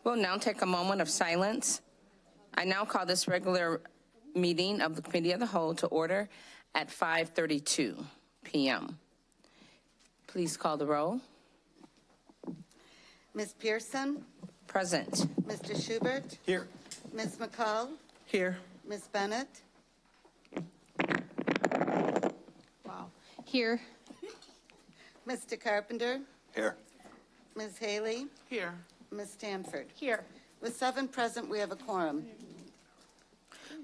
We'll now take a moment of silence. I now call this regular meeting of the Committee of the Whole to order at 5:32 p.m. Please call the roll. Ms. Pearson? Present. Mr. Schubert? Here. Ms. McCall? Here. Ms. Bennett? Wow. Here. Mr. Carpenter? Here. Ms. Haley? Here. Ms. Stanford? Here. With 7 present, we have a quorum.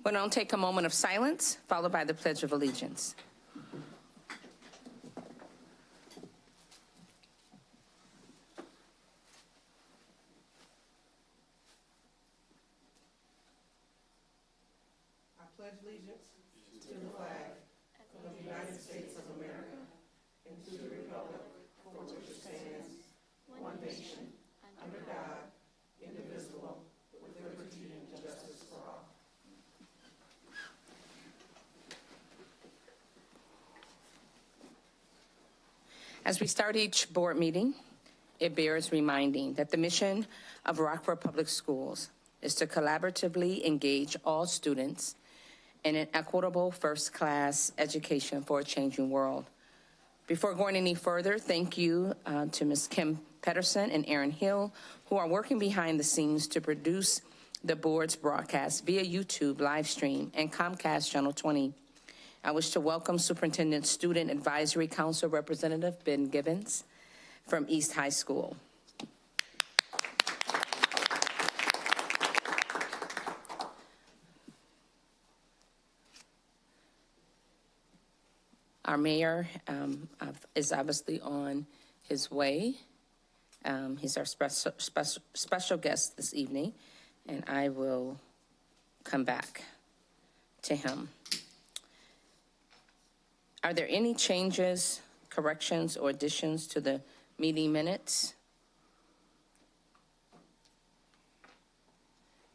We'll now take a moment of silence, followed by the Pledge of Allegiance. I pledge allegiance to the flag of the United States of America and to the republic for which it stands, one nation, under God, indivisible, with liberty and justice for all. As we start each board meeting, it bears reminding that the mission of Rockford Public Schools is to collaboratively engage all students in an equitable first-class education for a changing world. Before going any further, thank you to Ms. Kim Pedersen and Aaron Hill, who are working behind the scenes to produce the board's broadcast via YouTube live stream and Comcast Channel 20. I wish to welcome Superintendent Student Advisory Council Representative Ben Gibbons from East High School. Our mayor is obviously on his way. He's our special guest this evening, and I will come back to him. Are there any changes, corrections, or additions to the meeting minutes?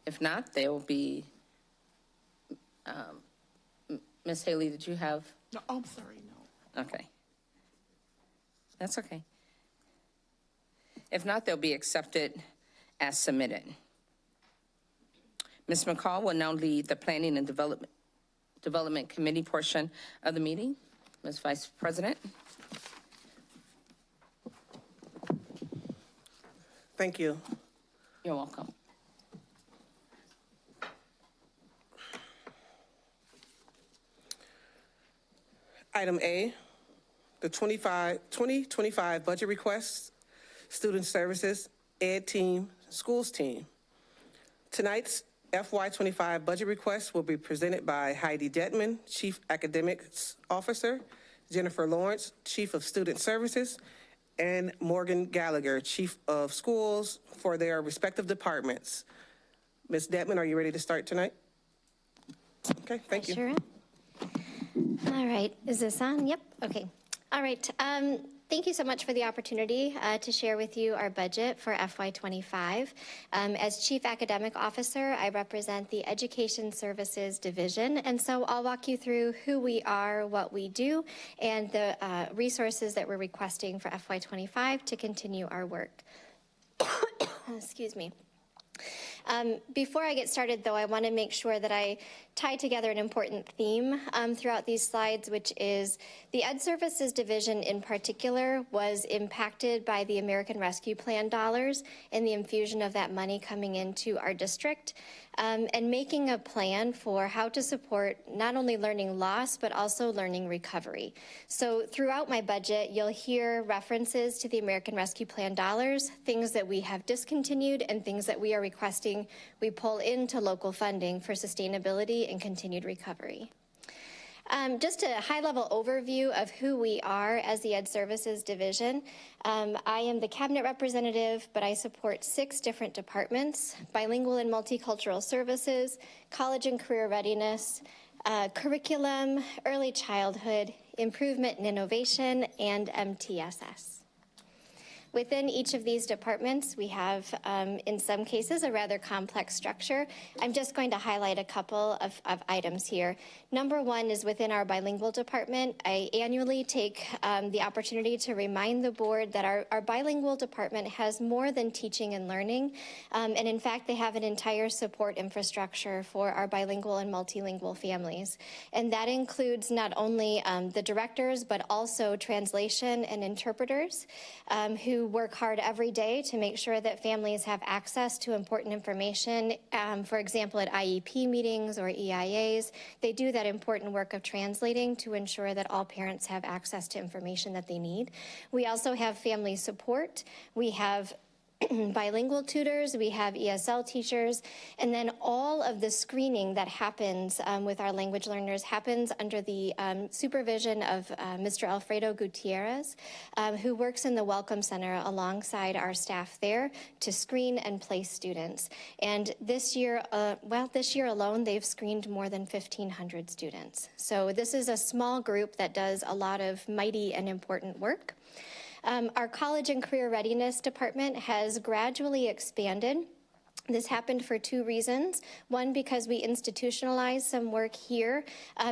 If not, there will be, Ms. Haley, did you have? No, I'm sorry, no. Okay. That's okay. If not, they'll be accepted as submitted. Ms. McCall will now lead the Planning and Development Committee portion of the meeting. Ms. Vice President. Thank you. You're welcome. Item A, the 2025 budget requests, Student Services, Ed Team, Schools Team. Tonight's FY25 budget request will be presented by Heidi Detman, Chief Academics Officer, Jennifer Lawrence, Chief of Student Services, and Morgan Gallagher, Chief of Schools, for their respective departments. Ms. Detman, are you ready to start tonight? Okay, thank you. Sure am. All right, is this on? Yep, okay. All right, thank you so much for the opportunity to share with you our budget for FY25. As Chief Academic Officer, I represent the Education Services Division, and so I'll walk you through who we are, what we do, and the resources that we're requesting for FY25 to continue our work. Excuse me. Before I get started, though, I want to make sure that I tie together an important theme throughout these slides, which is the Ed Services Division in particular was impacted by the American Rescue Plan dollars and the infusion of that money coming into our district, and making a plan for how to support not only learning loss, but also learning recovery. So throughout my budget, you'll hear references to the American Rescue Plan dollars, things that we have discontinued and things that we are requesting we pull into local funding for sustainability and continued recovery. Just a high-level overview of who we are as the Ed Services Division. I am the cabinet representative, but I support 6 different departments: bilingual and multicultural services, college and career readiness, curriculum, early childhood, improvement and innovation, and MTSS. Within each of these departments, we have, in some cases, a rather complex structure. I'm just going to highlight a couple of items here. Number one is within our bilingual department. I annually take the opportunity to remind the board that our bilingual department has more than teaching and learning. And in fact, they have an entire support infrastructure for our bilingual and multilingual families. And that includes not only the directors, but also translation and interpreters who work hard every day to make sure that families have access to important information. For example, at IEP meetings or EIAs, they do that important work of translating to ensure that all parents have access to information that they need. We also have family support. We have bilingual tutors, we have ESL teachers, and then all of the screening that happens with our language learners happens under the supervision of Mr. Alfredo Gutierrez, who works in the Welcome Center alongside our staff there to screen and place students. And this year, this year alone, they've screened more than 1,500 students. So this is a small group that does a lot of mighty and important work. Our College and Career Readiness Department has gradually expanded. This happened for two reasons. One, because we institutionalized some work here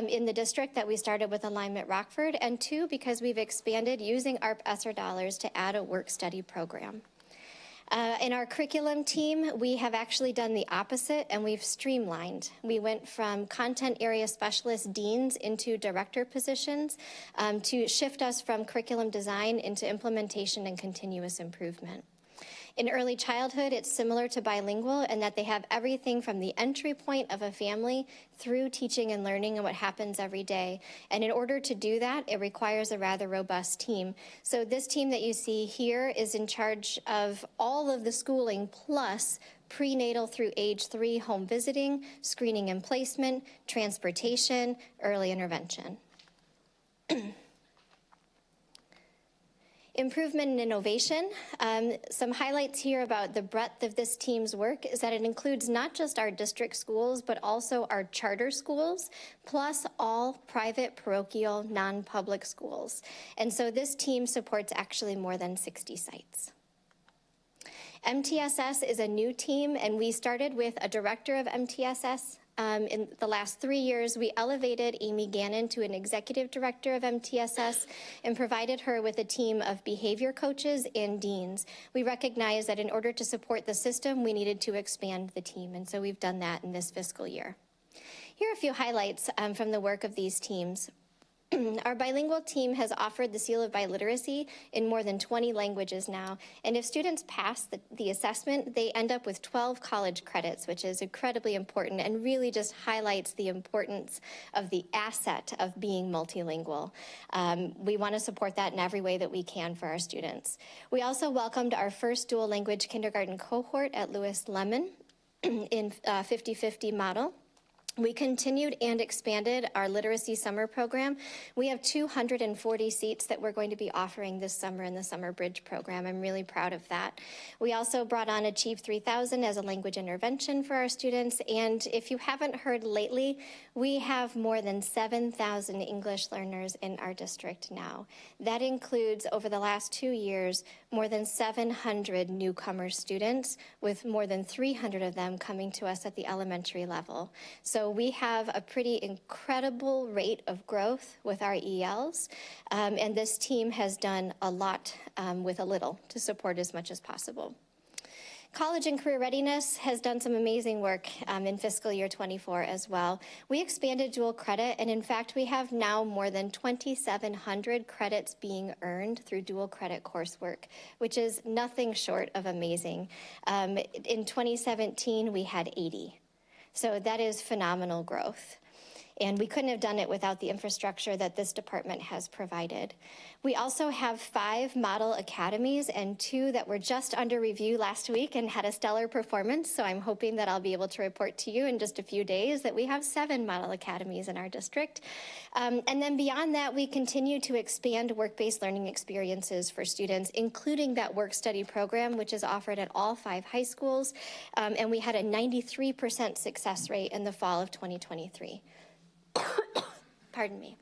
in the district that we started with Alignment Rockford, and two, because we've expanded using ARP ESSER dollars to add a work-study program. In our curriculum team, we have actually done the opposite, and we've streamlined. We went from content area specialist deans into director positions to shift us from curriculum design into implementation and continuous improvement. In early childhood, it's similar to bilingual in that they have everything from the entry point of a family through teaching and learning and what happens every day. And in order to do that, it requires a rather robust team. So this team that you see here is in charge of all of the schooling plus prenatal through age 3 home visiting, screening and placement, transportation, early intervention. Improvement and innovation. Some highlights here about the breadth of this team's work is that it includes not just our district schools, but also our charter schools, plus all private, parochial, non-public schools. And so this team supports actually more than 60 sites. MTSS is a new team, and we started with a director of MTSS. In the last 3 years, we elevated Amy Gannon to an executive director of MTSS and provided her with a team of behavior coaches and deans. We recognized that in order to support the system, we needed to expand the team, and so we've done that in this fiscal year. Here are a few highlights from the work of these teams. Our bilingual team has offered the Seal of Biliteracy in more than 20 languages now, and if students pass the assessment, they end up with 12 college credits, which is incredibly important and really just highlights the importance of the asset of being multilingual. We want to support that in every way that we can for our students. We also welcomed our first dual language kindergarten cohort at Lewis Lemon in 50-50 model. We continued and expanded our literacy summer program. We have 240 seats that we're going to be offering this summer in the Summer Bridge program. I'm really proud of that. We also brought on Achieve 3000 as a language intervention for our students. And if you haven't heard lately, we have more than 7,000 English learners in our district now. That includes, over the last 2 years, more than 700 newcomer students, with more than 300 of them coming to us at the elementary level. So we have a pretty incredible rate of growth with our ELs, and this team has done a lot with a little to support as much as possible. College and Career Readiness has done some amazing work in fiscal year 24 as well. We expanded dual credit, and in fact, we have now more than 2,700 credits being earned through dual credit coursework, which is nothing short of amazing. In 2017, we had 80. So that is phenomenal growth. And we couldn't have done it without the infrastructure that this department has provided. We also have 5 model academies and 2 that were just under review last week and had a stellar performance. So I'm hoping that I'll be able to report to you in just a few days that we have 7 model academies in our district. And then beyond that, we continue to expand work-based learning experiences for students, including that work-study program, which is offered at all 5 high schools. And we had a 93% success rate in the fall of 2023. Pardon me.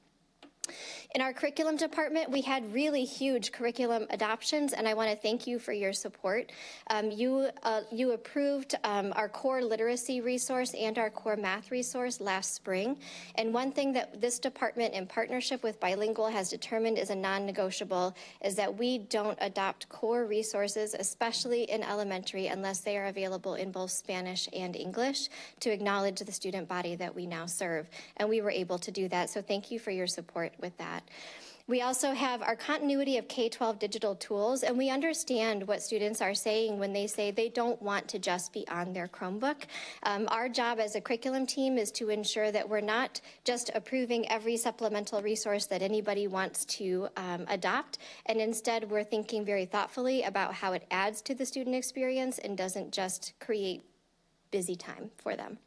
In our curriculum department, we had really huge curriculum adoptions, and I want to thank you for your support. You approved our core literacy resource and our core math resource last spring. And one thing that this department, in partnership with Bilingual, has determined is a non-negotiable is that we don't adopt core resources, especially in elementary, unless they are available in both Spanish and English, to acknowledge the student body that we now serve. And we were able to do that, so thank you for your support with that. We also have our continuity of K-12 digital tools, and we understand what students are saying when they say they don't want to just be on their Chromebook. Our job as a curriculum team is to ensure that we're not just approving every supplemental resource that anybody wants to adopt, and instead we're thinking very thoughtfully about how it adds to the student experience and doesn't just create busy time for them.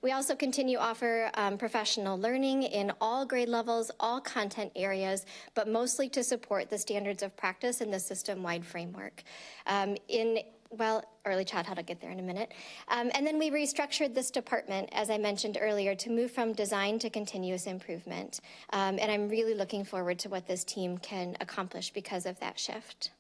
We also continue to offer professional learning in all grade levels, all content areas, but mostly to support the standards of practice in the system-wide framework. Early childhood, I'll get there in a minute. And then we restructured this department, as I mentioned earlier, to move from design to continuous improvement. And I'm really looking forward to what this team can accomplish because of that shift.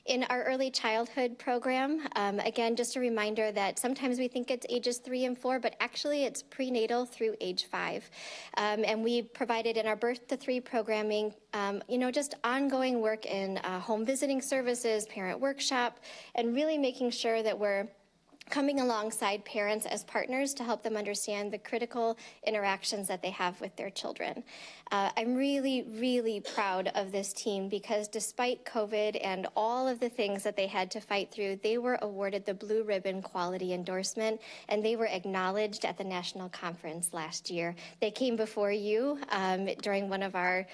In our early childhood program, again, just a reminder that sometimes we think it's ages 3 and 4, but actually it's prenatal through age 5. And we provided in our birth to 3 programming, just ongoing work in home visiting services, parent workshop, and really making sure that we're coming alongside parents as partners to help them understand the critical interactions that they have with their children. I'm really, really proud of this team because despite COVID and all of the things that they had to fight through, they were awarded the Blue Ribbon Quality Endorsement, and they were acknowledged at the national conference last year. They came before you during one of our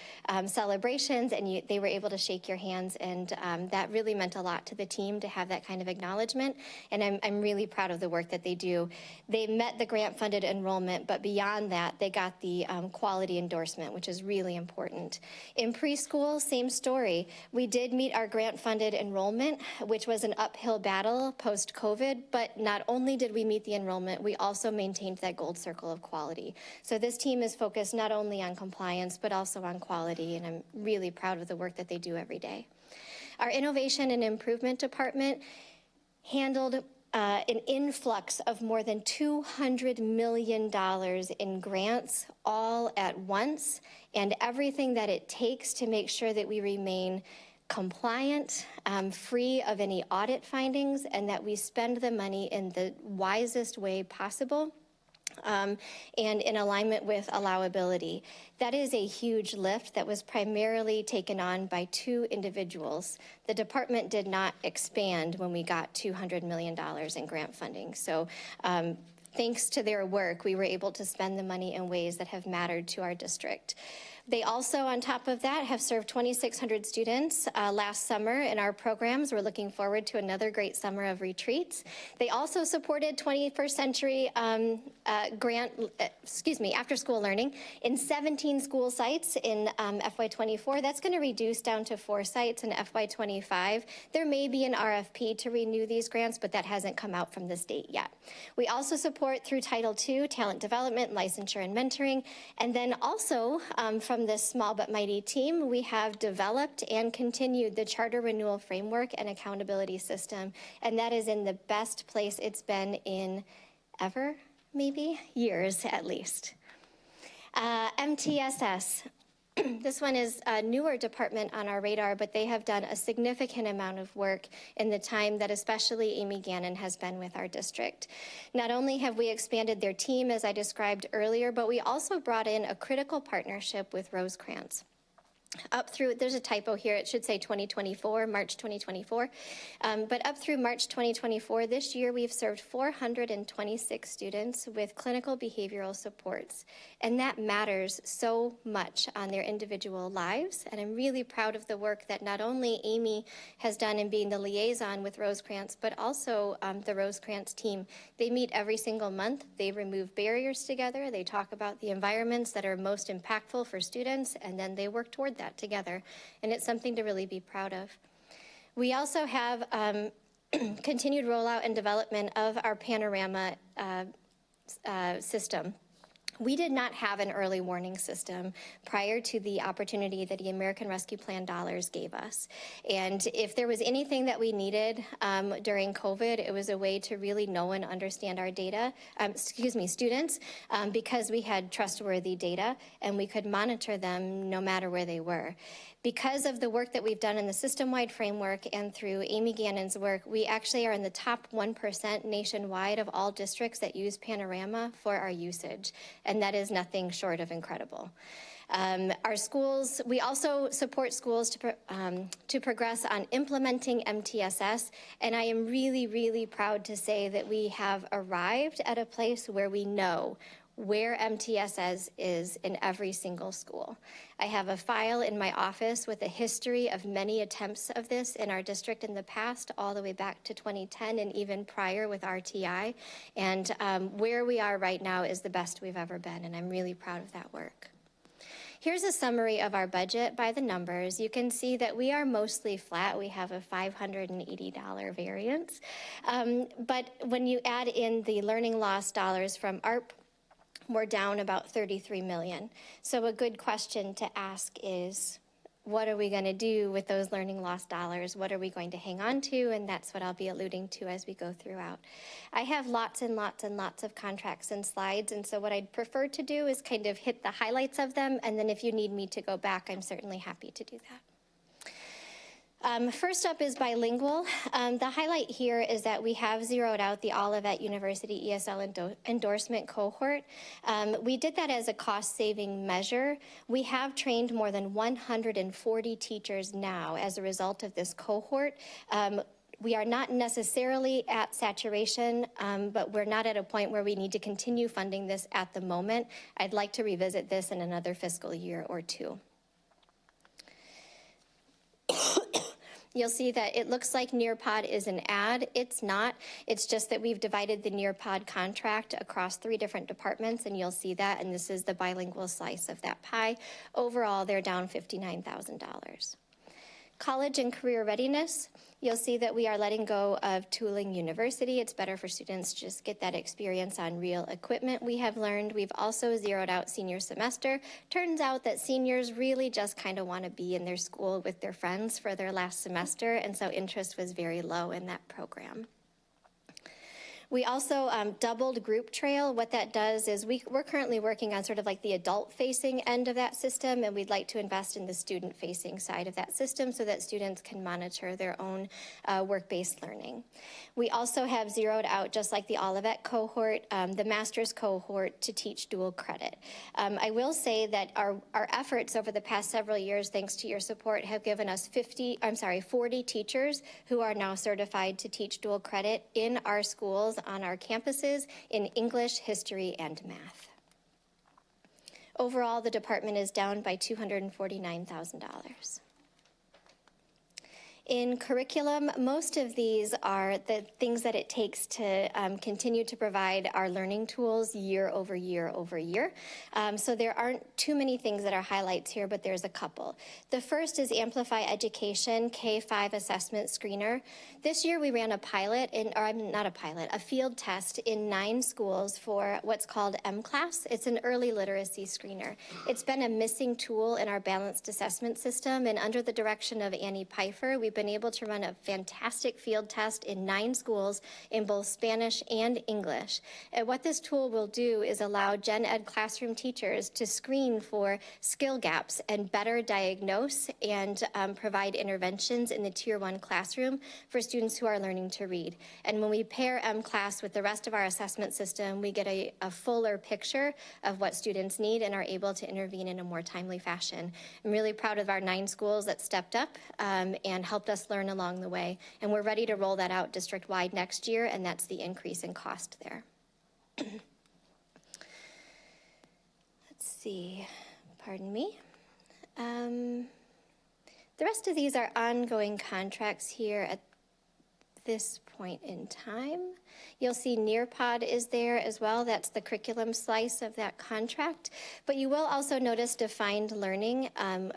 celebrations, and they were able to shake your hands, and that really meant a lot to the team to have that kind of acknowledgement, and I'm really proud of the work that they do. They met the grant-funded enrollment, but beyond that, they got the quality endorsement, which is really important. In preschool, same story. We did meet our grant-funded enrollment, which was an uphill battle post-COVID, but not only did we meet the enrollment, we also maintained that gold circle of quality. So this team is focused not only on compliance, but also on quality, and I'm really proud of the work that they do every day. Our Innovation and Improvement Department handled an influx of more than $200 million in grants all at once, and everything that it takes to make sure that we remain compliant, free of any audit findings, and that we spend the money in the wisest way possible. And in alignment with allowability. That is a huge lift that was primarily taken on by 2 individuals. The department did not expand when we got $200 million in grant funding. So thanks to their work, we were able to spend the money in ways that have mattered to our district. They also, on top of that, have served 2,600 students last summer in our programs. We're looking forward to another great summer of retreats. They also supported 21st century after-school learning in 17 school sites in FY24. That's going to reduce down to 4 sites in FY25. There may be an RFP to renew these grants, but that hasn't come out from the state yet. We also support through Title II, talent development, licensure, and mentoring. And then also from this small but mighty team, we have developed and continued the charter renewal framework and accountability system. And that is in the best place it's been in ever, maybe years at least. MTSS. This one is a newer department on our radar, but they have done a significant amount of work in the time that especially Amy Gannon has been with our district. Not only have we expanded their team, as I described earlier, but we also brought in a critical partnership with Rosecrans. Up through, there's a typo here, it should say 2024, March 2024. But up through March 2024, this year we've served 426 students with clinical behavioral supports. And that matters so much on their individual lives. And I'm really proud of the work that not only Amy has done in being the liaison with Rosecrans, but also the Rosecrans team. They meet every single month. They remove barriers together. They talk about the environments that are most impactful for students, and then they work toward that together, and it's something to really be proud of. We also have continued rollout and development of our Panorama system, We did not have an early warning system prior to the opportunity that the American Rescue Plan dollars gave us. And if there was anything that we needed during COVID, it was a way to really know and understand our data, students, because we had trustworthy data and we could monitor them no matter where they were. Because of the work that we've done in the system-wide framework and through Amy Gannon's work, we actually are in the top 1% nationwide of all districts that use Panorama for our usage, and that is nothing short of incredible. Our schools, we also support schools to progress on implementing MTSS, and I am really, really proud to say that we have arrived at a place where we know where MTSS is in every single school. I have a file in my office with a history of many attempts of this in our district in the past, all the way back to 2010 and even prior with RTI. And where we are right now is the best we've ever been, and I'm really proud of that work. Here's a summary of our budget by the numbers. You can see that we are mostly flat. We have a $580 variance. But when you add in the learning loss dollars from ARP, we're down about 33 million. So a good question to ask is, what are we going to do with those learning loss dollars? What are we going to hang on to? And that's what I'll be alluding to as we go throughout. I have lots and lots and lots of contracts and slides, and so what I'd prefer to do is kind of hit the highlights of them, and then if you need me to go back, I'm certainly happy to do that. First up is bilingual. The highlight here is that we have zeroed out the Olivet University ESL endorsement cohort. We did that as a cost-saving measure. We have trained more than 140 teachers now as a result of this cohort. We are not necessarily at saturation, but we're not at a point where we need to continue funding this at the moment. I'd like to revisit this in another fiscal year or two. You'll see that it looks like Nearpod is an ad. It's not. It's just that we've divided the Nearpod contract across 3 different departments, and you'll see that, and this is the bilingual slice of that pie. Overall, they're down $59,000. College and career readiness, you'll see that we are letting go of tooling university. It's better for students to just get that experience on real equipment, we have learned. We've also zeroed out senior semester. Turns out that seniors really just kind of want to be in their school with their friends for their last semester, and so interest was very low in that program. We also doubled Group Trail. What that does is we're currently working on sort of like the adult-facing end of that system, and we'd like to invest in the student-facing side of that system so that students can monitor their own work-based learning. We also have zeroed out, just like the Olivet cohort, the master's cohort to teach dual credit. I will say that our efforts over the past several years, thanks to your support, have given us 40 teachers who are now certified to teach dual credit in our schools on our campuses in English, history, and math. Overall, the department is down by $249,000. In curriculum, most of these are the things that it takes to continue to provide our learning tools year over year over year. So there aren't too many things that are highlights here, but there's a couple. The first is Amplify Education K-5 Assessment Screener. This year we ran a pilot, a field test in 9 schools for what's called M-Class. It's an early literacy screener. It's been a missing tool in our balanced assessment system, and under the direction of Annie Pfeiffer, we've been able to run a fantastic field test in 9 schools in both Spanish and English. And what this tool will do is allow gen ed classroom teachers to screen for skill gaps and better diagnose and provide interventions in the Tier 1 classroom for students who are learning to read. And when we pair M-Class with the rest of our assessment system, we get a fuller picture of what students need and are able to intervene in a more timely fashion. I'm really proud of our 9 schools that stepped up and helped us learn along the way. And we're ready to roll that out district-wide next year, and that's the increase in cost there. Let's see, pardon me. The rest of these are ongoing contracts here at this point in time. You'll see Nearpod is there as well. That's the curriculum slice of that contract. But you will also notice defined learning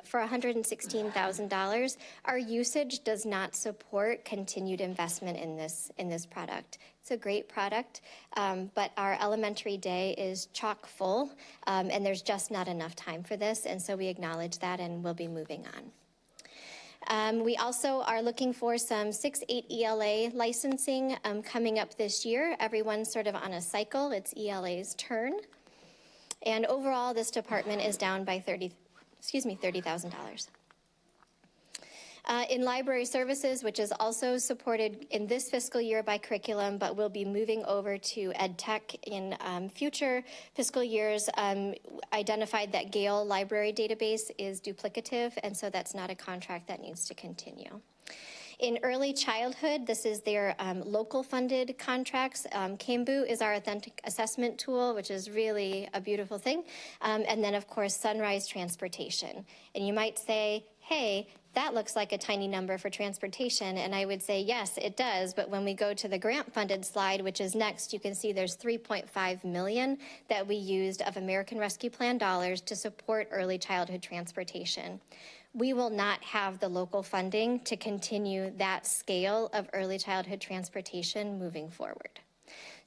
for $116,000. Our usage does not support continued investment in this product. It's a great product, but our elementary day is chock full, and there's just not enough time for this, and so we acknowledge that and we'll be moving on. We also are looking for some 6-8 ELA licensing coming up this year. Everyone's sort of on a cycle. It's ELA's turn. And overall, this department is down by $30,000. In library services, which is also supported in this fiscal year by curriculum, but will be moving over to ed tech in future fiscal years, identified that Gale library database is duplicative, and so that's not a contract that needs to continue. In early childhood, this is their local funded contracts. Kambu is our authentic assessment tool, which is really a beautiful thing. And then of course, Sunrise Transportation. And you might say, hey, that looks like a tiny number for transportation, and I would say, yes, it does, but when we go to the grant-funded slide, which is next, you can see there's $3.5 million that we used of American Rescue Plan dollars to support early childhood transportation. We will not have the local funding to continue that scale of early childhood transportation moving forward.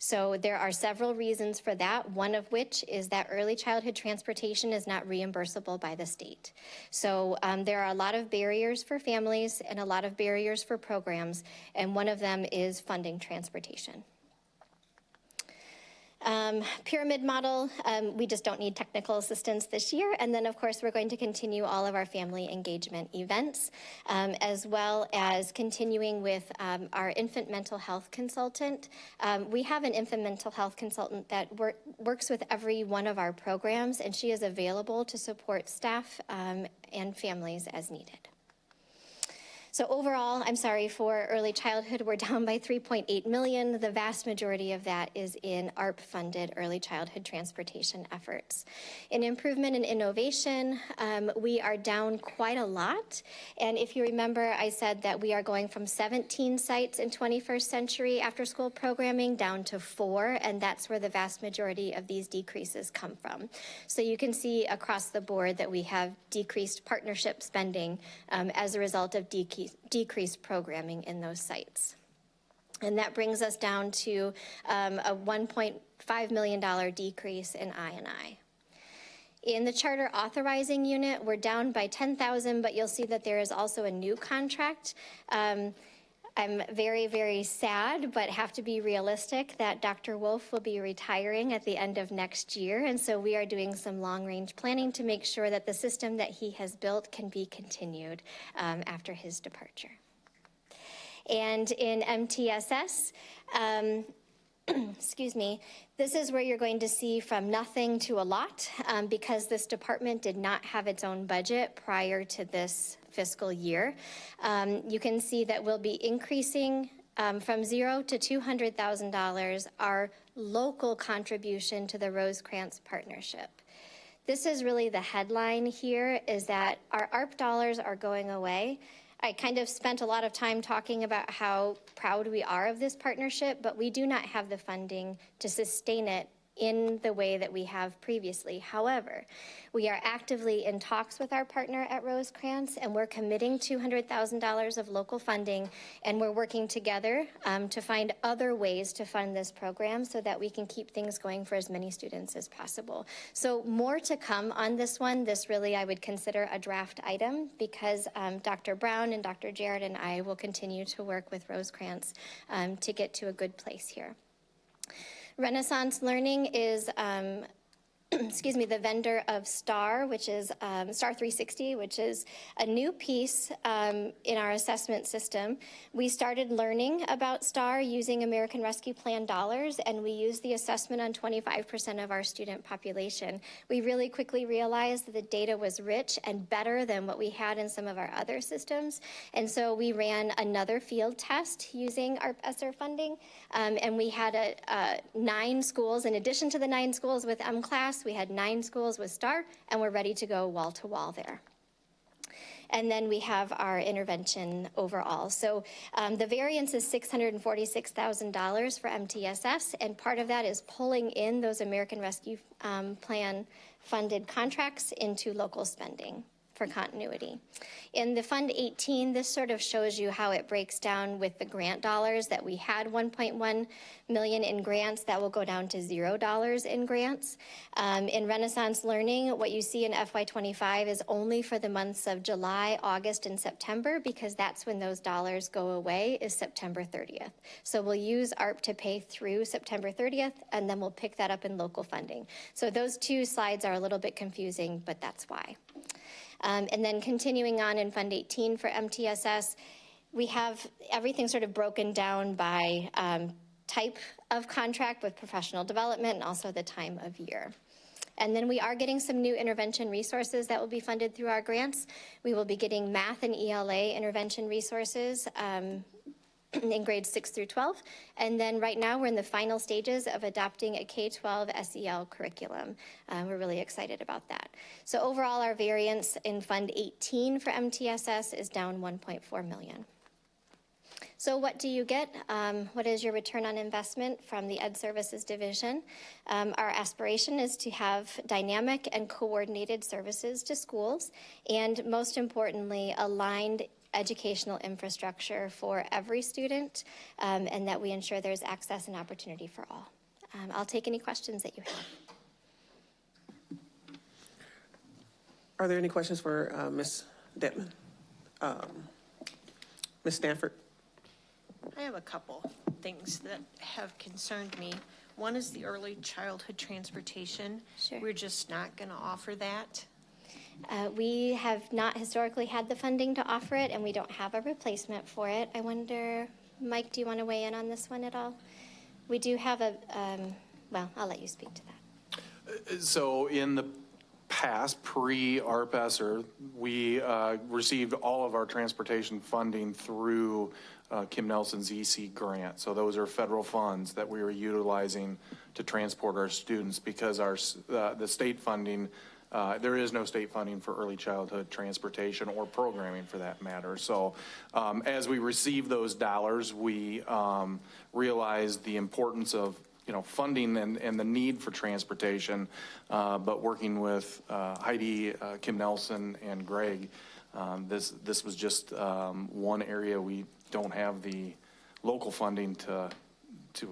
So there are several reasons for that, one of which is that early childhood transportation is not reimbursable by the state. So there are a lot of barriers for families and a lot of barriers for programs, and one of them is funding transportation. Pyramid model, we just don't need technical assistance this year. And then, of course, we're going to continue all of our family engagement events, as well as continuing with our infant mental health consultant. We have an infant mental health consultant that works with every one of our programs, and she is available to support staff and families as needed. So overall, I'm sorry, for early childhood, we're down by $3.8 million. The vast majority of that is in ARP-funded early childhood transportation efforts. In improvement and innovation, we are down quite a lot. And if you remember, I said that we are going from 17 sites in 21st century after-school programming down to 4, and that's where the vast majority of these decreases come from. So you can see across the board that we have decreased partnership spending as a result of decreased programming in those sites. And that brings us down to a $1.5 million decrease in I&I. In the charter authorizing unit, we're down by $10,000, but you'll see that there is also a new contract. I'm very, very sad, but have to be realistic that Dr. Wolf will be retiring at the end of next year, and so we are doing some long-range planning to make sure that the system that he has built can be continued after his departure. And in MTSS, excuse me, this is where you're going to see from nothing to a lot because this department did not have its own budget prior to this fiscal year. You can see that we'll be increasing from $0 to $200,000 our local contribution to the Rosecrans Partnership. This is really the headline here, is that our ARP dollars are going away. I kind of spent a lot of time talking about how proud we are of this partnership, but we do not have the funding to sustain it in the way that we have previously. However, we are actively in talks with our partner at Rosecrans, and we're committing $200,000 of local funding, and we're working together to find other ways to fund this program so that we can keep things going for as many students as possible. So more to come on this one. This really I would consider a draft item because Dr. Brown and Dr. Jarrett and I will continue to work with Rosecrans to get to a good place here. Renaissance Learning is, excuse me, the vendor of STAR, which is STAR 360, which is a new piece in our assessment system. We started learning about STAR using American Rescue Plan dollars, and we used the assessment on 25% of our student population. We really quickly realized that the data was rich and better than what we had in some of our other systems, and so we ran another field test using our ESSER funding, and we had 9 schools. In addition to the 9 schools with M-Class, we had 9 schools with STAR, and we're ready to go wall to wall there. And then we have our intervention overall. So the variance is $646,000 for MTSS, and part of that is pulling in those American Rescue Plan funded contracts into local spending for continuity. In the Fund 18, this sort of shows you how it breaks down with the grant dollars that we had $1.1 million in grants that will go down to $0 in grants. In Renaissance Learning, what you see in FY25 is only for the months of July, August, and September, because that's when those dollars go away, is September 30th. So we'll use ARP to pay through September 30th, and then we'll pick that up in local funding. So those two slides are a little bit confusing, but that's why. And then continuing on in Fund 18 for MTSS, we have everything sort of broken down by type of contract with professional development and also the time of year. And then we are getting some new intervention resources that will be funded through our grants. We will be getting math and ELA intervention resources in grades 6 through 12. And then right now we're in the final stages of adopting a K-12 SEL curriculum. We're really excited about that. So overall, our variance in Fund 18 for MTSS is down $1.4 million. So what do you get? What is your return on investment from the Ed Services Division? Our aspiration is to have dynamic and coordinated services to schools, and most importantly, aligned educational infrastructure for every student, and that we ensure there's access and opportunity for all. I'll take any questions that you have. Are there any questions for Ms. Detman? Ms. Stanford? I have a couple things that have concerned me. One is the early childhood transportation. Sure. We're just not going to offer that. We have not historically had the funding to offer it, and we don't have a replacement for it. I wonder, Mike, do you want to weigh in on this one at all? We do have a, well, I'll let you speak to that. So in the past, pre-ARP-ESSER, we received all of our transportation funding through Kim Nelson's EC grant. So those are federal funds that we were utilizing to transport our students, because our the state funding, there is no state funding for early childhood transportation or programming for that matter. So as we receive those dollars, we realize the importance of funding and the need for transportation, but working with Heidi, Kim Nelson, and Greg, this was just one area we don't have the local funding to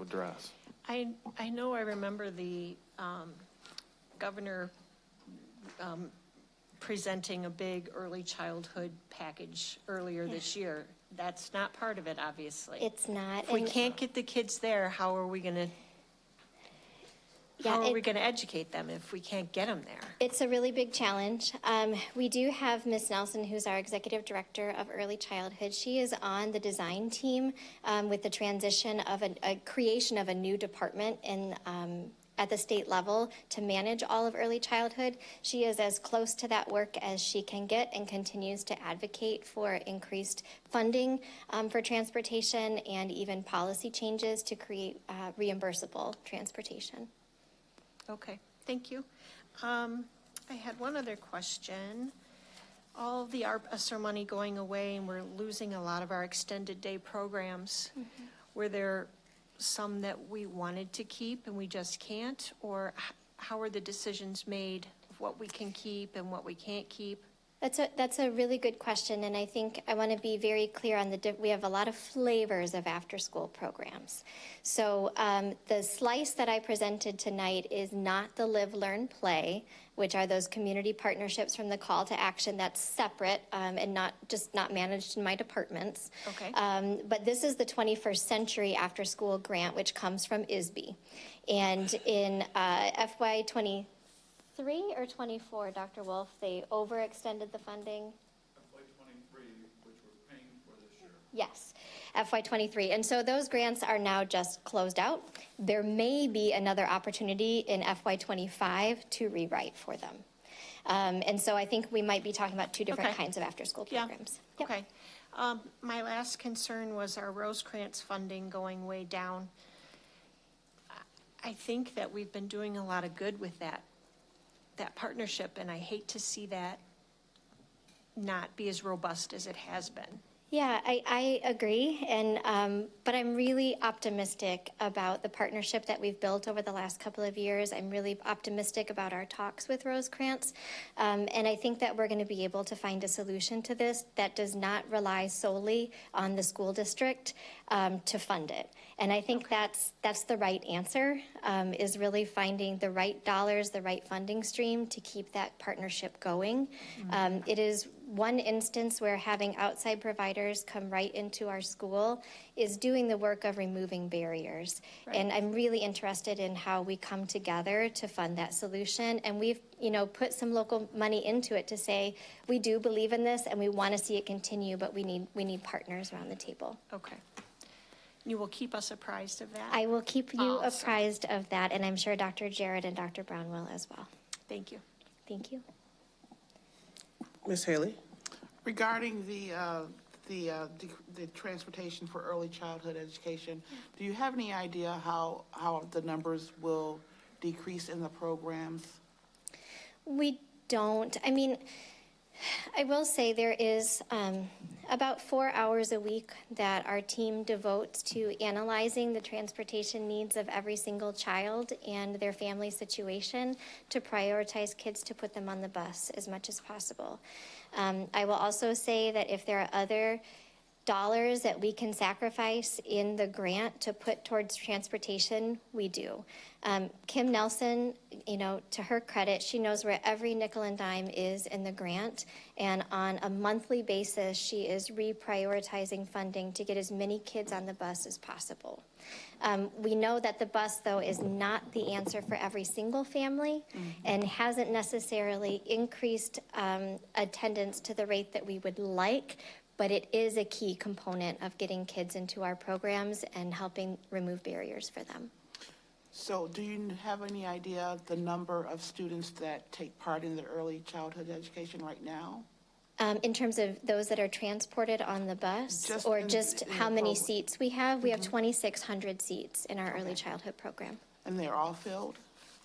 address. I know I remember the governor presenting a big early childhood package earlier this year. That's not part of it, obviously. It's not. If we can't get the kids there, how are we going to educate them if we can't get them there? It's a really big challenge. We do have Ms. Nelson, who's our executive director of early childhood. She is on the design team with the transition of a creation of a new department at the state level to manage all of early childhood. She is as close to that work as she can get and continues to advocate for increased funding for transportation and even policy changes to create reimbursable transportation. Okay, thank you. I had one other question. All of the ARP-ESSER money going away, and we're losing a lot of our extended day programs. Mm-hmm. Were there some that we wanted to keep and we just can't, or how are the decisions made of what we can keep and what we can't keep? That's a really good question, and I think I want to be very clear on we have a lot of flavors of after-school programs. So the slice that I presented tonight is not the Live, Learn, Play, which are those community partnerships from the call to action. That's separate and not managed in my departments. Okay. But this is the 21st Century After-School Grant, which comes from ISB. And in FY23 or 24, Dr. Wolf, they overextended the funding? FY23, which we're paying for this year. Yes, FY23. And so those grants are now just closed out. There may be another opportunity in FY25 to rewrite for them. And so I think we might be talking about two different kinds of after-school programs. Yeah. Yep. Okay. My last concern was our Rosecrans funding going way down. I think that we've been doing a lot of good with that partnership, and I hate to see that not be as robust as it has been. Yeah, I agree, but I'm really optimistic about the partnership that we've built over the last couple of years. I'm really optimistic about our talks with Rosecrans, and I think that we're going to be able to find a solution to this that does not rely solely on the school district to fund it. And I think that's the right answer, is really finding the right dollars, the right funding stream to keep that partnership going. It is one instance where having outside providers come right into our school is doing the work of removing barriers. Right. And I'm really interested in how we come together to fund that solution. And we've, put some local money into it to say, we do believe in this and we want to see it continue, but we need partners around the table. Okay. You will keep us apprised of that? I will keep you apprised of that, and I'm sure Dr. Jarrett and Dr. Brown will as well. Thank you. Thank you. Ms. Haley? Regarding the transportation for early childhood education, do you have any idea how the numbers will decrease in the programs? We don't. I mean, I will say there is about 4 hours a week that our team devotes to analyzing the transportation needs of every single child and their family situation to prioritize kids to put them on the bus as much as possible. I will also say that if there are other dollars that we can sacrifice in the grant to put towards transportation, we do. Kim Nelson, to her credit, she knows where every nickel and dime is in the grant, and on a monthly basis, she is reprioritizing funding to get as many kids on the bus as possible. We know that the bus, though, is not the answer for every single family and hasn't necessarily increased attendance to the rate that we would like, but it is a key component of getting kids into our programs and helping remove barriers for them. So do you have any idea the number of students that take part in the early childhood education right now? In terms of those that are transported on the bus, or just how many seats we have? We have 2,600 seats in our early childhood program. And they're all filled?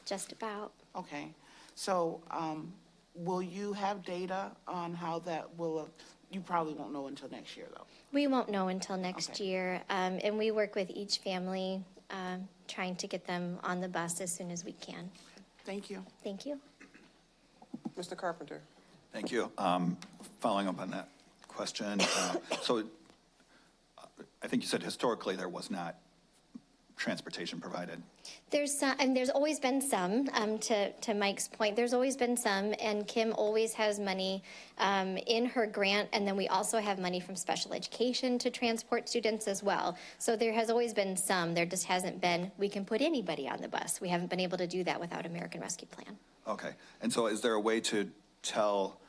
Just about. Okay. So will you have data on how that will, you probably won't know until next year, though. We won't know until next year, and we work with each family, trying to get them on the bus as soon as we can. Thank you. Thank you. Mr. Carpenter? Thank you. Following up on that question, so I think you said historically there was not transportation provided. There's some, and there's always been some, to Mike's point, there's always been some, and Kim always has money in her grant, and then we also have money from special education to transport students as well. So there has always been some, there just hasn't been, we can put anybody on the bus. We haven't been able to do that without American Rescue Plan. Okay, and so is there a way to tell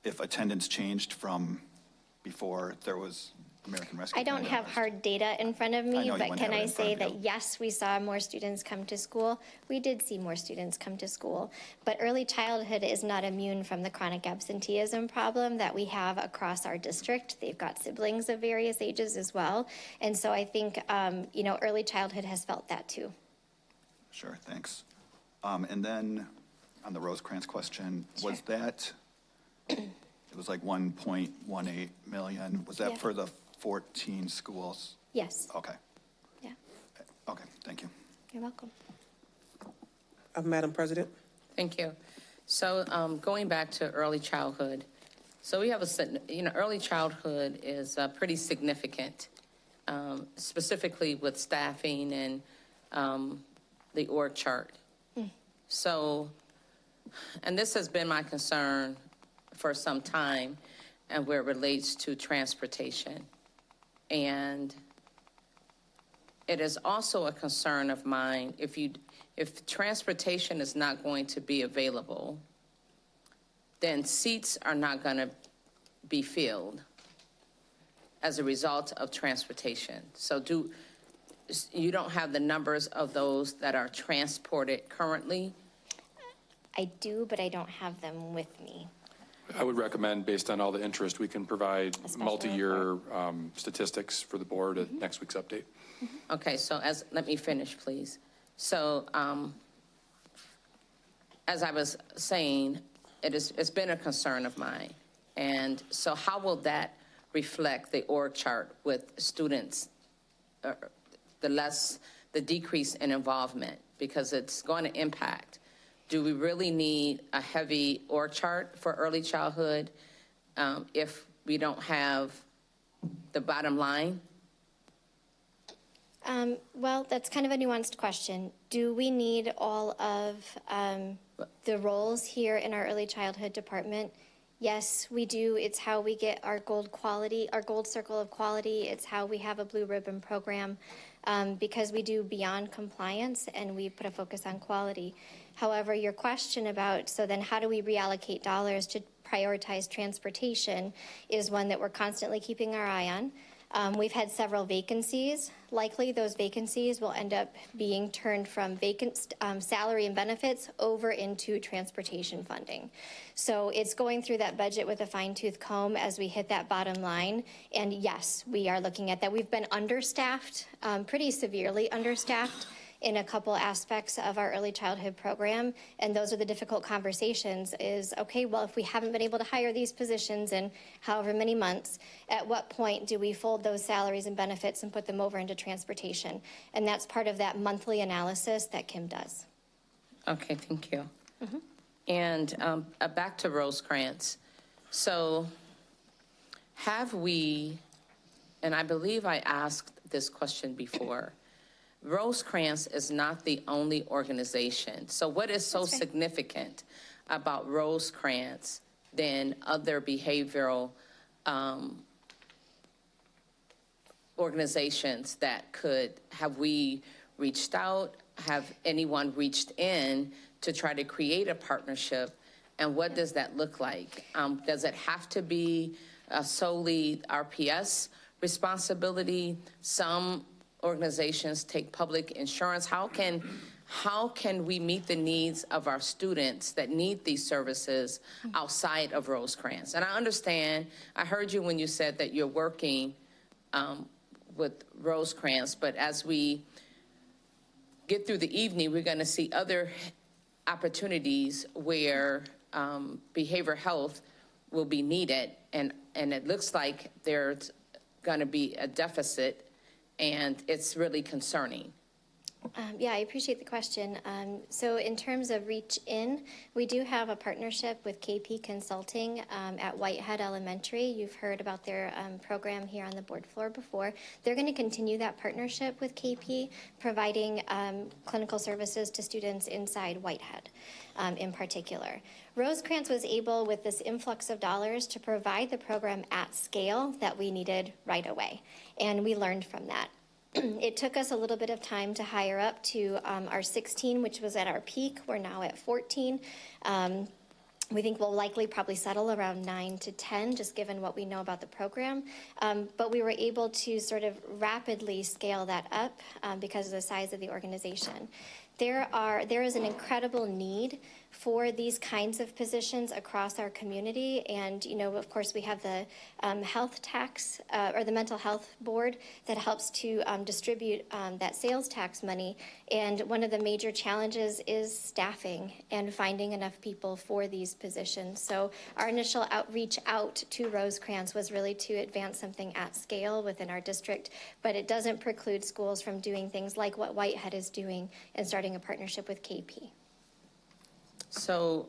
if attendance changed from before there was American Rescue I don't Plan have passed? hard data in front of me, but can I say of you. that yes, we saw more students come to school. We did see more students come to school, but early childhood is not immune from the chronic absenteeism problem that we have across our district. They've got siblings of various ages as well, and so I think early childhood has felt that too. Sure, thanks. And then on the Rosecrans question, Sure. was that, it was like 1.18 million. Was that Yeah. for the 14 schools? Yes. Okay. Yeah. Okay, thank you. You're welcome. Madam President? Thank you. So going back to early childhood, so we have early childhood is pretty significant, specifically with staffing and the org chart. So, and this has been my concern for some time, and where it relates to transportation. And it is also a concern of mine, if transportation is not going to be available, then seats are not going to be filled as a result of transportation. So you don't have the numbers of those that are transported currently? I do, but I don't have them with me. I would recommend, based on all the interest, we can provide multi-year statistics for the board at next week's update. Okay, so let me finish, please. So as I was saying, it's been a concern of mine. And so how will that reflect the org chart with students, the decrease in involvement? Because it's going to impact. Do we really need a heavy org chart for early childhood if we don't have the bottom line? Well, that's kind of a nuanced question. Do we need all of the roles here in our early childhood department? Yes, we do. It's how we get our gold circle of quality. It's how we have a blue ribbon program because we do beyond compliance and we put a focus on quality. However, your question about, so then how do we reallocate dollars to prioritize transportation is one that we're constantly keeping our eye on. We've had several vacancies. Likely those vacancies will end up being turned from vacant salary and benefits over into transportation funding. So it's going through that budget with a fine-tooth comb as we hit that bottom line. And yes, we are looking at that. We've been understaffed, pretty severely understaffed in a couple aspects of our early childhood program. And those are the difficult conversations is, okay, well, if we haven't been able to hire these positions in however many months, at what point do we fold those salaries and benefits and put them over into transportation? And that's part of that monthly analysis that Kim does. Okay, thank you. Mm-hmm. And back to Rosecrans. So have we, and I believe I asked this question before, Rosecrans is not the only organization. So what is so significant about Rosecrans than other behavioral organizations that could, have we reached out? Have anyone reached in to try to create a partnership? And what does that look like? Does it have to be solely RPS responsibility? Some organizations take public insurance. How can we meet the needs of our students that need these services outside of Rosecrans? And I understand, I heard you when you said that you're working with Rosecrans, but as we get through the evening, we're going to see other opportunities where behavioral health will be needed, and it looks like there's going to be a deficit, and it's really concerning. Yeah, I appreciate the question. So in terms of reach in, we do have a partnership with KP Consulting at Whitehead Elementary. You've heard about their program here on the board floor before. They're going to continue that partnership with KP, providing clinical services to students inside Whitehead in particular. Rosecrans was able, with this influx of dollars, to provide the program at scale that we needed right away, and we learned from that. It took us a little bit of time to hire up to our 16, which was at our peak. We're now at 14. We think we'll likely probably settle around 9 to 10, just given what we know about the program. But we were able to sort of rapidly scale that up because of the size of the organization. There is an incredible need for these kinds of positions across our community. And, you know, of course, we have the health tax or the mental health board that helps to distribute that sales tax money. And one of the major challenges is staffing and finding enough people for these positions. So our initial outreach out to Rosecrans was really to advance something at scale within our district, but it doesn't preclude schools from doing things like what Whitehead is doing and starting a partnership with KP. So,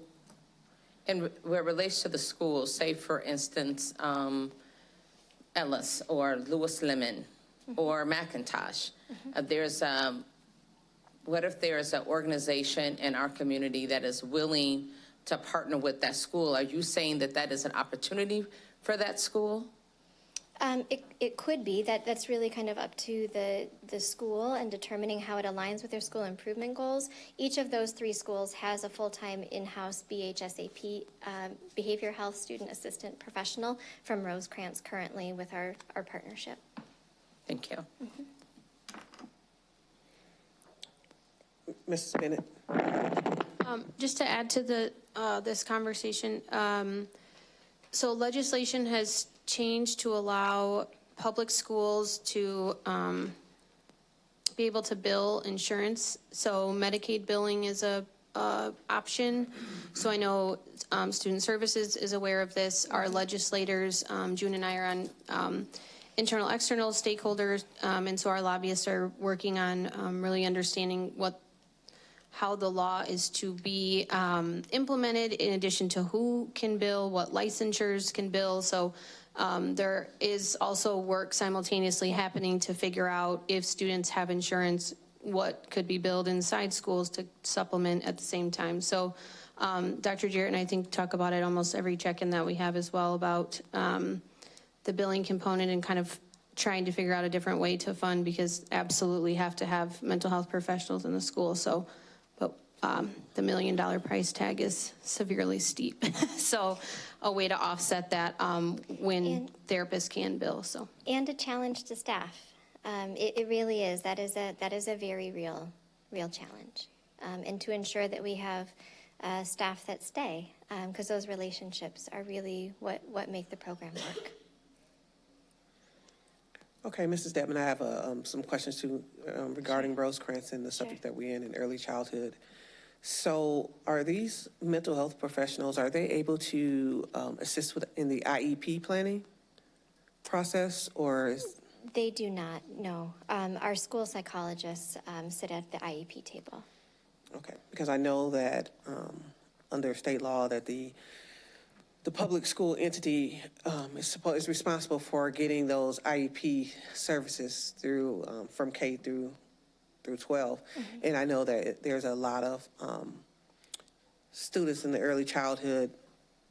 and where it relates to the schools, say for instance, Ellis or Lewis Lemon or McIntosh, what if there's an organization in our community that is willing to partner with that school? Are you saying that that is an opportunity for that school? It could be. That's really kind of up to the school and determining how it aligns with their school improvement goals. Each of those 3 schools has a full-time in-house BHSAP, Behavior Health Student Assistant Professional from Rosecrans currently with our partnership. Thank you. Mrs. Bennett. Just to add to this conversation, so legislation has changed to allow public schools to be able to bill insurance. So Medicaid billing is a option. So I know Student Services is aware of this. Our legislators, June and I are on internal, external stakeholders, and so our lobbyists are working on really understanding how the law is to be implemented, in addition to who can bill, what licensures can bill. So there is also work simultaneously happening to figure out if students have insurance, what could be billed inside schools to supplement at the same time. So Dr. Jarrett and I think talk about it almost every check-in that we have as well, about the billing component and kind of trying to figure out a different way to fund, because absolutely have to have mental health professionals in the school. So, but the $1 million price tag is severely steep. So a way to offset that when therapists can bill. So, and a challenge to staff. It really is. That is a very real challenge. And to ensure that we have staff that stay, because those relationships are really what make the program work. Okay, Mrs. Dedman, I have some questions too regarding Rosecrans and the subject that we're in early childhood. So are these mental health professionals, are they able to assist in the IEP planning process, or is... They do not, no. Our school psychologists sit at the IEP table. Okay, because I know that under state law that the public school entity is responsible for getting those IEP services through from K through 12. Mm-hmm. And I know that there's a lot of students in the early childhood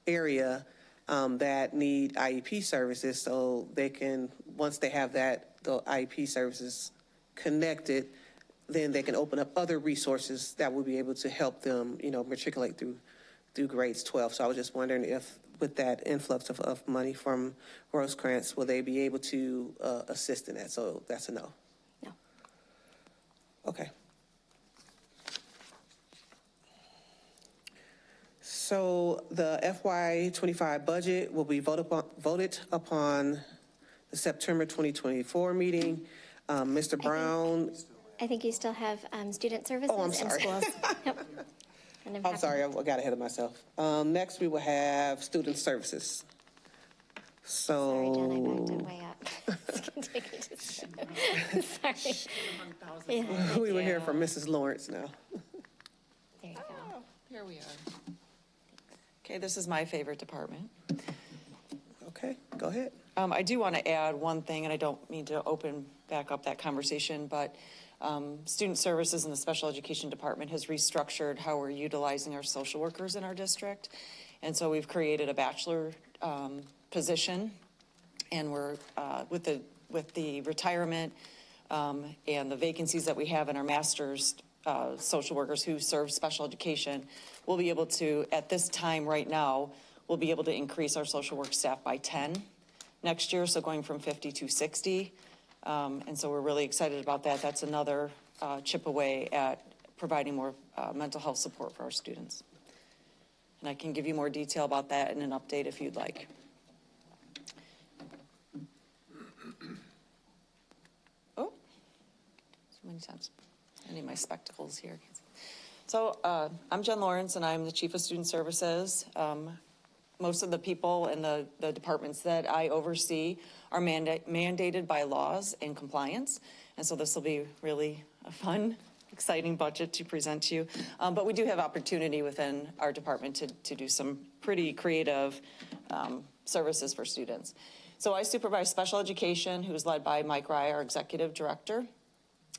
area that need IEP services, so they can, once they have the IEP services connected, then they can open up other resources that will be able to help them, matriculate through grades 12. So I was just wondering if, with that influx of money from Rosecrans, will they be able to assist in that? So that's a no. No. Okay. So the FY25 budget will be voted upon the September 2024 meeting. Mr. Brown. I think you still have student services I'm sorry. and schools. Yep. And I'm sorry, I got ahead of myself. Next, we will have student services. Sorry, Jen, I backed it So way up. Sorry. Yeah, we will hear from Mrs. Lawrence now. there you go. Here we are. Okay, this is my favorite department. Okay, go ahead. I do want to add one thing, and I don't mean to open back up that conversation, but Student Services in the Special Education Department has restructured how we're utilizing our social workers in our district. And so we've created a bachelor position, and we're with the retirement and the vacancies that we have in our master's social workers who serve special education, we'll be able to, at this time right now, we'll be able to increase our social work staff by 10 next year, so going from 50 to 60. And so we're really excited about that. That's another chip away at providing more mental health support for our students. And I can give you more detail about that in an update if you'd like. Oh, so many times. I need my spectacles here. So I'm Jen Lawrence, and I'm the Chief of Student Services. Most of the people in the departments that I oversee are mandated by laws and compliance. And so this will be really a fun, exciting budget to present to you. But we do have opportunity within our department to do some pretty creative services for students. So I supervise special education, who is led by Mike Rye, our executive director.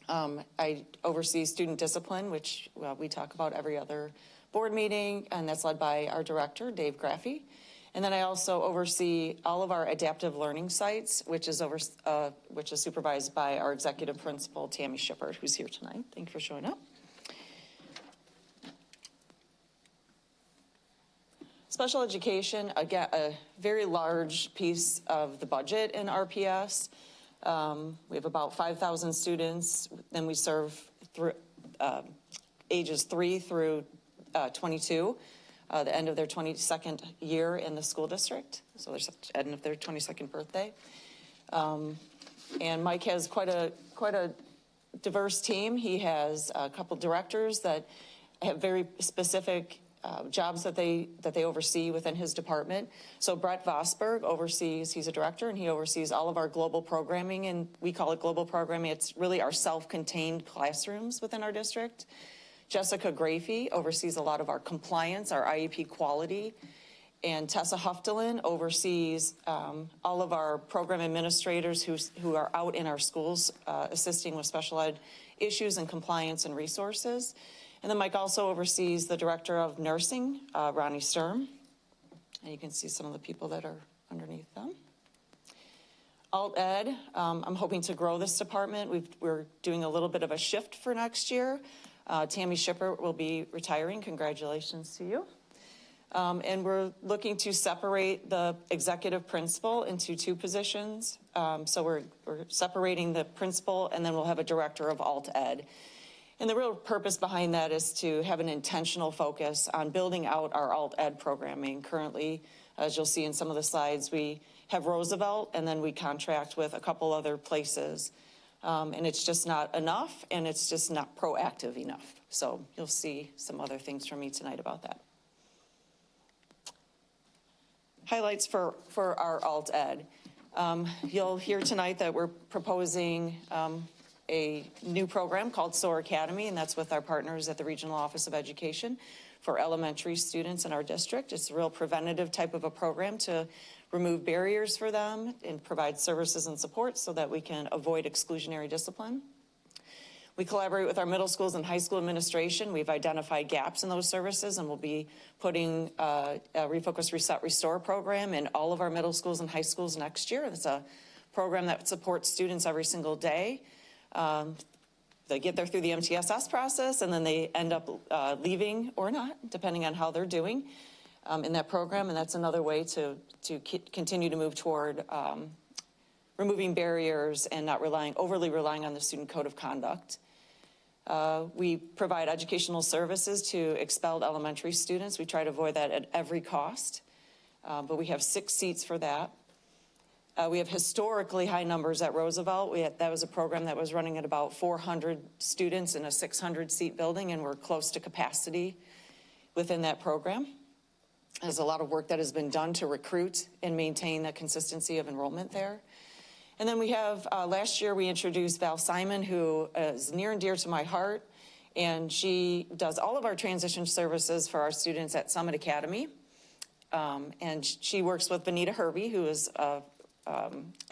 I oversee student discipline, which we talk about every other board meeting, and that's led by our director, Dave Graffey. And then I also oversee all of our adaptive learning sites, which is supervised by our executive principal, Tammy Shippard, who's here tonight. Thank you for showing up. Special education, again, a very large piece of the budget in RPS. We have about 5,000 students, and we serve through ages 3 through 22, the end of their 22nd year in the school district. So they're at the end of their 22nd birthday. And Mike has quite a diverse team. He has a couple directors that have very specific jobs that they oversee within his department. So Brett Vosberg oversees, he's a director, and he oversees all of our global programming, and we call it global programming. It's really our self-contained classrooms within our district. Jessica Grafey oversees a lot of our compliance, our IEP quality, and Tessa Huftelin oversees all of our program administrators who are out in our schools assisting with special ed issues and compliance and resources. And then Mike also oversees the director of nursing, Ronnie Sturm. And you can see some of the people that are underneath them. Alt Ed, I'm hoping to grow this department. We're doing a little bit of a shift for next year. Tammy Shipper will be retiring. Congratulations to you. And we're looking to separate the executive principal into 2 positions. So we're separating the principal, and then we'll have a director of Alt Ed. And the real purpose behind that is to have an intentional focus on building out our Alt Ed programming. Currently, as you'll see in some of the slides, we have Roosevelt, and then we contract with a couple other places. And it's just not enough, and it's just not proactive enough. So you'll see some other things from me tonight about that. Highlights for our Alt Ed. You'll hear tonight that we're proposing a new program called SOAR Academy, and that's with our partners at the Regional Office of Education for elementary students in our district. It's a real preventative type of a program to remove barriers for them and provide services and support so that we can avoid exclusionary discipline. We collaborate with our middle schools and high school administration. We've identified gaps in those services, and we'll be putting a Refocus, Reset, Restore program in all of our middle schools and high schools next year. It's a program that supports students every single day. They get there through the MTSS process, and then they end up leaving or not, depending on how they're doing in that program. And that's another way to continue to move toward removing barriers and not overly relying on the student code of conduct. We provide educational services to expelled elementary students. We try to avoid that at every cost, but we have 6 seats for that. We have historically high numbers at Roosevelt. That was a program that was running at about 400 students in a 600-seat building, and we're close to capacity within that program. There's a lot of work that has been done to recruit and maintain the consistency of enrollment there. And then we have, last year we introduced Val Simon, who is near and dear to my heart, and she does all of our transition services for our students at Summit Academy. And she works with Benita Hervey, who is a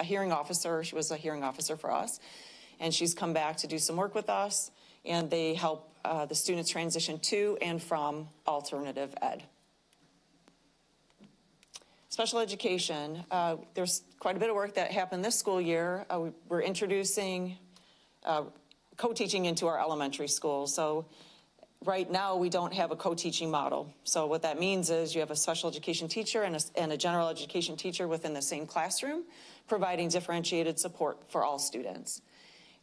hearing officer. She was a hearing officer for us, and she's come back to do some work with us, and they help the students transition to and from alternative ed. Special education, there's quite a bit of work that happened this school year. We're introducing co-teaching into our elementary schools. So right now we don't have a co-teaching model. So what that means is you have a special education teacher and a general education teacher within the same classroom, providing differentiated support for all students.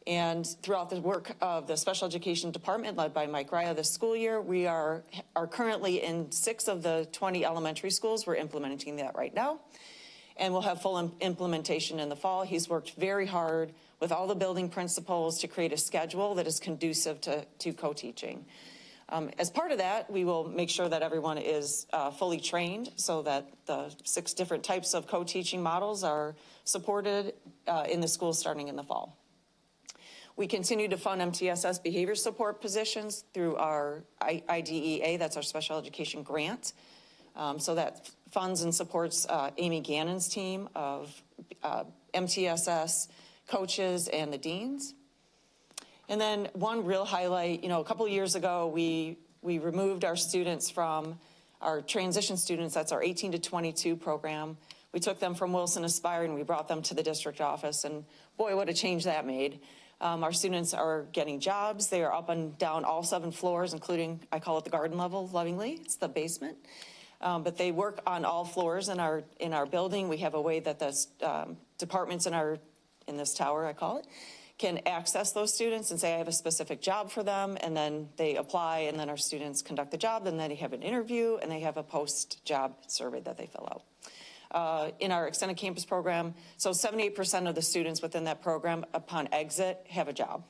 And throughout the work of the special education department led by Mike Raya this school year, we are currently in 6 of the 20 elementary schools. We're implementing that right now, and we'll have full implementation in the fall. He's worked very hard with all the building principals to create a schedule that is conducive to co-teaching. As part of that, we will make sure that everyone is fully trained so that the 6 different types of co-teaching models are supported in the schools starting in the fall. We continue to fund MTSS behavior support positions through our IDEA, that's our special education grant. So that funds and supports Amy Gannon's team of MTSS coaches and the deans. And then one real highlight, a couple of years ago, we removed our students from our transition students, that's our 18 to 22 program. We took them from Wilson Aspire and we brought them to the district office, and boy, what a change that made. Our students are getting jobs. They are up and down all 7 floors, including, I call it the garden level lovingly. It's the basement. But they work on all floors in our building. We have a way that the departments in this tower, I call it, can access those students and say, I have a specific job for them, and then they apply, and then our students conduct the job, and then they have an interview, and they have a post-job survey that they fill out. In our extended campus program, so 78% of the students within that program upon exit have a job.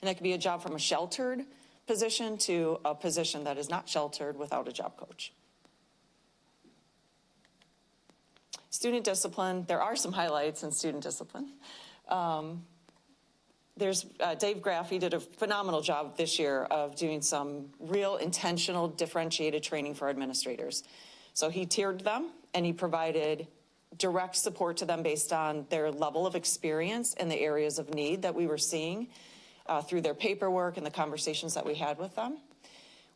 And that could be a job from a sheltered position to a position that is not sheltered without a job coach. Student discipline, there are some highlights in student discipline. There's Dave Graffey did a phenomenal job this year of doing some real intentional differentiated training for administrators. So he tiered them and he provided direct support to them based on their level of experience and the areas of need that we were seeing through their paperwork and the conversations that we had with them.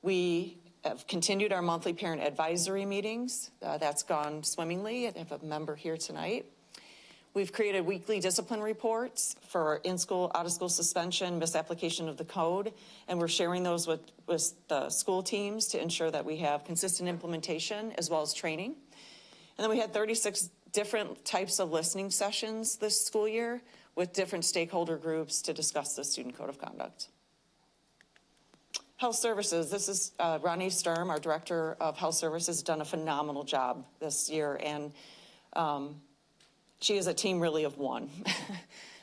We have continued our monthly parent advisory meetings. That's gone swimmingly. I have a member here tonight. We've created weekly discipline reports for in-school, out-of-school suspension, misapplication of the code, and we're sharing those with the school teams to ensure that we have consistent implementation as well as training. And then we had 36 different types of listening sessions this school year with different stakeholder groups to discuss the student code of conduct. Health services, this is Ronnie Sturm, our director of health services, has done a phenomenal job this year, and she is a team really of one.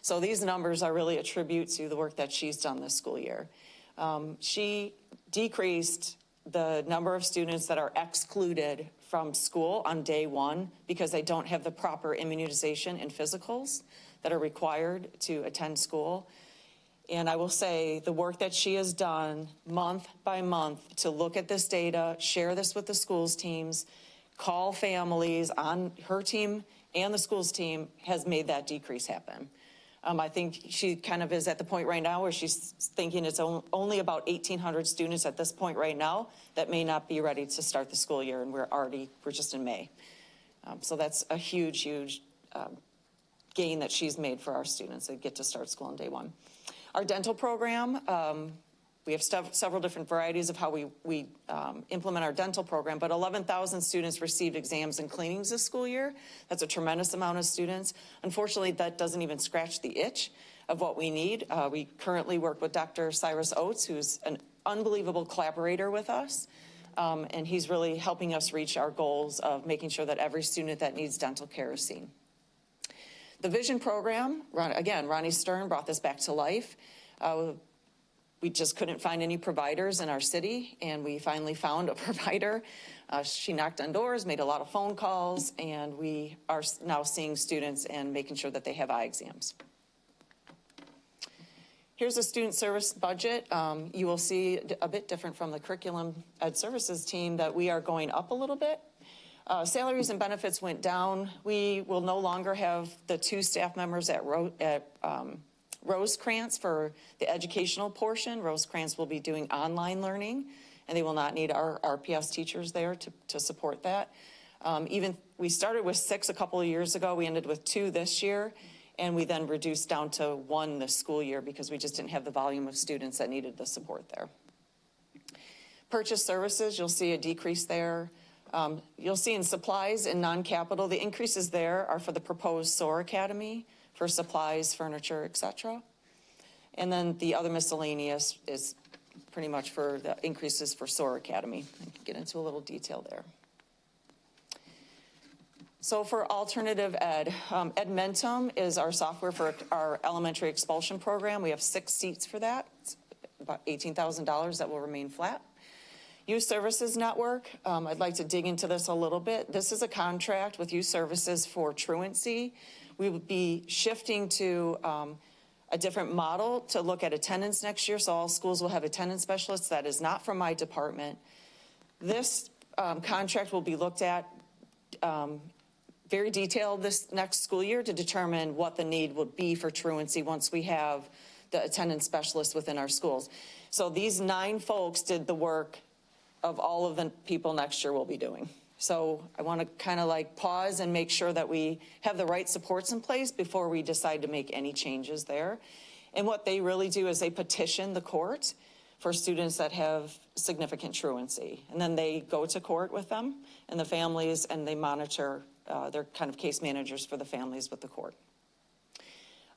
So these numbers are really a tribute to the work that she's done this school year. She decreased the number of students that are excluded from school on day one because they don't have the proper immunization and physicals that are required to attend school. And I will say the work that she has done month by month to look at this data, share this with the schools teams, call families on her team and the schools team has made that decrease happen. I think she kind of is at the point right now where she's thinking it's only about 1,800 students at this point right now that may not be ready to start the school year, and we're just in May. So that's a huge, huge gain that she's made for our students that get to start school on day one. Our dental program, we have several different varieties of how we implement our dental program, but 11,000 students received exams and cleanings this school year. That's a tremendous amount of students. Unfortunately, that doesn't even scratch the itch of what we need. We currently work with Dr. Cyrus Oates, who's an unbelievable collaborator with us, and he's really helping us reach our goals of making sure that every student that needs dental care is seen. The Vision program, again, Ronnie Stern brought this back to life. We just couldn't find any providers in our city, and we finally found a provider. She knocked on doors, made a lot of phone calls, and we are now seeing students and making sure that they have eye exams. Here's a student service budget. You will see a bit different from the curriculum ed services team that we are going up a little bit. Salaries and benefits went down. We will no longer have the 2 staff members at Rosecrans for the educational portion. Rosecrans will be doing online learning, and they will not need our RPS teachers there to support that. We started with 6 a couple of years ago. We ended with 2 this year, and we then reduced down to 1 this school year because we just didn't have the volume of students that needed the support there. Purchase services, you'll see a decrease there. You'll see in supplies and non-capital, the increases there are for the proposed SOAR Academy, for supplies, furniture, et cetera. And then the other miscellaneous is pretty much for the increases for SOAR Academy. I can get into a little detail there. So for alternative ed, Edmentum is our software for our elementary expulsion program. We have 6 seats for that. It's about $18,000 that will remain flat. Youth Services Network, I'd like to dig into this a little bit. This is a contract with Youth Services for truancy. We will be shifting to a different model to look at attendance next year, so all schools will have attendance specialists. That is not from my department. This contract will be looked at very detailed this next school year to determine what the need would be for truancy once we have the attendance specialists within our schools. So these 9 folks did the work of all of the people next year will be doing. So I want to kind of like pause and make sure that we have the right supports in place before we decide to make any changes there. And what they really do is they petition the court for students that have significant truancy. And then they go to court with them and the families, and they monitor, they're kind of case managers for the families with the court.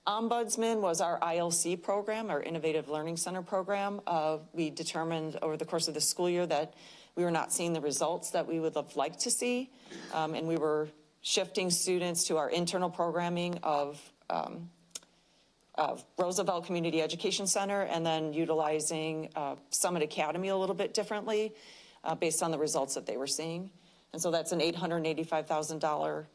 Ombudsman was our ILC program, our Innovative Learning Center program. We determined over the course of the school year that we were not seeing the results that we would have liked to see, and we were shifting students to our internal programming of Roosevelt Community Education Center, and then utilizing Summit Academy a little bit differently based on the results that they were seeing. And so that's an $885,000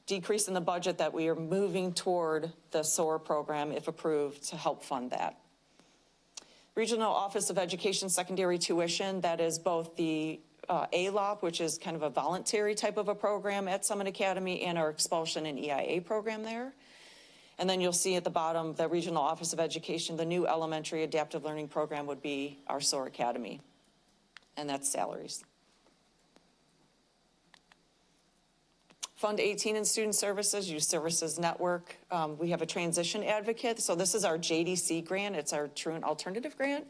decrease in the budget that we are moving toward the SOAR program, if approved, to help fund that. Regional Office of Education Secondary Tuition, that is both the ALOP, which is kind of a voluntary type of a program at Summit Academy, and our expulsion and EIA program there. And then you'll see at the bottom, the Regional Office of Education, the new elementary adaptive learning program would be our SOAR Academy, and that's salaries. Fund 18 in Student Services, Youth Services Network. We have a transition advocate. So this is our JDC grant. It's our Truant Alternative Grant.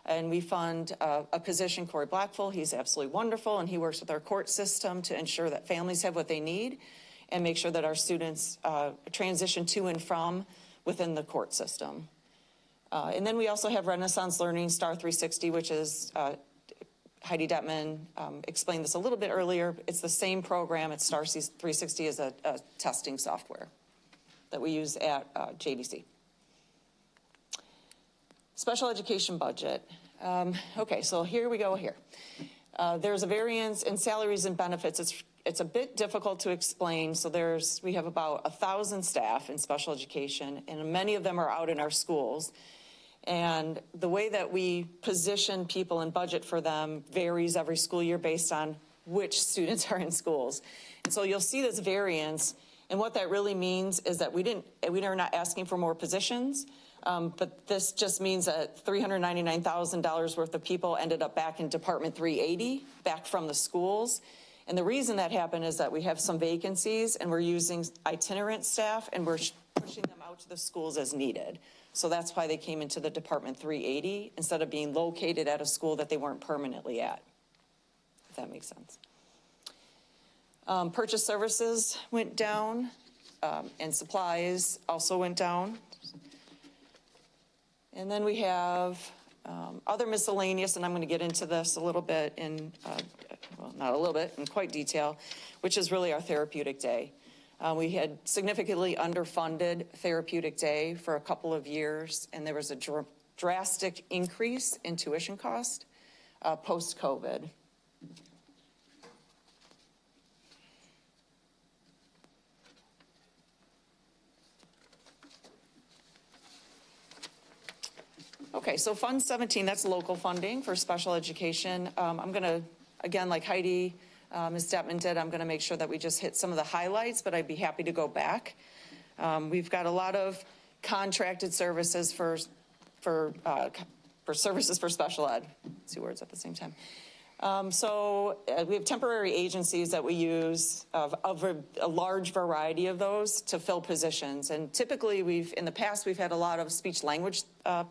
And we fund a position, Corey Blackfull. He's absolutely wonderful, and he works with our court system to ensure that families have what they need and make sure that our students transition to and from within the court system. And then we also have Renaissance Learning Star 360, which is Heidi Detman explained this a little bit earlier. It's the same program. It's Star 360 is a testing software that we use at JDC. Special education budget. Okay, so here we go here. There's a variance in salaries and benefits. It's a bit difficult to explain. So we have about 1,000 staff in special education, and many of them are out in our schools. And the way that we position people and budget for them varies every school year based on which students are in schools. And so you'll see this variance. And what that really means is that we are not asking for more positions, but this just means that $399,000 worth of people ended up back in Department 380, back from the schools. And the reason that happened is that we have some vacancies and we're using itinerant staff and we're pushing them out to the schools as needed. So that's why they came into the Department 380 instead of being located at a school that they weren't permanently at, if that makes sense. Purchase services went down and supplies also went down. And then we have other miscellaneous, and I'm going to get into this a little bit in, well, not a little bit, in quite detail, which is really our therapeutic day. We had significantly underfunded therapeutic day for a couple of years, and there was a drastic increase in tuition cost post-COVID. Okay, so Fund 17, that's local funding for special education. I'm going to, again, like Heidi, Ms. Detman did, I'm going to make sure that we just hit some of the highlights, but I'd be happy to go back. We've got a lot of contracted services for services for special ed. 2 words at the same time. We have temporary agencies that we use of a large variety of those to fill positions. And typically in the past, we've had a lot of speech language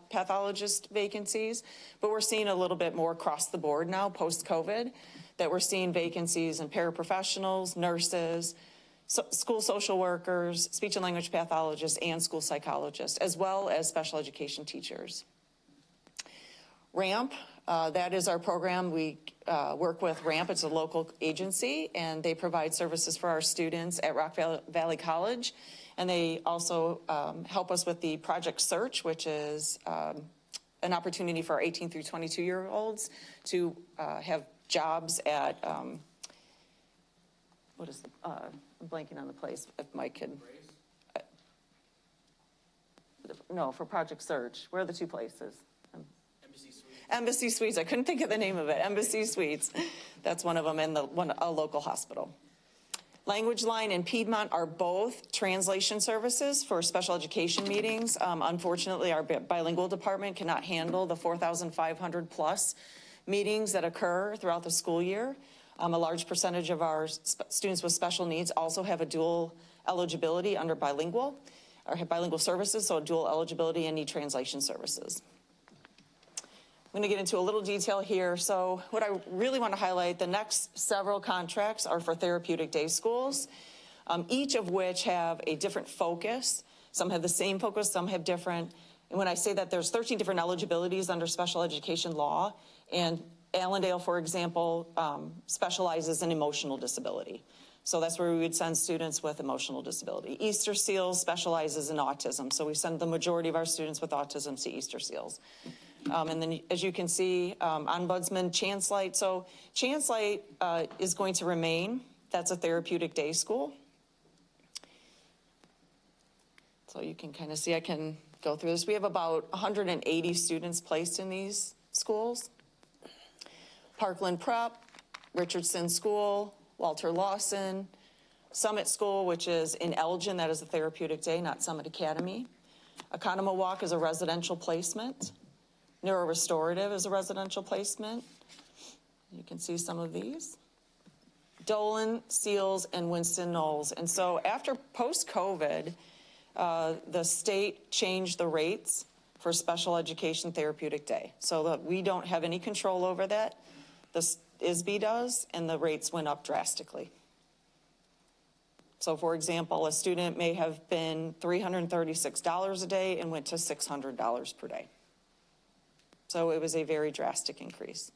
pathologist vacancies, but we're seeing a little bit more across the board now post-COVID, that we're seeing vacancies in paraprofessionals, nurses, school social workers, speech and language pathologists, and school psychologists, as well as special education teachers. RAMP, that is our program. We work with RAMP. It's a local agency, and they provide services for our students at Rock Valley College. And they also help us with the Project Search, which is an opportunity for our 18 through 22-year-olds to have jobs at, I'm blanking on the place, if Mike could. No, for Project Search. Where are the 2 places? Embassy Suites. I couldn't think of the name of it. Embassy Suites. That's one of them, and a local hospital. Language Line and Piedmont are both translation services for special education meetings. Unfortunately, our bilingual department cannot handle the 4,500 plus meetings that occur throughout the school year. A large percentage of our students with special needs also have a dual eligibility under bilingual, or have bilingual services, so dual eligibility and need translation services. I'm going to get into a little detail here. So what I really want to highlight, the next several contracts are for therapeutic day schools, each of which have a different focus. Some have the same focus, some have different. And when I say that, there's 13 different eligibilities under special education law. And Allendale, for example, specializes in emotional disability. So that's where we would send students with emotional disability. Easter Seals specializes in autism, so we send the majority of our students with autism to Easter Seals. And then, as you can see, Ombudsman Chance Light. So Chance Light is going to remain. That's a therapeutic day school. So you can kind of see, I can go through this. We have about 180 students placed in these schools. Parkland Prep, Richardson School, Walter Lawson, Summit School, which is in Elgin, that is a therapeutic day, not Summit Academy. Economo Walk is a residential placement. Neuro Restorative is a residential placement. You can see some of these. Dolan, Seals, and Winston Knowles. And so after post-COVID, the state changed the rates for special education therapeutic day. So that we don't have any control over that. The ISB does, and the rates went up drastically. So for example, a student may have been $336 a day and went to $600 per day. So it was a very drastic increase.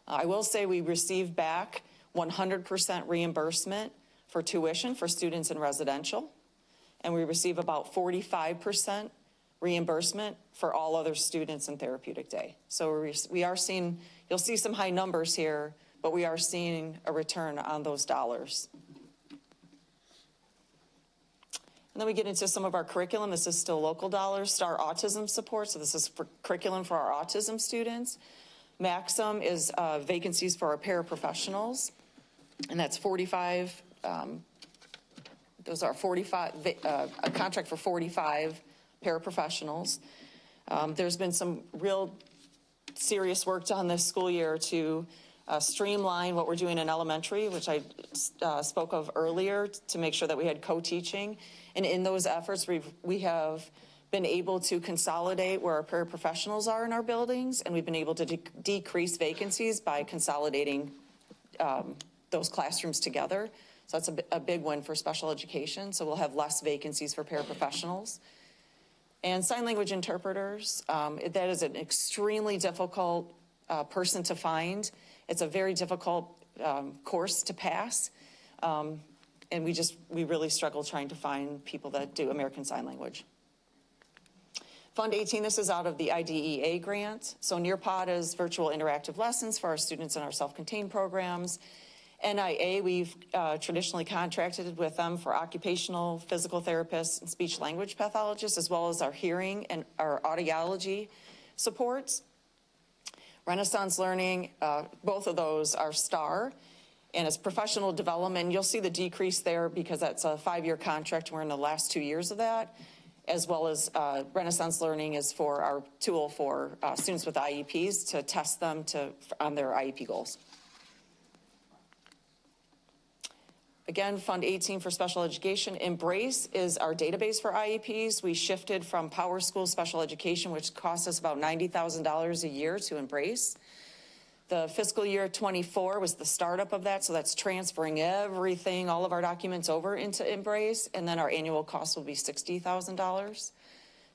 I will say we received back 100% reimbursement for tuition for students in residential, and we receive about 45% reimbursement for all other students in therapeutic day. So we are seeing, you'll see some high numbers here, but we are seeing a return on those dollars. And then we get into some of our curriculum. This is still local dollars. Star Autism Support, so this is for curriculum for our autism students. Maxim is vacancies for our paraprofessionals, and that's 45, those are 45, a contract for 45 paraprofessionals. There's been some real serious work done this school year to streamline what we're doing in elementary, which I spoke of earlier, to make sure that we had co-teaching. And in those efforts, we have been able to consolidate where our paraprofessionals are in our buildings, and we've been able to decrease vacancies by consolidating those classrooms together. So that's a big win for special education. So we'll have less vacancies for paraprofessionals. And sign language interpreters, that is an extremely difficult person to find. It's a very difficult course to pass. And we really struggle trying to find people that do American Sign Language. Fund 18, this is out of the IDEA grant. So Nearpod is virtual interactive lessons for our students in our self-contained programs. NIA, we've traditionally contracted with them for occupational physical therapists and speech language pathologists, as well as our hearing and our audiology supports. Renaissance Learning, both of those are STAR, and it's professional development. You'll see the decrease there because that's a 5-year contract. We're in the last 2 years of that, as well as Renaissance Learning is for our tool for students with IEPs to test them on their IEP goals. Again, Fund 18 for special education. Embrace is our database for IEPs. We shifted from Power School Special Education, which costs us about $90,000 a year, to Embrace. The fiscal year 24 was the startup of that, so that's transferring everything, all of our documents over into Embrace, and then our annual cost will be $60,000.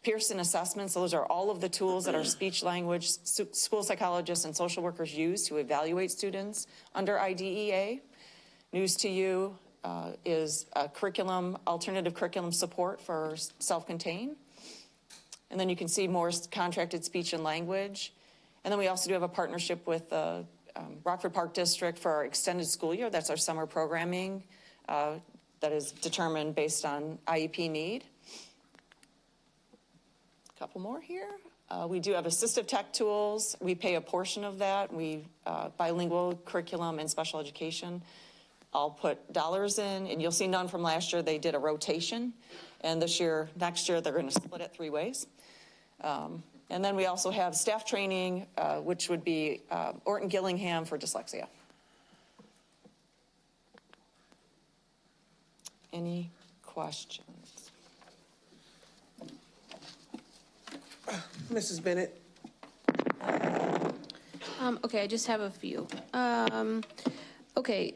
Pearson Assessments, those are all of the tools that our speech language, school psychologists, and social workers use to evaluate students under IDEA. News to You is a curriculum, alternative curriculum support for self-contained. And then you can see more contracted speech and language. And then we also do have a partnership with the Rockford Park District for our extended school year. That's our summer programming that is determined based on IEP need. A couple more here. We do have assistive tech tools. We pay a portion of that. We bilingual curriculum and special education. I'll put dollars in, and you'll see none from last year. They did a rotation, and next year, they're going to split it 3 ways. And then we also have staff training, which would be Orton Gillingham for dyslexia. Any questions? Mrs. Bennett. Okay, I just have a few. Okay,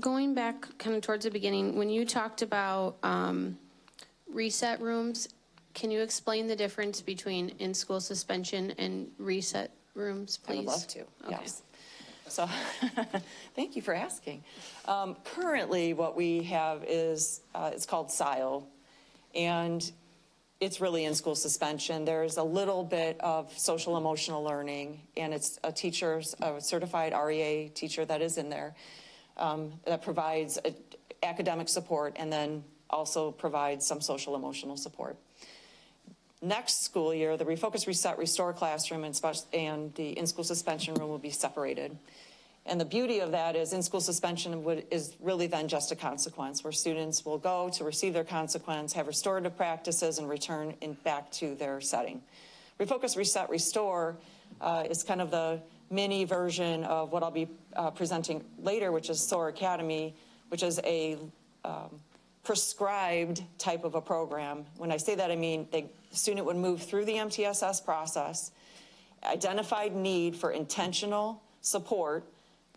going back kind of towards the beginning, when you talked about reset rooms, can you explain the difference between in-school suspension and reset rooms, please? I would love to, Okay. yes. So, thank you for asking. Currently, what we have is, it's called SIO, and it's really in-school suspension. There's a little bit of social emotional learning, and it's a certified REA teacher that is in there that provides academic support and then also provides some social emotional support. Next school year, the Refocus, Reset, Restore classroom and the in-school suspension room will be separated. And the beauty of that is in-school suspension is really then just a consequence where students will go to receive their consequence, have restorative practices, and return back to their setting. Refocus, Reset, Restore is kind of the mini version of what I'll be presenting later, which is SOAR Academy, which is a prescribed type of a program. When I say that, I mean the student would move through the MTSS process, identified need for intentional support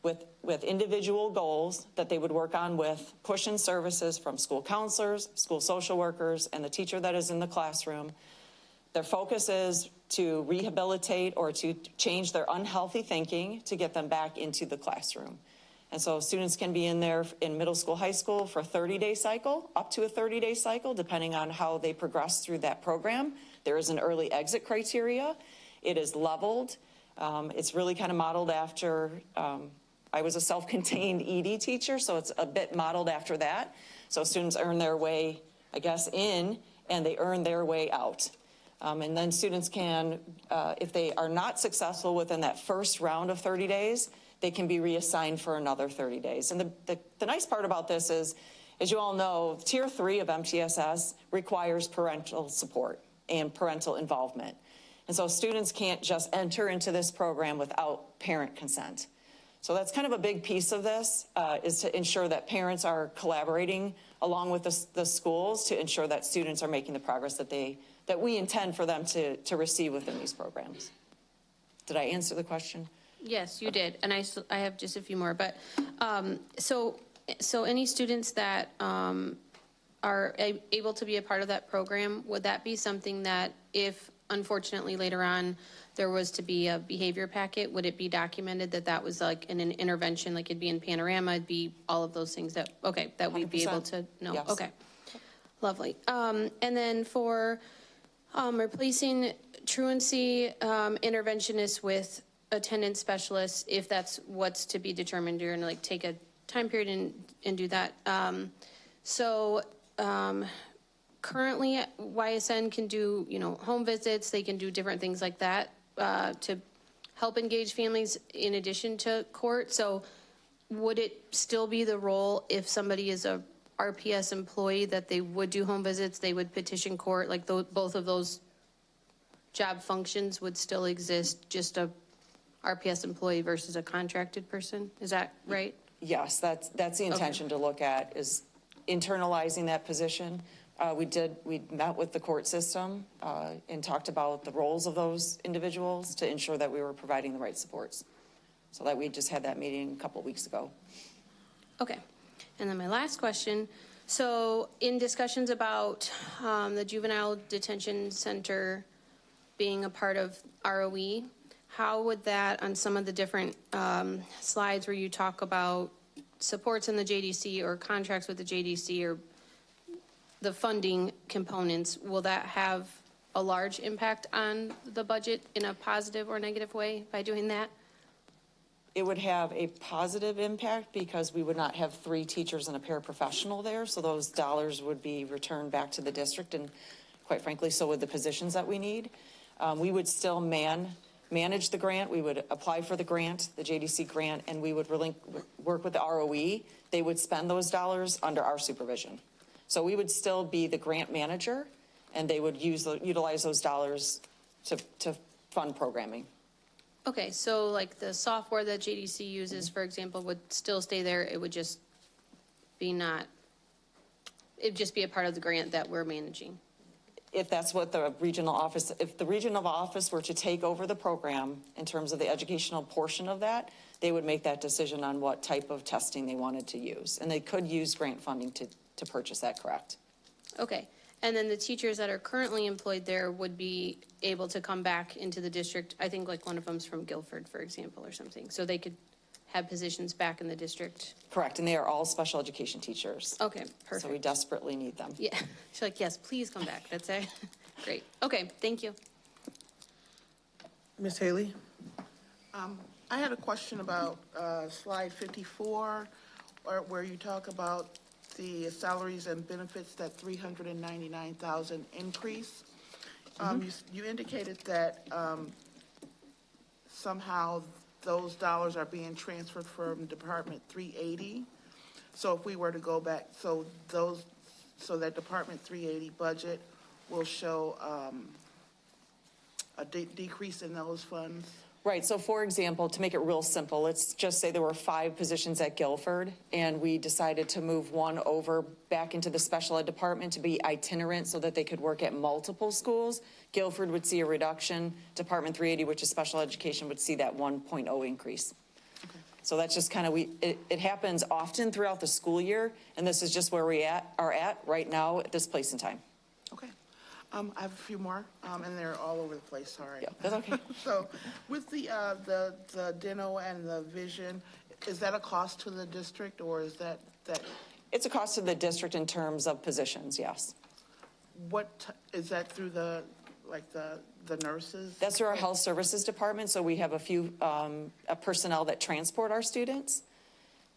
with individual goals that they would work on with push-in services from school counselors, school social workers, and the teacher that is in the classroom. Their focus is to rehabilitate or to change their unhealthy thinking to get them back into the classroom. And so students can be in there in middle school, high school for a 30-day cycle, up to a 30-day cycle, depending on how they progress through that program. There is an early exit criteria. It is leveled. It's really kind of modeled after, I was a self-contained ED teacher, so it's a bit modeled after that. So students earn their way, I guess, in, and they earn their way out. And then students can, if they are not successful within that first round of 30 days, they can be reassigned for another 30 days. And the nice part about this is, as you all know, Tier 3 of MTSS requires parental support and parental involvement. And so students can't just enter into this program without parent consent. So that's kind of a big piece of this, is to ensure that parents are collaborating along with the schools to ensure that students are making the progress that we intend for them to receive within these programs. Did I answer the question? Yes, you did, and I have just a few more. But so any students that are able to be a part of that program, would that be something that if unfortunately later on there was to be a behavior packet, would it be documented that that was like an intervention, like it'd be in Panorama, it'd be all of those things that we'd be able to know? Yes. Okay, lovely. And then for replacing truancy interventionists with attendance specialists, if that's what's to be determined, you're gonna like take a time period and do that. Currently YSN can do, home visits, they can do different things like that to help engage families in addition to court. So would it still be the role if somebody is a RPS employee that they would do home visits, they would petition court, like both of those job functions would still exist, just a RPS employee versus a contracted person? Is that right? Yes, that's the intention to look at, is internalizing that position. We met with the court system and talked about the roles of those individuals to ensure that we were providing the right supports. So that we just had that meeting a couple of weeks ago. Okay. And then my last question. So in discussions about the Juvenile Detention Center being a part of ROE, how would that, on some of the different slides where you talk about supports in the JDC or contracts with the JDC or the funding components, will that have a large impact on the budget in a positive or negative way by doing that? It would have a positive impact because we would not have 3 teachers and a paraprofessional there, so those dollars would be returned back to the district, and quite frankly, so would the positions that we need. We would still manage the grant. We would apply for the grant, the JDC grant, and we would really work with the ROE. They would spend those dollars under our supervision. So we would still be the grant manager, and they would utilize those dollars to fund programming. Okay, so like the software that JDC uses, for example, would still stay there. It would just be it'd just be a part of the grant that we're managing. If that's what the regional office, if the regional office were to take over the program in terms of the educational portion of that, they would make that decision on what type of testing they wanted to use. And they could use grant funding to purchase that, correct? Okay, and then the teachers that are currently employed there would be able to come back into the district. I think like one of them's from Guilford, for example, or something. So they could have positions back in the district. Correct, and they are all special education teachers. Okay, So we perfect. desperately need them. Yeah, she's like, yes, please come back. That's it. Great. Okay, thank you. Ms. Haley? I had a question about slide 54, where you talk about the salaries and benefits, that 399,000 increase. You indicated that somehow those dollars are being transferred from Department 380. So if we were to go back, so that Department 380 budget will show a decrease in those funds? Right, so for example, to make it real simple, let's just say there were 5 positions at Guilford, and we decided to move one over back into the special ed department to be itinerant so that they could work at multiple schools. Guilford would see a reduction. Department 380, which is special education, would see that 1.0 increase. Okay. So that's just kind of, it happens often throughout the school year, and this is just where we are at right now at this place in time. Okay. I have a few more, and they're all over the place, sorry. Yeah, that's okay. So with the deno and the vision, is that a cost to the district, or is that? It's a cost to the district in terms of positions, yes. Is that through the nurses? That's through our health services department, so we have a few personnel that transport our students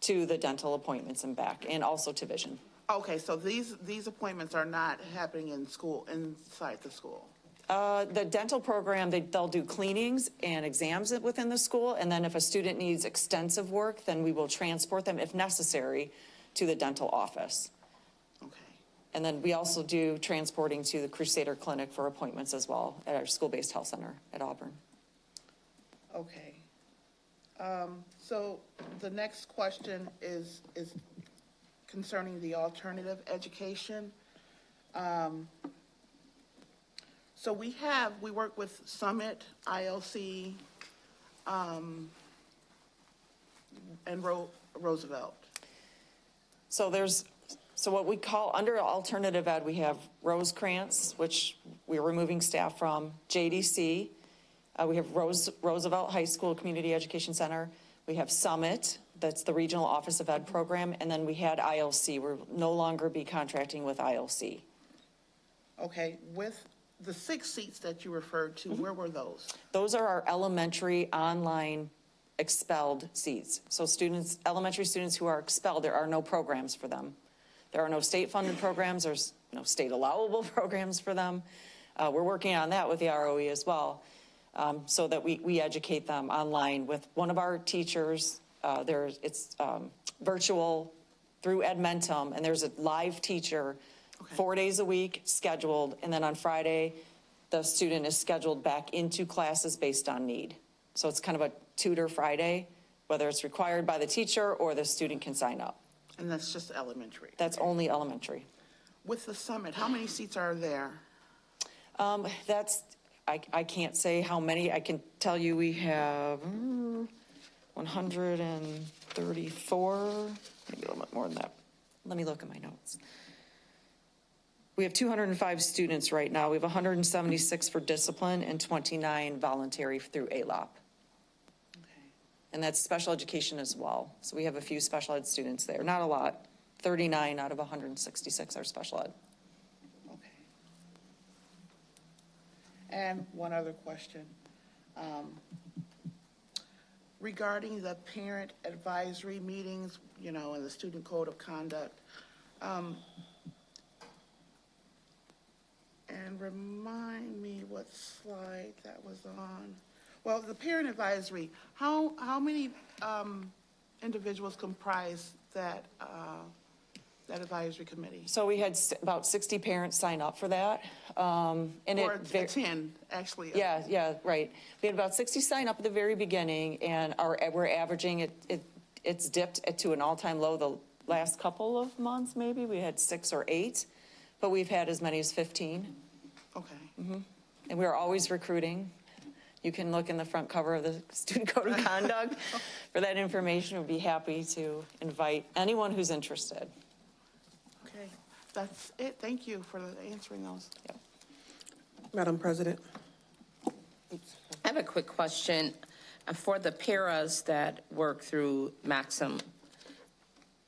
to the dental appointments and back, and also to vision. Okay, so these appointments are not happening inside the school? The dental program, they'll do cleanings and exams within the school, and then if a student needs extensive work, then we will transport them, if necessary, to the dental office. Okay. And then we also do transporting to the Crusader Clinic for appointments as well at our school-based health center at Auburn. Okay. So the next question is concerning the alternative education. So we work with Summit, ILC, and Roosevelt. So what we call, under alternative ed, we have Rosecrance, which we're removing staff from, JDC, we have Roosevelt High School Community Education Center, we have Summit, that's the Regional Office of Ed program, and then we had ILC. We'll no longer be contracting with ILC. Okay, with the 6 seats that you referred to, where were those? Those are our elementary online expelled seats. So elementary students who are expelled, there are no programs for them. There are no state-funded programs, there's no state allowable programs for them. We're working on that with the ROE as well, so that we educate them online with one of our teachers. It's virtual through Edmentum, and there's a live teacher 4 days a week scheduled, and then on Friday, the student is scheduled back into classes based on need. So it's kind of a tutor Friday, whether it's required by the teacher or the student can sign up. And that's just elementary? That's only elementary. With the Summit, how many seats are there? I can't say how many. I can tell you we have 134, maybe a little bit more than that. Let me look at my notes. We have 205 students right now. We have 176 for discipline and 29 voluntary through ALOP. Okay. And that's special education as well. So we have a few special ed students there. Not a lot. 39 out of 166 are special ed. Okay. And one other question. Regarding the parent advisory meetings, and the student code of conduct, and remind me what slide that was on. Well, the parent advisory, how many individuals comprise that advisory committee? So we had about 60 parents sign up for that. Or 10, actually. Yeah, right. We had about 60 sign up at the very beginning, and we're averaging it's dipped to an all-time low the last couple of months, maybe. We had 6 or 8, but we've had as many as 15. Okay. Mm-hmm. And we're always recruiting. You can look in the front cover of the Student Code of Conduct for that information. We'd be happy to invite anyone who's interested. Okay, that's it. Thank you for answering those. Madam President. I have a quick question. For the paras that work through Maxim,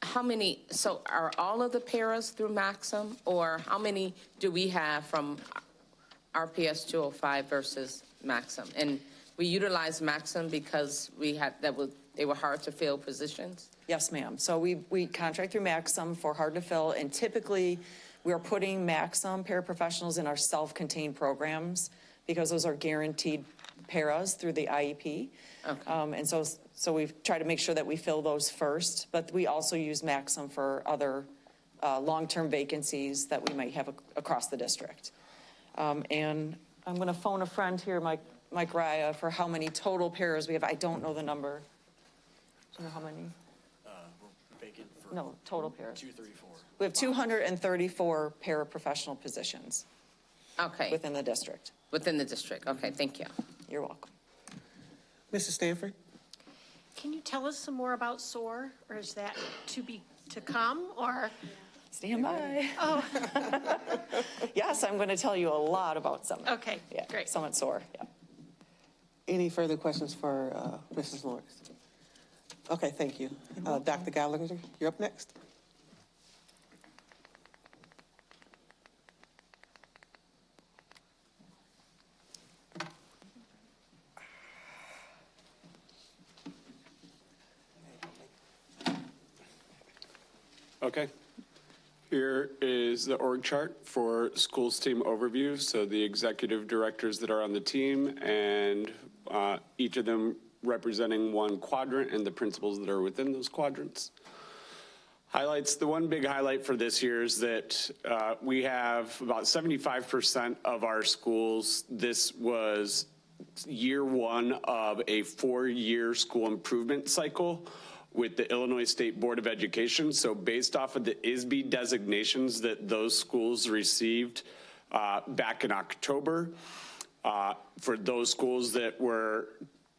how many, so are all of the paras through Maxim, or how many do we have from RPS 205 versus Maxim? And we utilize Maxim because we had, they were hard to fill positions? Yes, ma'am. So we contract through Maxim for hard to fill, and typically we are putting Maxim paraprofessionals in our self-contained programs because those are guaranteed paras through the IEP. Okay. And so we've tried to make sure that we fill those first, but we also use Maxim for other long-term vacancies that we might have across the district. And I'm going to phone a friend here, Mike Raya, for how many total paras we have. I don't know the number. Do you know how many? We're vacant for No, total paras. 234. We have 234 paraprofessional positions Okay, within the district. within the district. Okay, thank you. You're welcome. Mrs. Stanford? Can you tell us some more about SOAR, or is that to come, or? Stand by. Oh, Yes, I'm going to tell you a lot about Summit. okay, Yeah, great. Summit SOAR, yeah. Any further questions for Mrs. Lawrence? Okay, thank you. Dr. Gallagher, you're up next. Okay. Here is the org chart for schools team overview. So the executive directors that are on the team and each of them representing one quadrant and the principals that are within those quadrants. Highlights, the one big highlight for this year is that we have about 75% of our schools. This was year one of a 4-year school improvement cycle with the Illinois State Board of Education. So based off of the ISB designations that those schools received back in October, for those schools that were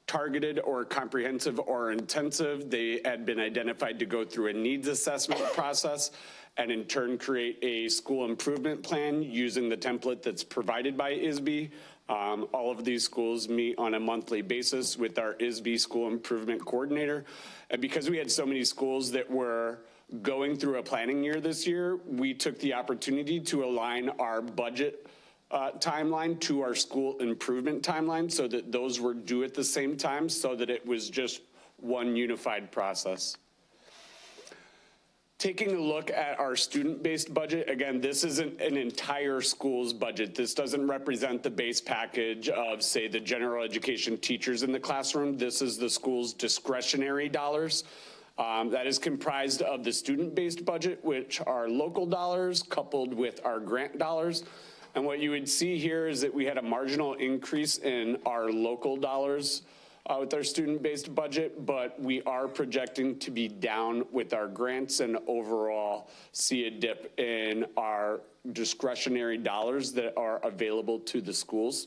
targeted or comprehensive or intensive, they had been identified to go through a needs assessment process and in turn create a school improvement plan using the template that's provided by ISB. All of these schools meet on a monthly basis with our ISB school improvement coordinator. And because we had so many schools that were going through a planning year this year, we took the opportunity to align our budget timeline to our school improvement timeline so that those were due at the same time so that it was just one unified process. Taking a look at our student-based budget, again, this isn't an entire school's budget. This doesn't represent the base package of, say, the general education teachers in the classroom. This is the school's discretionary dollars. That is comprised of the student-based budget, which are local dollars coupled with our grant dollars. And what you would see here is that we had a marginal increase in our local dollars with our student-based budget, but we are projecting to be down with our grants and overall see a dip in our discretionary dollars that are available to the schools.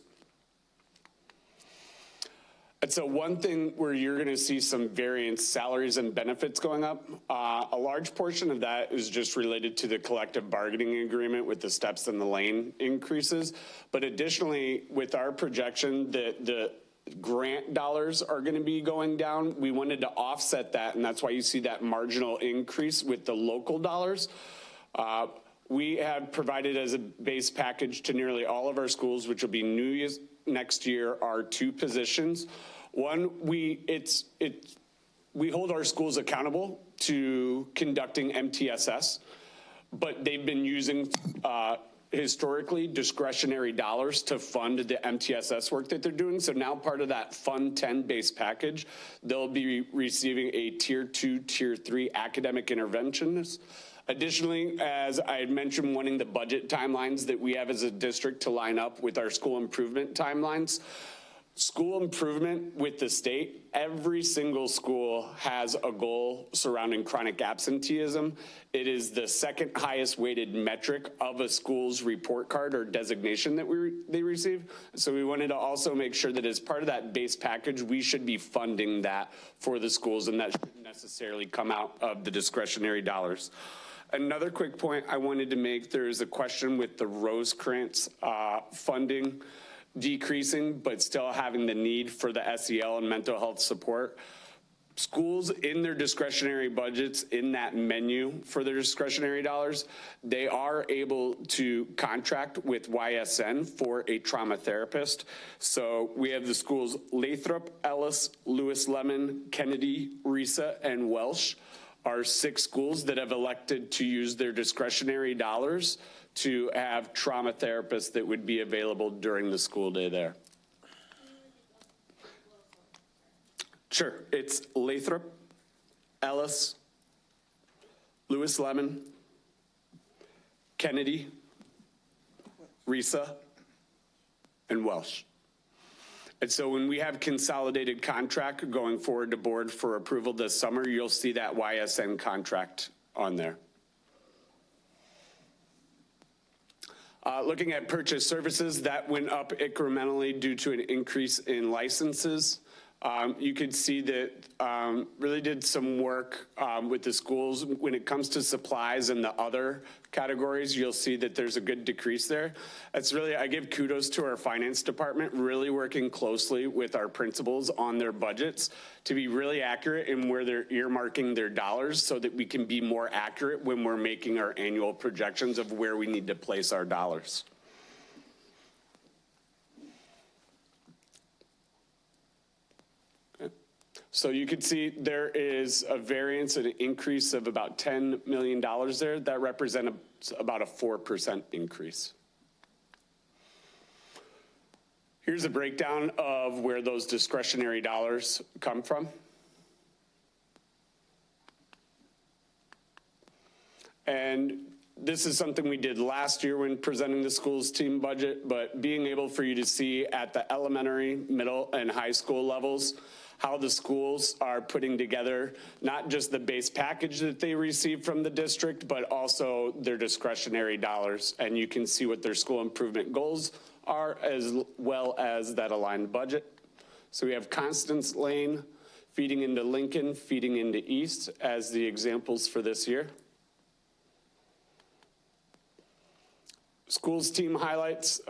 And so one thing where you're going to see some variance, salaries and benefits going up, a large portion of that is just related to the collective bargaining agreement with the steps and the lane increases. But additionally, with our projection that the grant dollars are going to be going down, we wanted to offset that, and that's why you see that marginal increase with the local dollars. We have provided as a base package to nearly all of our schools, which will be new next year, are 2 positions. One, we hold our schools accountable to conducting MTSS, but they've been using historically discretionary dollars to fund the MTSS work that they're doing. So now part of that Fund 10 base package, they'll be receiving a Tier 2, Tier 3 academic interventionist. Additionally, as I had mentioned, wanting the budget timelines that we have as a district to line up with our school improvement timelines. School improvement with the state, every single school has a goal surrounding chronic absenteeism. It is the second highest weighted metric of a school's report card or designation that they receive. So we wanted to also make sure that as part of that base package, we should be funding that for the schools, and that shouldn't necessarily come out of the discretionary dollars. Another quick point I wanted to make, there is a question with the Rosecrans funding. decreasing, but still having the need for the SEL and mental health support. Schools in their discretionary budgets, in that menu for their discretionary dollars, they are able to contract with YSN for a trauma therapist. So we have the schools Lathrop, Ellis, Lewis Lemon, Kennedy, Risa, and Welsh are 6 schools that have elected to use their discretionary dollars to have trauma therapists that would be available during the school day there. Sure, it's Lathrop, Ellis, Lewis Lemon, Kennedy, Risa, and Welsh. And so when we have consolidated contract going forward to board for approval this summer, you'll see that YSN contract on there. Looking at purchase services, that went up incrementally due to an increase in licenses. You could see that really did some work with the schools. When it comes to supplies and the other categories, you'll see that there's a good decrease there. That's really, I give kudos to our finance department, really working closely with our principals on their budgets to be really accurate in where they're earmarking their dollars so that we can be more accurate when we're making our annual projections of where we need to place our dollars. So you can see there is a variance and an increase of about $10 million there. That represents about a 4% increase. Here's a breakdown of where those discretionary dollars come from. And this is something we did last year when presenting the schools team budget, but being able for you to see at the elementary, middle, and high school levels how the schools are putting together not just the base package that they receive from the district, but also their discretionary dollars. And you can see what their school improvement goals are as well as that aligned budget. So we have Constance Lane feeding into Lincoln, feeding into East as the examples for this year. Schools team highlights.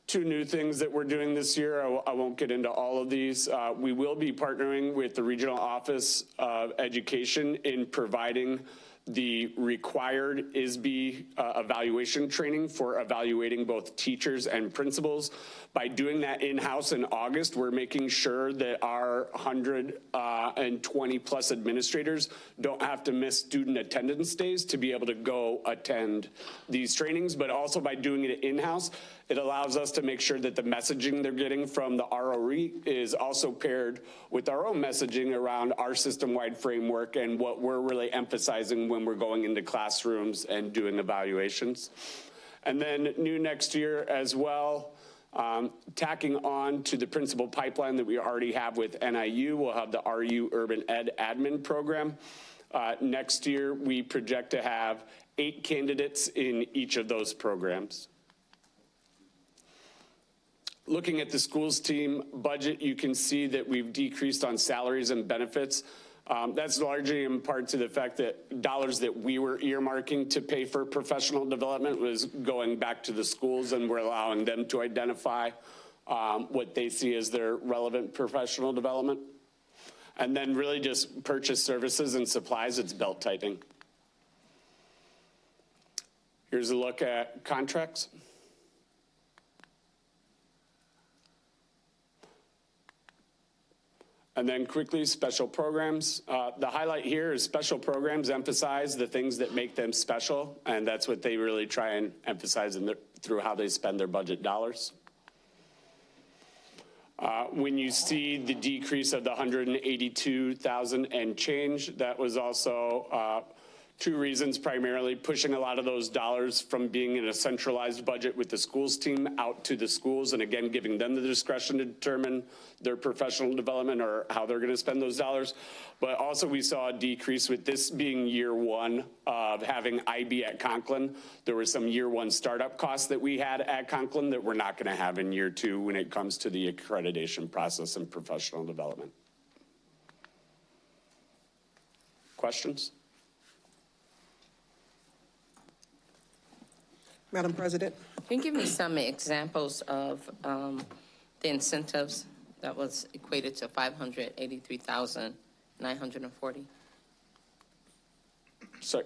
2 new things that we're doing this year. I won't get into all of these. We will be partnering with the Regional Office of Education in providing the required ISB evaluation training for evaluating both teachers and principals. By doing that in-house in August, we're making sure that our 120 plus administrators don't have to miss student attendance days to be able to go attend these trainings, but also by doing it in-house, it allows us to make sure that the messaging they're getting from the ROE is also paired with our own messaging around our system-wide framework and what we're really emphasizing when we're going into classrooms and doing evaluations. And then new next year as well, tacking on to the principal pipeline that we already have with NIU, we'll have the RU Urban Ed Admin Program. Next year, we project to have 8 candidates in each of those programs. Looking at the schools team budget, you can see that we've decreased on salaries and benefits. That's largely in part to the fact that dollars that we were earmarking to pay for professional development was going back to the schools, and we're allowing them to identify what they see as their relevant professional development. And then really just purchase services and supplies, it's belt tightening. Here's a look at contracts. And then quickly, special programs. The highlight here is special programs emphasize the things that make them special, and that's what they really try and emphasize through how they spend their budget dollars. When you see the decrease of the 182,000 and change, that was also 2 reasons, primarily pushing a lot of those dollars from being in a centralized budget with the schools team out to the schools, and again, giving them the discretion to determine their professional development or how they're gonna spend those dollars. But also we saw a decrease with this being year 1 of having IB at Conklin. There were some year 1 startup costs that we had at Conklin that we're not gonna have in year 2 when it comes to the accreditation process and professional development. Questions? Madam President, Can you give me some examples of the incentives that was equated to 583,940? So,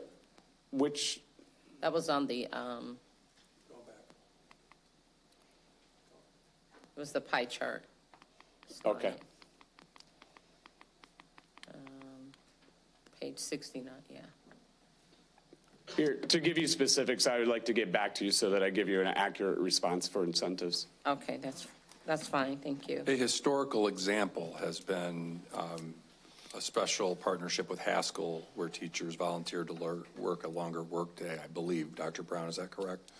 which, That was on the, it was the pie chart. okay. Page 69, yeah. Here, to give you specifics, I would like to get back to you so that I give you an accurate response for incentives. Okay, that's fine, thank you. A historical example has been a special partnership with Haskell where teachers volunteered to work a longer workday, I believe. Dr. Brown, is that correct?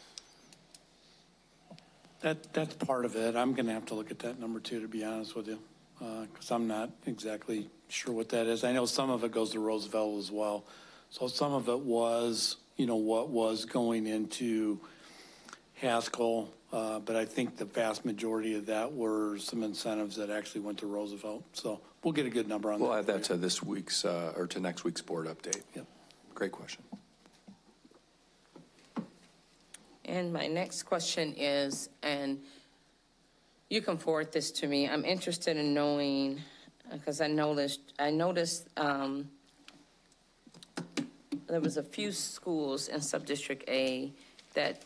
That's part of it. I'm going to have to look at that number too, to be honest with you, because I'm not exactly sure what that is. I know some of it goes to Roosevelt as well. So some of it was, what was going into Haskell, but I think the vast majority of that were some incentives that actually went to Roosevelt. So we'll get a good number on that. We'll add that to this week's, or to next week's board update. Yep. Great question. And my next question is, and you can forward this to me, I'm interested in knowing, because I noticed there was a few schools in Subdistrict A that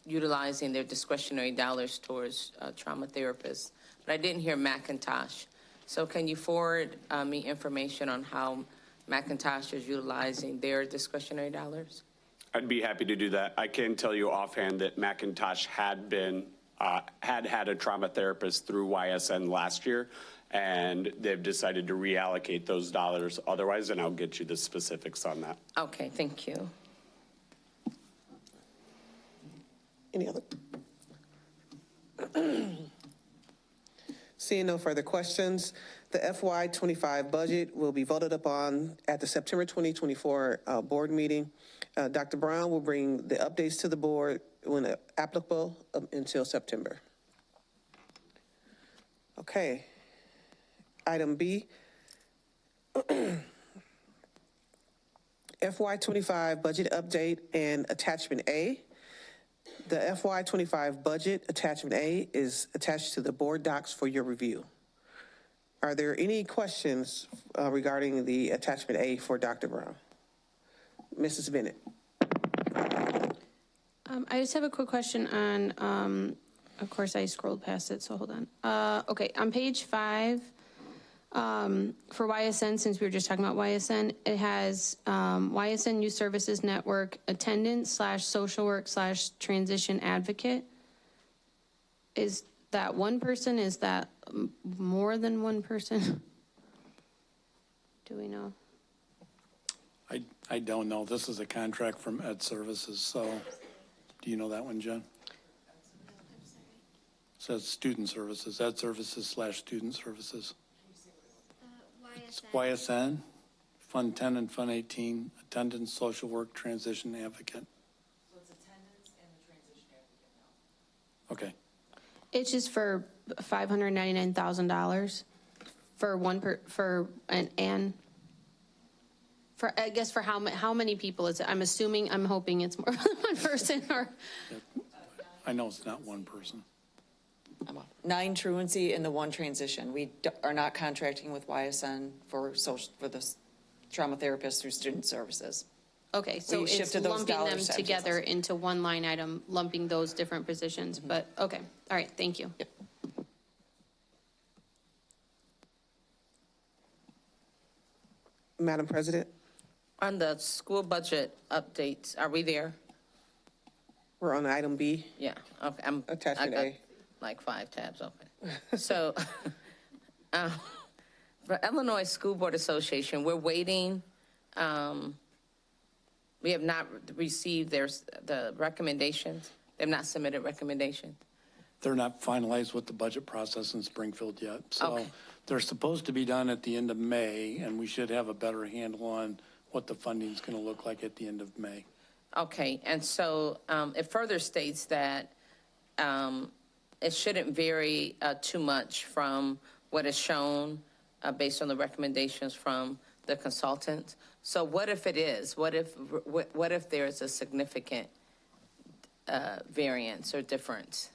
utilizing their discretionary dollars towards trauma therapists, but I didn't hear McIntosh. So can you forward me information on how McIntosh is utilizing their discretionary dollars? I'd be happy to do that. I can tell you offhand that McIntosh had had a trauma therapist through YSN last year, and they've decided to reallocate those dollars otherwise, and I'll get you the specifics on that. Okay, thank you. any other? Seeing no further questions, the FY25 budget will be voted upon at the September 2024 board meeting. Dr. Brown will bring the updates to the board when applicable until September. Okay. Item B, FY25 budget update and attachment A. The FY25 budget attachment A is attached to the board docs for your review. Are there any questions regarding the attachment A for Dr. Brown? Mrs. Bennett. I just have a quick question on, of course I scrolled past it, so hold on. Okay, on page 5, for YSN, since we were just talking about YSN, it has YSN Youth Services Network attendant / social work / transition advocate. Is that one person? Is that more than one person? Do we know? I don't know. This is a contract from Ed Services, so do you know that one, Jen? It says student services, Ed Services / student services. It's YSN, Fund 10 and Fund 18, attendance, social work, transition advocate. So it's attendance and the transition advocate now. Okay. It's just for $599,000 for one for I guess for how many people is it? I'm hoping it's more than one person or. I know it's not one person. 9 truancy and the 1 transition. We are not contracting with YSN for the trauma therapists through student services. Okay, so We it's shifted those lumping them dollars to together into one line item, lumping those different positions, but, okay, all right, thank you. Yep. Madam President, On the school budget updates, are we there? we're on item B. Yeah, okay. Attachment I got A. like 5 tabs open. So, for Illinois School Board Association, we're waiting. We have not received the recommendations. They've not submitted recommendations. They're not finalized with the budget process in Springfield yet. So Okay. they're supposed to be done at the end of May, and we should have a better handle on what the funding is going to look like at the end of May. Okay, and so it further states that it shouldn't vary too much from what is shown based on the recommendations from the consultant. So what if it is? What if there's a significant variance or difference?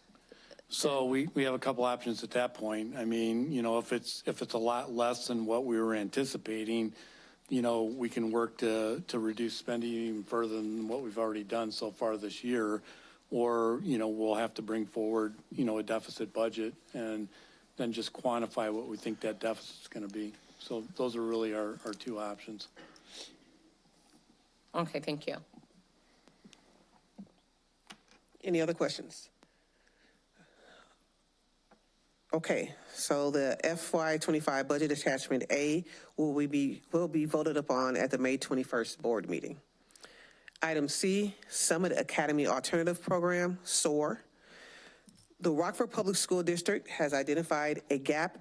So we have a couple options at that point. I mean, if it's a lot less than what we were anticipating, we can work to reduce spending even further than what we've already done so far this year. Or, we'll have to bring forward, a deficit budget and then just quantify what we think that deficit's going to be. So those are really our two options. Okay, thank you. Any other questions? Okay, so the FY25 budget attachment A will be voted upon at the May 21st board meeting. Item C, Summit Academy Alternative Program, SOAR. The Rockford Public School District has identified a gap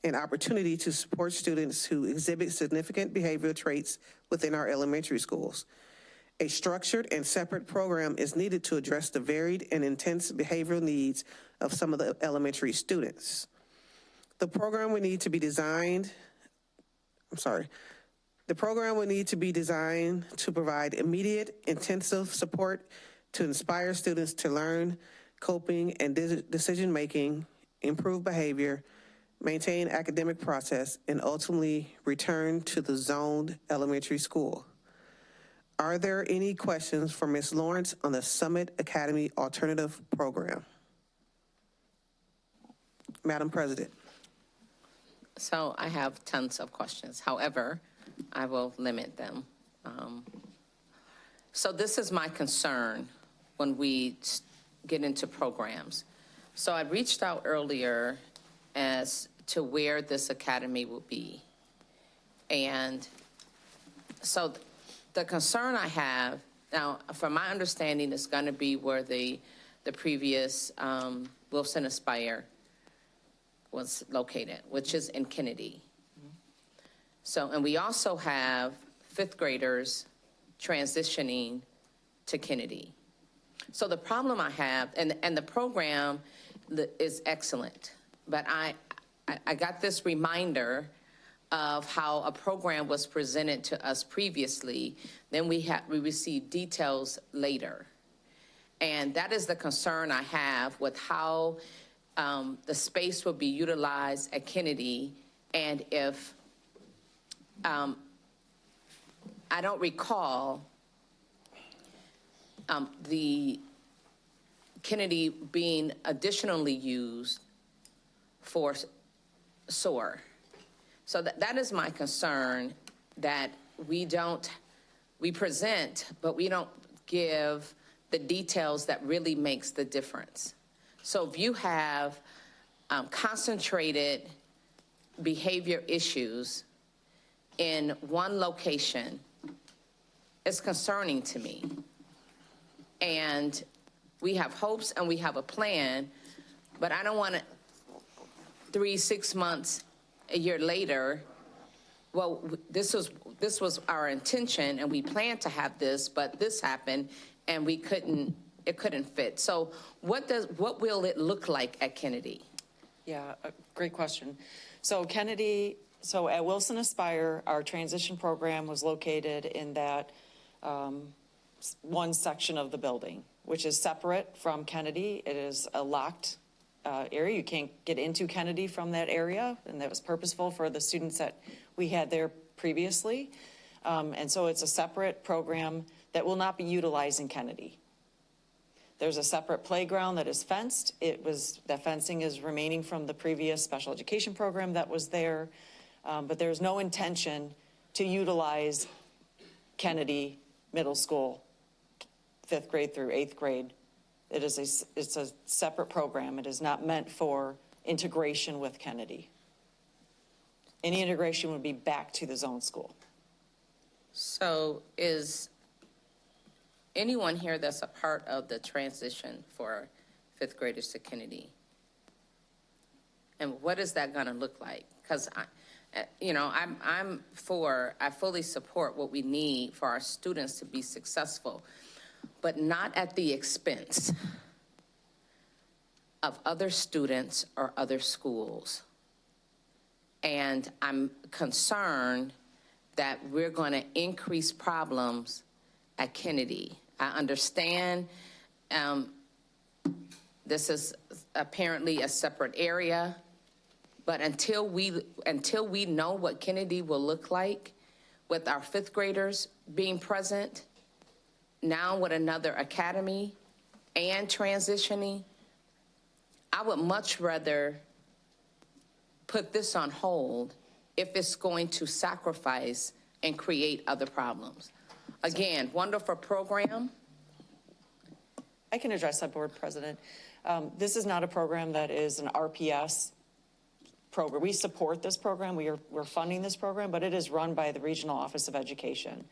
in opportunity to support students who exhibit significant behavioral traits within our elementary schools. A structured and separate program is needed to address the varied and intense behavioral needs of some of the elementary students. The program will need to be designed to provide immediate, intensive support to inspire students to learn coping and decision-making, improve behavior, maintain academic process, and ultimately return to the zoned elementary school. Are there any questions for Ms. Lawrence on the Summit Academy Alternative Program? Madam President. So I have tons of questions. However, I will limit them. So this is my concern when we get into programs. So I reached out earlier as to where this academy will be. And so the concern I have, now from my understanding, it's gonna be where the previous Wilson Aspire was located, which is in Kennedy. So, and we also have fifth graders transitioning to Kennedy. So the problem I have, and the program is excellent, but I got this reminder of how a program was presented to us previously, then we received details later. And that is the concern I have with how the space will be utilized at Kennedy, and if, I don't recall the Kennedy being additionally used for SOAR. So that is my concern, that we present, but we don't give the details that really makes the difference. So if you have concentrated behavior issues in one location, it's concerning to me. And we have hopes and we have a plan, but I don't want to 3-6 months, a year later, well, this was our intention and we planned to have this, but this happened and it couldn't fit. So what will it look like at Kennedy? Yeah, great question. So at Wilson Aspire, our transition program was located in that one section of the building, which is separate from Kennedy. It is a locked area. You can't get into Kennedy from that area, and that was purposeful for the students that we had there previously. And so it's a separate program that will not be utilized in Kennedy. There's a separate playground that is fenced. That fencing is remaining from the previous special education program that was there, but there's no intention to utilize Kennedy Middle School, 5th grade through 8th grade. It's a separate program. It is not meant for integration with Kennedy. Any integration would be back to the zone school. So is anyone here that's a part of the transition for 5th graders to Kennedy? And what is that gonna look like? Because I fully support what we need for our students to be successful, but not at the expense of other students or other schools. And I'm concerned that we're going to increase problems at Kennedy. I understand This is apparently a separate area, but until we know what Kennedy will look like with our fifth graders being present, now with another academy and transitioning, I would much rather put this on hold if it's going to sacrifice and create other problems. Again, wonderful program. I can address that, Board President. This is not a program that is an RPS program. We support this program. We're funding this program, but it is run by the Regional Office of Education.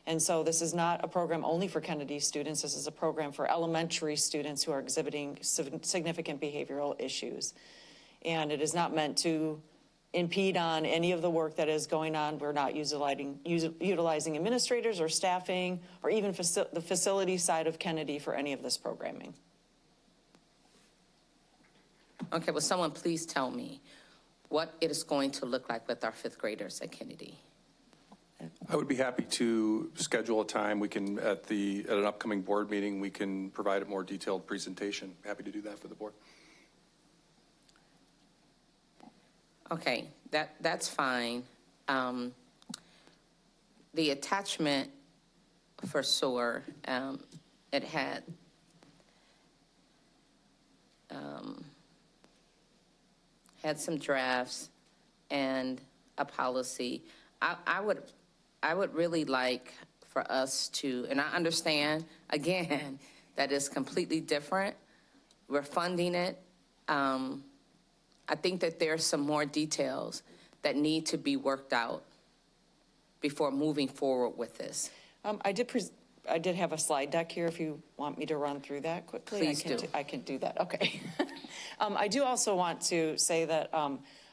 And so this is not a program only for Kennedy students. This is a program for elementary students who are exhibiting significant behavioral issues. And it is not meant to impede on any of the work that is going on. We're not utilizing administrators or staffing or even the facility side of Kennedy for any of this programming. Okay, will someone please tell me what it is going to look like with our fifth graders at Kennedy? I would be happy to schedule a time. We can, at an upcoming board meeting, we can provide a more detailed presentation. Happy to do that for the board. Okay, that's fine. The attachment for SOAR, it had some drafts and a policy. I would really like for us to, and I understand, again, that is completely different. We're funding it. I think that there's some more details that need to be worked out before moving forward with this. I did have a slide deck here if you want me to run through that quickly. Please do. I can do that, okay. I do also want to say that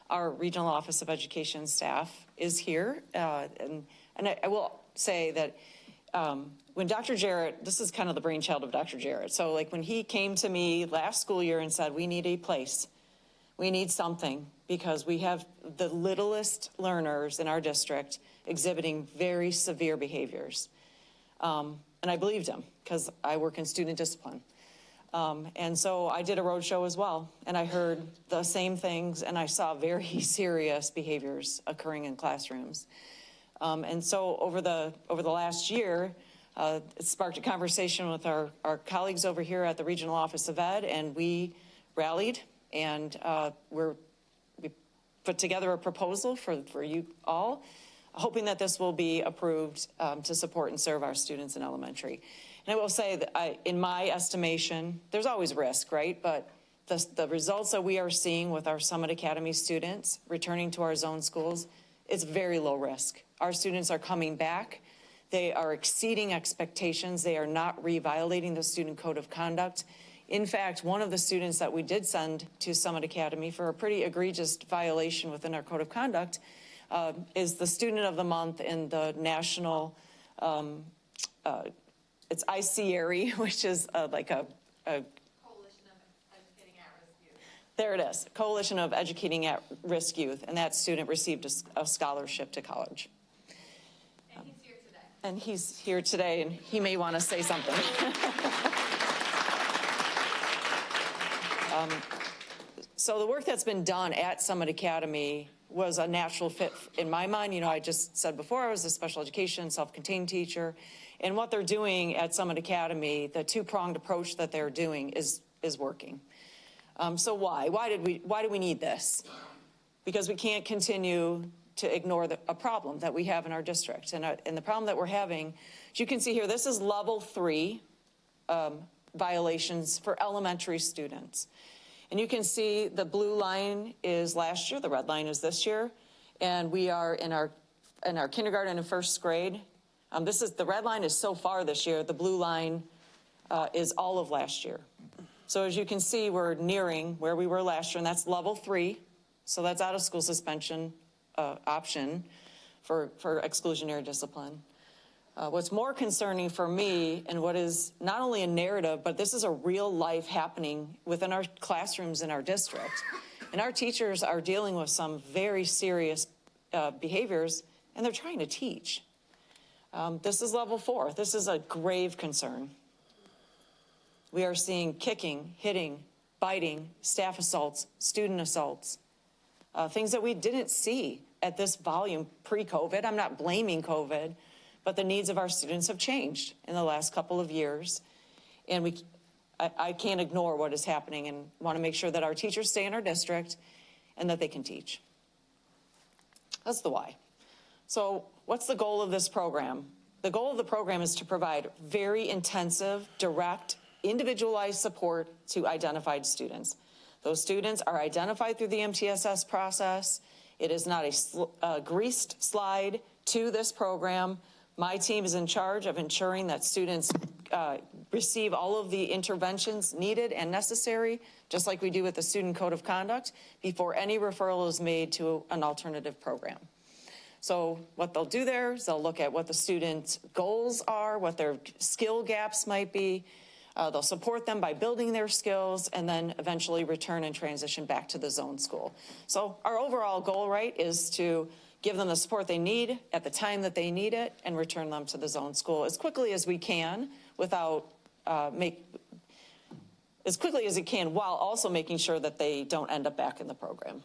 our Regional Office of Education staff is here. And I will say that when Dr. Jarrett, this is kind of the brainchild of Dr. Jarrett. So like when he came to me last school year and said, we need a place, we need something, because we have the littlest learners in our district exhibiting very severe behaviors. And I believed him because I work in student discipline. And so I did a roadshow as well, and I heard the same things, and I saw very serious behaviors occurring in classrooms. And so over the last year, it sparked a conversation with our colleagues over here at the Regional Office of Ed, and we rallied, and we put together a proposal for you all, hoping that this will be approved to support and serve our students in elementary. And I will say that in my estimation, there's always risk, right? But the results that we are seeing with our Summit Academy students returning to our zone schools, it's very low risk. Our students are coming back. They are exceeding expectations. They are not re-violating the student code of conduct. In fact, one of the students that we did send to Summit Academy for a pretty egregious violation within our code of conduct is the student of the month in the national, it's ICERI, which is like a Coalition of Educating at-Risk Youth. There it is, Coalition of Educating at-Risk Youth, and that student received a scholarship to college. And he's here today. And he's here today, and he may want to say something. So the work that's been done at Summit Academy was a natural fit in my mind. You know, I just said before, I was a special education, self-contained teacher. And what they're doing at Summit Academy, the two-pronged approach that they're doing is working. So why? Why do we need this? Because we can't continue to ignore a problem that we have in our district. And the problem that we're having, as you can see here, this is level 3 violations for elementary students. And you can see the blue line is last year, the red line is this year, and we are in our kindergarten and first grade. The red line is so far this year. The blue line is all of last year. So as you can see, we're nearing where we were last year, and that's level 3. So that's out of school suspension option for exclusionary discipline. What's more concerning for me, and what is not only a narrative, but this is a real life happening within our classrooms in our district. And our teachers are dealing with some very serious behaviors, and they're trying to teach. This is level 4. This is a grave concern. We are seeing kicking, hitting, biting, staff assaults, student assaults, things that we didn't see at this volume pre-COVID. I'm not blaming COVID, but the needs of our students have changed in the last couple of years. And I can't ignore what is happening and want to make sure that our teachers stay in our district and that they can teach. That's the why. So what's the goal of this program? The goal of the program is to provide very intensive, direct, individualized support to identified students. Those students are identified through the MTSS process. It is not a greased slide to this program. My team is in charge of ensuring that students receive all of the interventions needed and necessary, just like we do with the Student Code of Conduct, before any referral is made to an alternative program. So what they'll do there is they'll look at what the student's goals are, what their skill gaps might be. They'll support them by building their skills and then eventually return and transition back to the zone school. So our overall goal, right, is to give them the support they need at the time that they need it and return them to the zone school as quickly as we can without as quickly as it can while also making sure that they don't end up back in the program.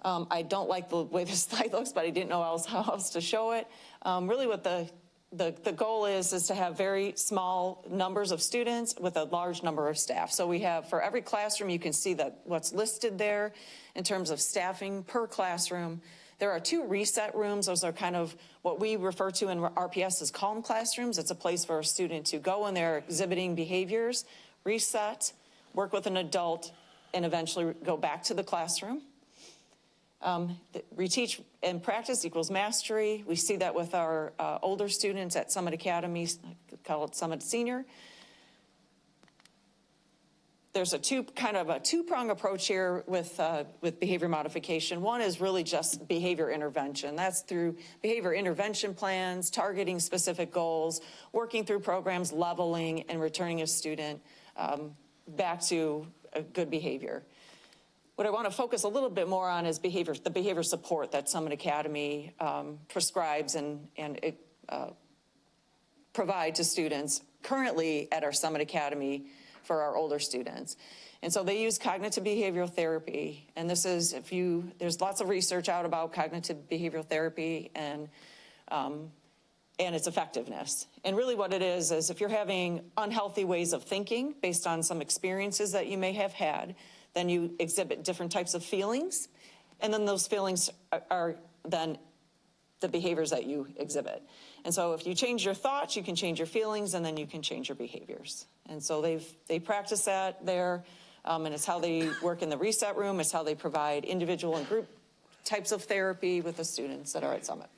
I don't like the way this slide looks, but I didn't know how else to show it. Really what the goal is to have very small numbers of students with a large number of staff. So we have, for every classroom, you can see that what's listed there in terms of staffing per classroom. There are 2 reset rooms. Those are kind of what we refer to in RPS as calm classrooms. It's a place for a student to go when they're exhibiting behaviors, reset, work with an adult, and eventually go back to the classroom. Reteach and practice equals mastery. We see that with our older students at Summit Academy, I call it Summit Senior. There's a two-prong approach here with behavior modification. One is really just behavior intervention. That's through behavior intervention plans, targeting specific goals, working through programs, leveling, and returning a student back to a good behavior. What I want to focus a little bit more on is the behavior support that Summit Academy prescribes and provide to students currently at our Summit Academy for our older students. And so they use cognitive behavioral therapy. And this is, there's lots of research out about cognitive behavioral therapy and its effectiveness. And really what it is if you're having unhealthy ways of thinking based on some experiences that you may have had, then you exhibit different types of feelings, and then those feelings are then the behaviors that you exhibit. And so if you change your thoughts, you can change your feelings, and then you can change your behaviors. And so they practice that there, and it's how they work in the reset room. It's how they provide individual and group types of therapy with the students that are at Summit.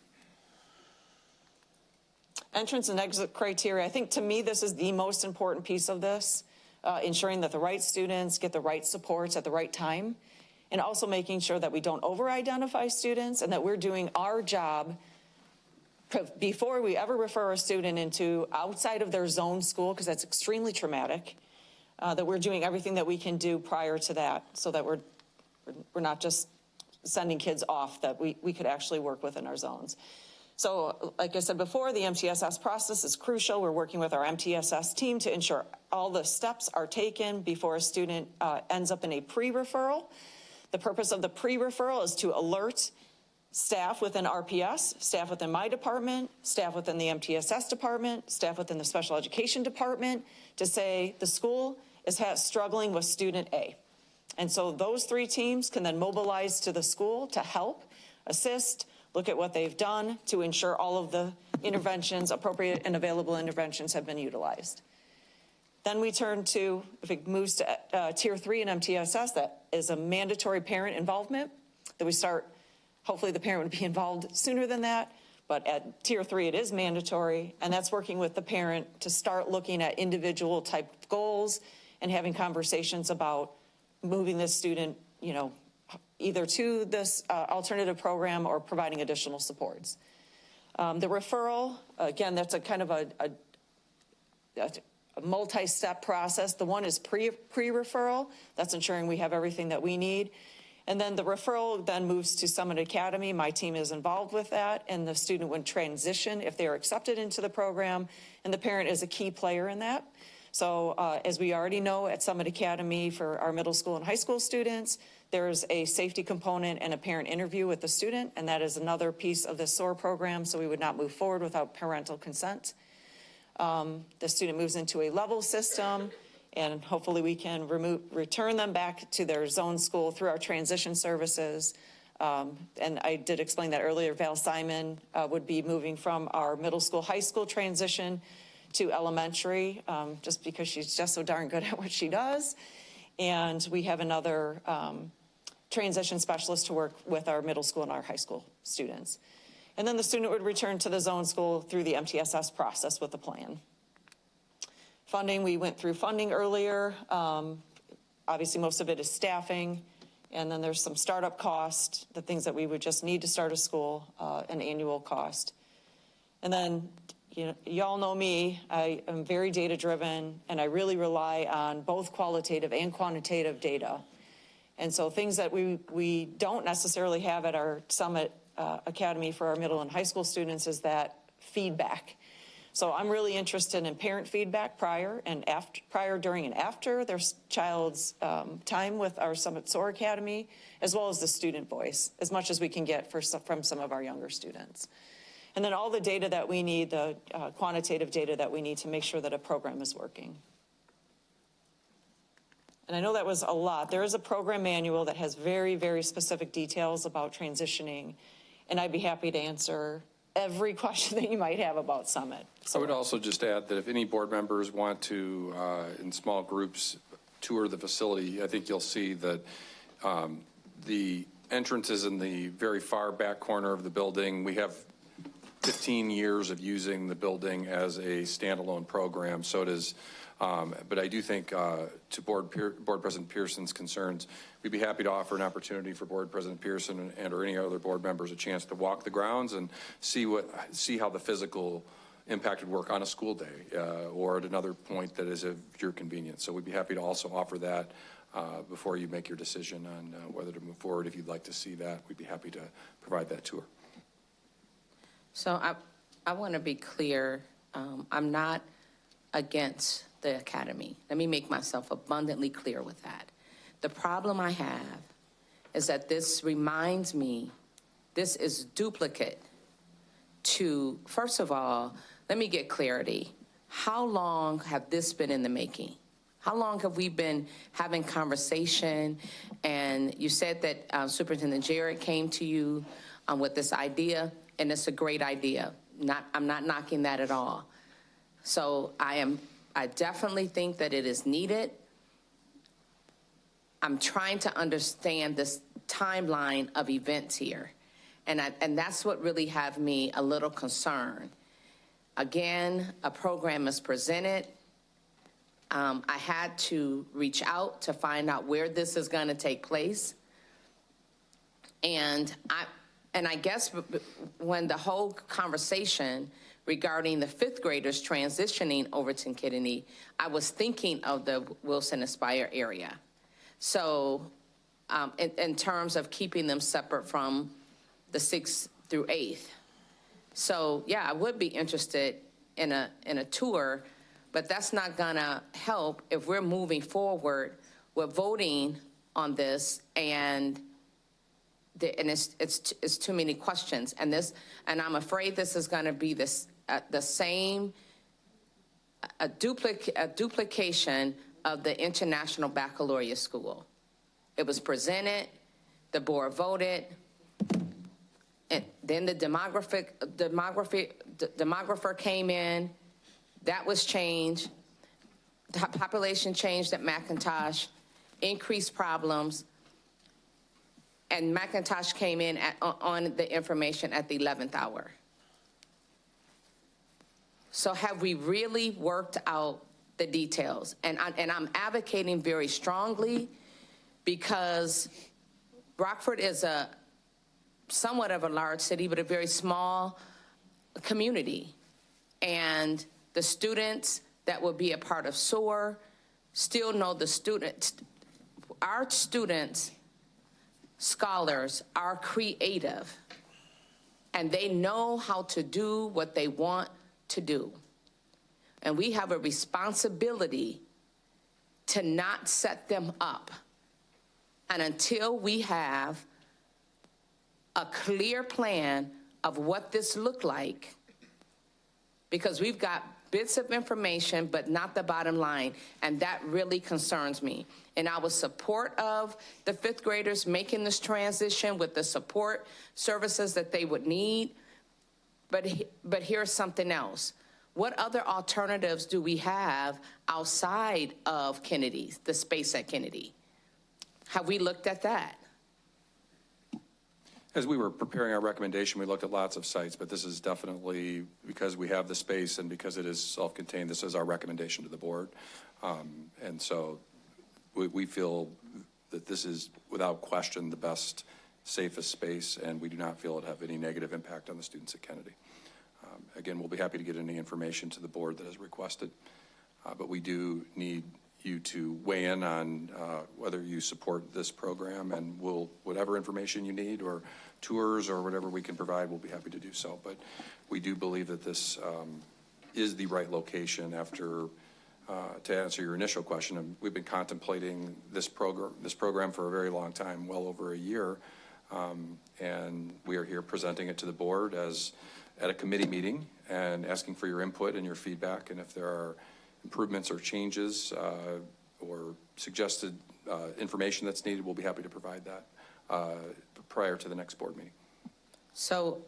Entrance and exit criteria. I think to me this is the most important piece of this. Ensuring that the right students get the right supports at the right time, and also making sure that we don't over-identify students and that we're doing our job before we ever refer a student into outside of their zone school, because that's extremely traumatic, that we're doing everything that we can do prior to that so that we're not just sending kids off, that we could actually work within our zones. So like I said before, the MTSS process is crucial. We're working with our MTSS team to ensure all the steps are taken before a student ends up in a pre-referral. The purpose of the pre-referral is to alert staff within RPS, staff within my department, staff within the MTSS department, staff within the special education department, to say the school is struggling with student A. And so those 3 teams can then mobilize to the school to help, assist, look at what they've done to ensure all of the interventions, appropriate and available interventions, have been utilized. Then we turn to, if it moves to Tier 3 in MTSS, that is a mandatory parent involvement, that we start, hopefully the parent would be involved sooner than that, but at Tier 3 it is mandatory, and that's working with the parent to start looking at individual type goals and having conversations about moving this student, either to this alternative program or providing additional supports. The referral, again, that's a kind of a multi-step process. The one is pre-referral. That's ensuring we have everything that we need. And then the referral then moves to Summit Academy. My team is involved with that, and the student would transition if they are accepted into the program, and the parent is a key player in that. So as we already know, at Summit Academy for our middle school and high school students, there's a safety component and a parent interview with the student, and that is another piece of the SOAR program, so we would not move forward without parental consent. The student moves into a level system, and hopefully we can return them back to their zone school through our transition services. And I did explain that earlier. Val Simon would be moving from our middle school, high school transition to elementary, just because she's just so darn good at what she does. And we have another transition specialist to work with our middle school and our high school students. And then the student would return to the zone school through the MTSS process with a plan. Funding, we went through funding earlier. Obviously, most of it is staffing. And then there's some startup cost, the things that we would just need to start a school, an annual cost. And then, y'all know me, I am very data-driven, and I really rely on both qualitative and quantitative data. And so things that we don't necessarily have at our Summit Academy for our middle and high school students is that feedback. So I'm really interested in parent feedback prior, during, and after their child's time with our Summit SOAR Academy, as well as the student voice, as much as we can get from some of our younger students. And then all the data that we need, the quantitative data that we need to make sure that a program is working. And I know that was a lot. There is a program manual that has very, very specific details about transitioning, and I'd be happy to answer every question that you might have about Summit. I would also just add that if any board members want to, in small groups, tour the facility, I think you'll see that the entrance is in the very far back corner of the building. We have 15 years of using the building as a standalone program, so it is. But I do think, to Board President Pearson's concerns, we'd be happy to offer an opportunity for Board President Pearson or any other board members a chance to walk the grounds and see how the physical impact would work on a school day or at another point that is of your convenience. So we'd be happy to also offer that before you make your decision on whether to move forward. If you'd like to see that, we'd be happy to provide that tour. So I want to be clear. I'm not against the academy. Let me make myself abundantly clear with that. The problem I have is that this reminds me, this is duplicate to, first of all, let me get clarity. How long have this been in the making? How long have we been having conversation? And you said that Superintendent Jarrett came to you with this idea, and it's a great idea. I'm not knocking that at all. So I definitely think that it is needed. I'm trying to understand this timeline of events here. And that's what really have me a little concerned. Again, a program is presented. I had to reach out to find out where this is going to take place. And I guess when the whole conversation regarding the fifth graders transitioning over to Kidney, I was thinking of the Wilson Aspire area. So in terms of keeping them separate from the 6th through 8th. So yeah, I would be interested in a tour, but that's not gonna help if we're moving forward with voting on this and it's too many questions. And I'm afraid this is gonna be the same duplication of the International Baccalaureate School. It was presented, the board voted, and then the demographer came in, that was changed, the population changed at McIntosh, increased problems, and McIntosh came in on the information at the 11th hour. So have we really worked out the details? And I'm advocating very strongly because Rockford is somewhat of a large city, but a very small community. And the students that will be a part of SOAR still know the students. Our students, scholars, are creative, and they know how to do what they want to do. And we have a responsibility to not set them up. And until we have a clear plan of what this looked like, because we've got bits of information, but not the bottom line, and that really concerns me. And I was support of the fifth graders making this transition with the support services that they would need, but here's something else. What other alternatives do we have outside of Kennedy, the space at Kennedy? Have we looked at that? As we were preparing our recommendation, we looked at lots of sites, but this is definitely, because we have the space and because it is self-contained, this is our recommendation to the board. And so we feel that this is, without question, the best, safest space, and we do not feel it have any negative impact on the students at Kennedy. Again, we'll be happy to get any information to the board that is requested, but we do need you to weigh in on whether you support this program, and whatever information you need or tours or whatever we can provide, we'll be happy to do so. But we do believe that this is the right location after, to answer your initial question, we've been contemplating this program for a very long time, well over a year, and we are here presenting it to the board at a committee meeting and asking for your input and your feedback, and if there are improvements or changes or suggested information that's needed, we'll be happy to provide that prior to the next board meeting. So,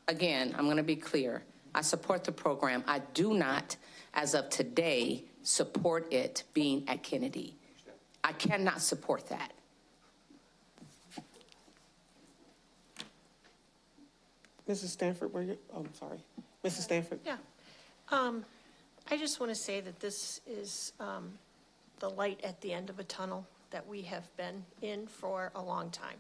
again, I'm going to be clear. I support the program. I do not, as of today, support it being at Kennedy. I cannot support that. Mrs. Stanford, I'm sorry. Mrs. Stanford? Yeah. I just want to say that this is the light at the end of a tunnel that we have been in for a long time.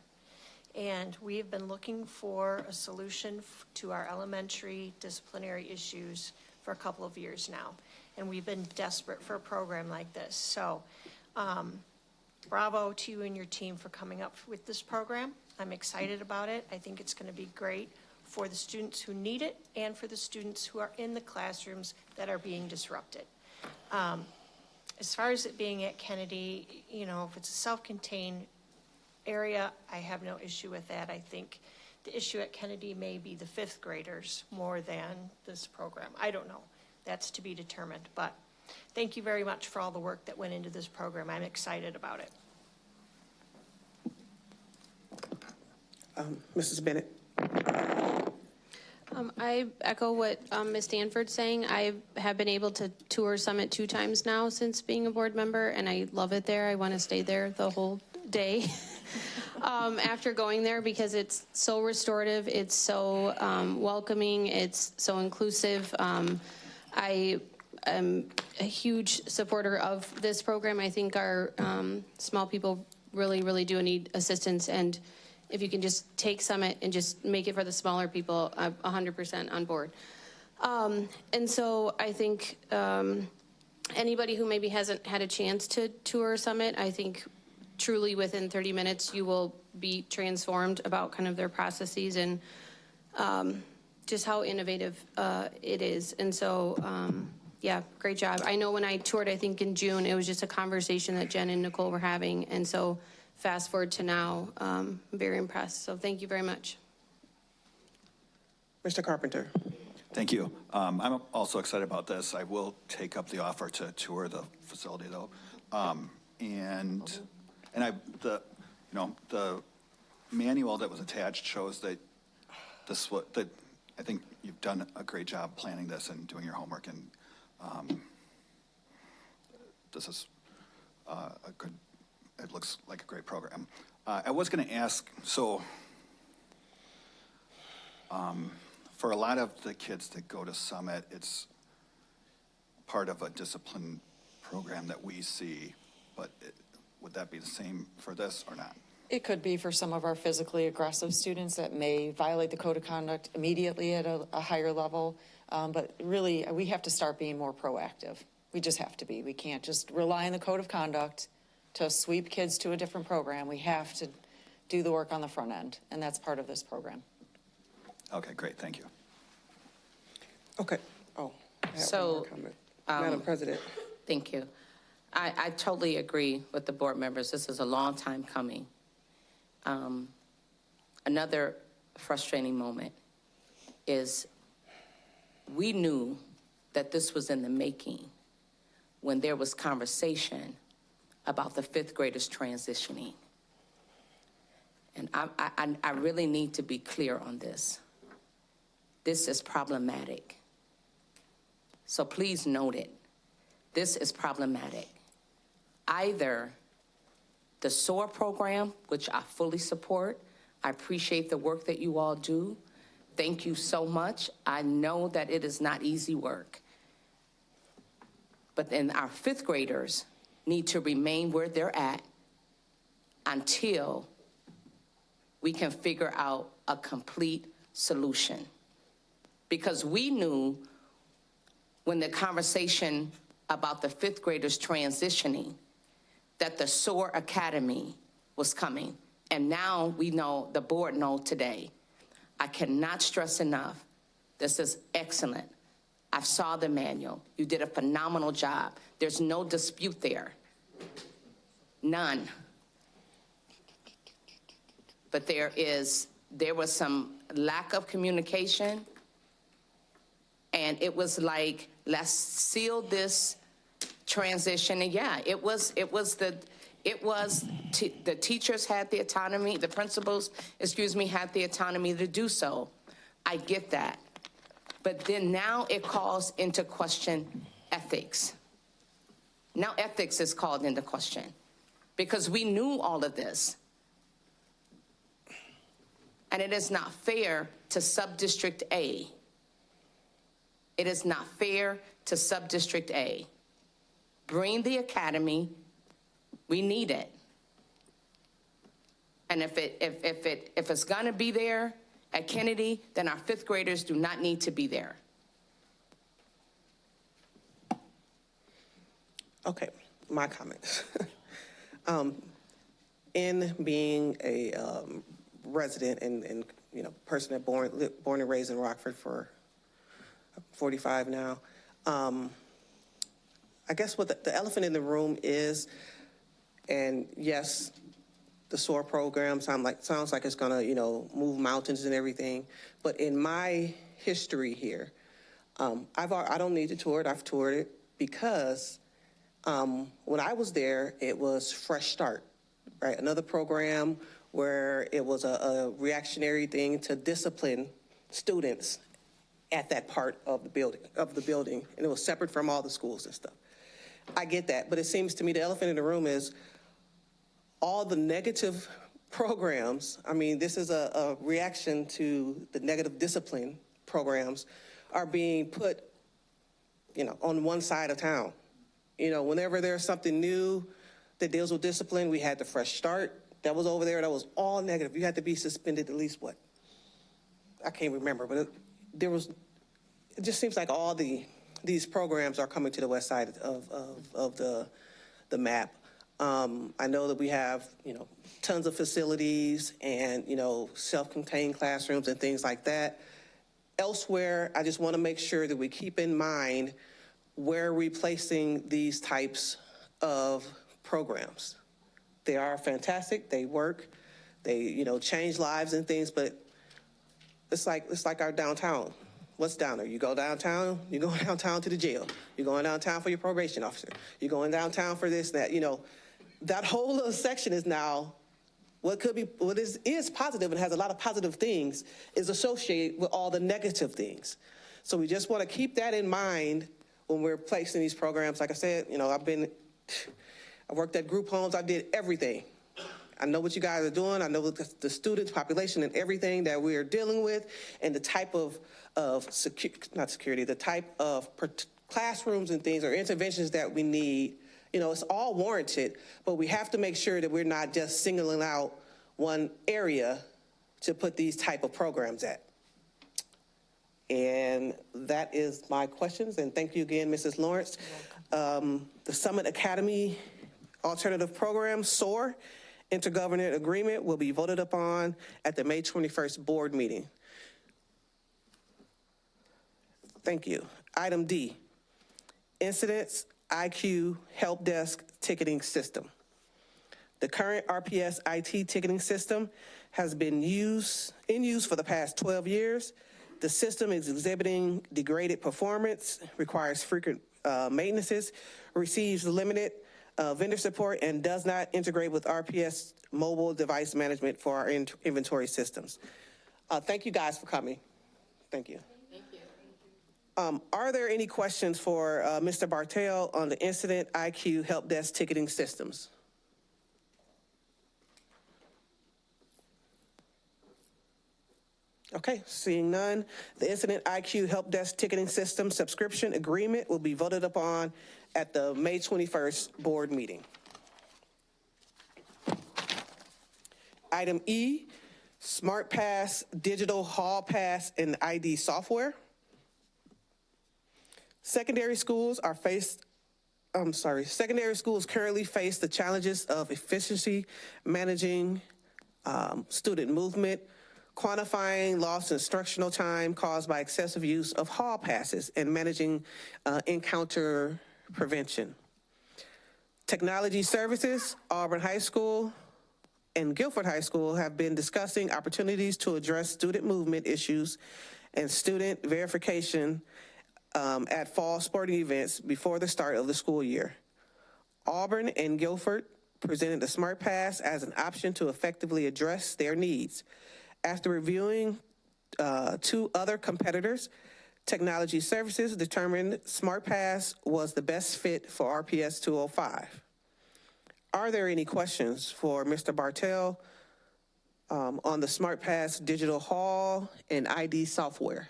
And we have been looking for a solution to our elementary disciplinary issues for a couple of years now. And we've been desperate for a program like this. So bravo to you and your team for coming up with this program. I'm excited about it. I think it's going to be great for the students who need it and for the students who are in the classrooms that are being disrupted. As far as it being at Kennedy, you know, if it's a self-contained area, I have no issue with that. I think the issue at Kennedy may be the fifth graders more than this program. I don't know. That's to be determined. But thank you very much for all the work that went into this program. I'm excited about it. Mrs. Bennett? I echo what Ms. Stanford's saying. I have been able to tour Summit 2 times now since being a board member, and I love it there. I want to stay there the whole day after going there, because it's so restorative, it's so welcoming, it's so inclusive. I am a huge supporter of this program. I think our small people really, really do need assistance, and if you can just take Summit and just make it for the smaller people, I'm 100% on board. And so I think anybody who maybe hasn't had a chance to tour Summit, I think truly within 30 minutes you will be transformed about kind of their processes and just how innovative it is. And so, yeah, great job. I know when I toured, I think in June, it was just a conversation that Jen and Nicole were having. And so fast forward to now, I'm very impressed. So thank you very much. Mr. Carpenter? Thank you. I'm also excited about this. I will take up the offer to tour the facility, though. The manual that was attached shows that I think you've done a great job planning this and doing your homework, and this is it looks like a great program. I was going to ask, so for a lot of the kids that go to Summit, it's part of a discipline program that we see, but would that be the same for this or not? It could be for some of our physically aggressive students that may violate the code of conduct immediately at a higher level. But really, we have to start being more proactive. We just have to be. We can't just rely on the code of conduct to sweep kids to a different program. We have to do the work on the front end, and that's part of this program. Okay, great. Thank you. Okay. Oh, I have one So more comment. Madam President. Thank you. I totally agree with the board members. This is a long time coming. Another frustrating moment is we knew that this was in the making when there was conversation about the fifth graders transitioning. And I really need to be clear on this. This is problematic. So please note it. This is problematic. Either the SOAR program, which I fully support, I appreciate the work that you all do. Thank you so much. I know that it is not easy work. But then our fifth graders need to remain where they're at until we can figure out a complete solution. Because we knew when the conversation about the fifth graders transitioning that the SOAR Academy was coming. And now we know, the board knows today. I cannot stress enough, this is excellent. I saw the manual. You did a phenomenal job. There's no dispute there. None. But there was some lack of communication, and it was like, let's seal this transition. And yeah, the teachers had the autonomy, the principals, had the autonomy to do so. I get that. But then now it calls into question ethics. Now ethics is called into question because we knew all of this. And it is not fair to Subdistrict A. It is not fair to Subdistrict A. Bring the academy. We need it. And if it's gonna be there at Kennedy, then our fifth graders do not need to be there. Okay, my comments. In being a resident and person that born and raised in Rockford for 45 now, I guess what the elephant in the room is, and yes, the SOAR program sounds like it's gonna move mountains and everything, but in my history here, I don't need to tour it. I've toured it because when I was there, it was Fresh Start, right? Another program where it was a reactionary thing to discipline students at that part of the building, and it was separate from all the schools and stuff. I get that, but it seems to me the elephant in the room is all the negative programs. I mean, this is a reaction to the negative discipline programs are being put, on one side of town. Whenever there's something new that deals with discipline, we had the Fresh Start. That was over there. That was all negative. You had to be suspended at least what? I can't remember, but it just seems like all these programs are coming to the west side of the map. I know that we have, tons of facilities and, self-contained classrooms and things like that. Elsewhere, I just want to make sure that we keep in mind where we're placing these types of programs. They are fantastic. They work. They, change lives and things, but it's like our downtown. What's down there? You go downtown, you go downtown to the jail. You're going downtown for your probation officer. You're going downtown for this, that, that whole little section is now what is positive and has a lot of positive things is associated with all the negative things. So we just want to keep that in mind when we're placing these programs. Like I said, I worked at group homes. I did everything. I know what you guys are doing. I know the students, population, and everything that we are dealing with, and the type of the type of classrooms and things or interventions that we need. It's all warranted, but we have to make sure that we're not just singling out one area to put these type of programs at. And that is my questions, and thank you again, Mrs. Lawrence. The Summit Academy Alternative Program, SOAR, Intergovernmental Agreement will be voted upon at the May 21st board meeting. Thank you. Item D, Incidents IQ Help Desk ticketing system. The current RPS IT ticketing system has been in use for the past 12 years. The system is exhibiting degraded performance, requires frequent maintenances, receives limited vendor support, and does not integrate with RPS mobile device management for our inventory systems. Thank you guys for coming. Thank you. Are there any questions for Mr. Bartel on the Incident IQ Help Desk ticketing systems? Okay, seeing none, the Incident IQ Help Desk ticketing system subscription agreement will be voted upon at the May 21st board meeting. Item E, Smart Pass Digital Hall Pass and ID software. Secondary schools currently face the challenges of efficiency, managing student movement, quantifying lost instructional time caused by excessive use of hall passes, and managing encounter prevention. Technology services, Auburn High School and Guilford High School have been discussing opportunities to address student movement issues and student verification at fall sporting events before the start of the school year. Auburn and Guilford presented the Smart Pass as an option to effectively address their needs. After reviewing 2 other competitors, Technology Services determined Smart Pass was the best fit for RPS 205. Are there any questions for Mr. Bartel on the Smart Pass digital hall and ID software?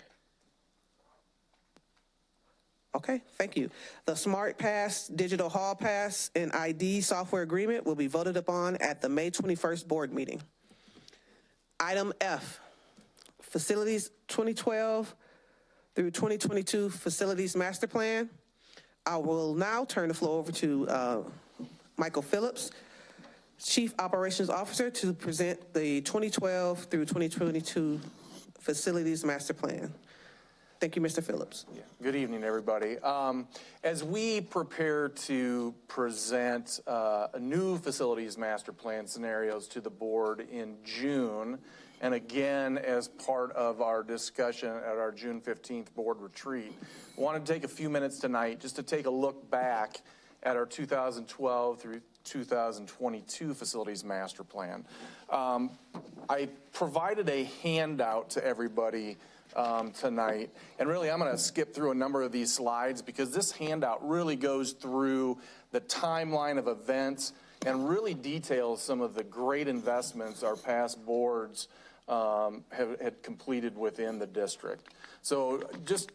Okay, thank you. The Smart Pass Digital Hall Pass and ID software agreement will be voted upon at the May 21st board meeting. Item F, Facilities 2012 through 2022 Facilities Master Plan. I will now turn the floor over to Michael Phillips, Chief Operations Officer, to present the 2012 through 2022 Facilities Master Plan. Thank you, Mr. Phillips. Yeah. Good evening, everybody. As we prepare to present a new facilities master plan scenarios to the board in June, and again as part of our discussion at our June 15th board retreat, I want to take a few minutes tonight just to take a look back at our 2012 through 2022 facilities master plan. I provided a handout to everybody tonight. And really, I'm going to skip through a number of these slides because this handout really goes through the timeline of events and really details some of the great investments our past boards had completed within the district. So just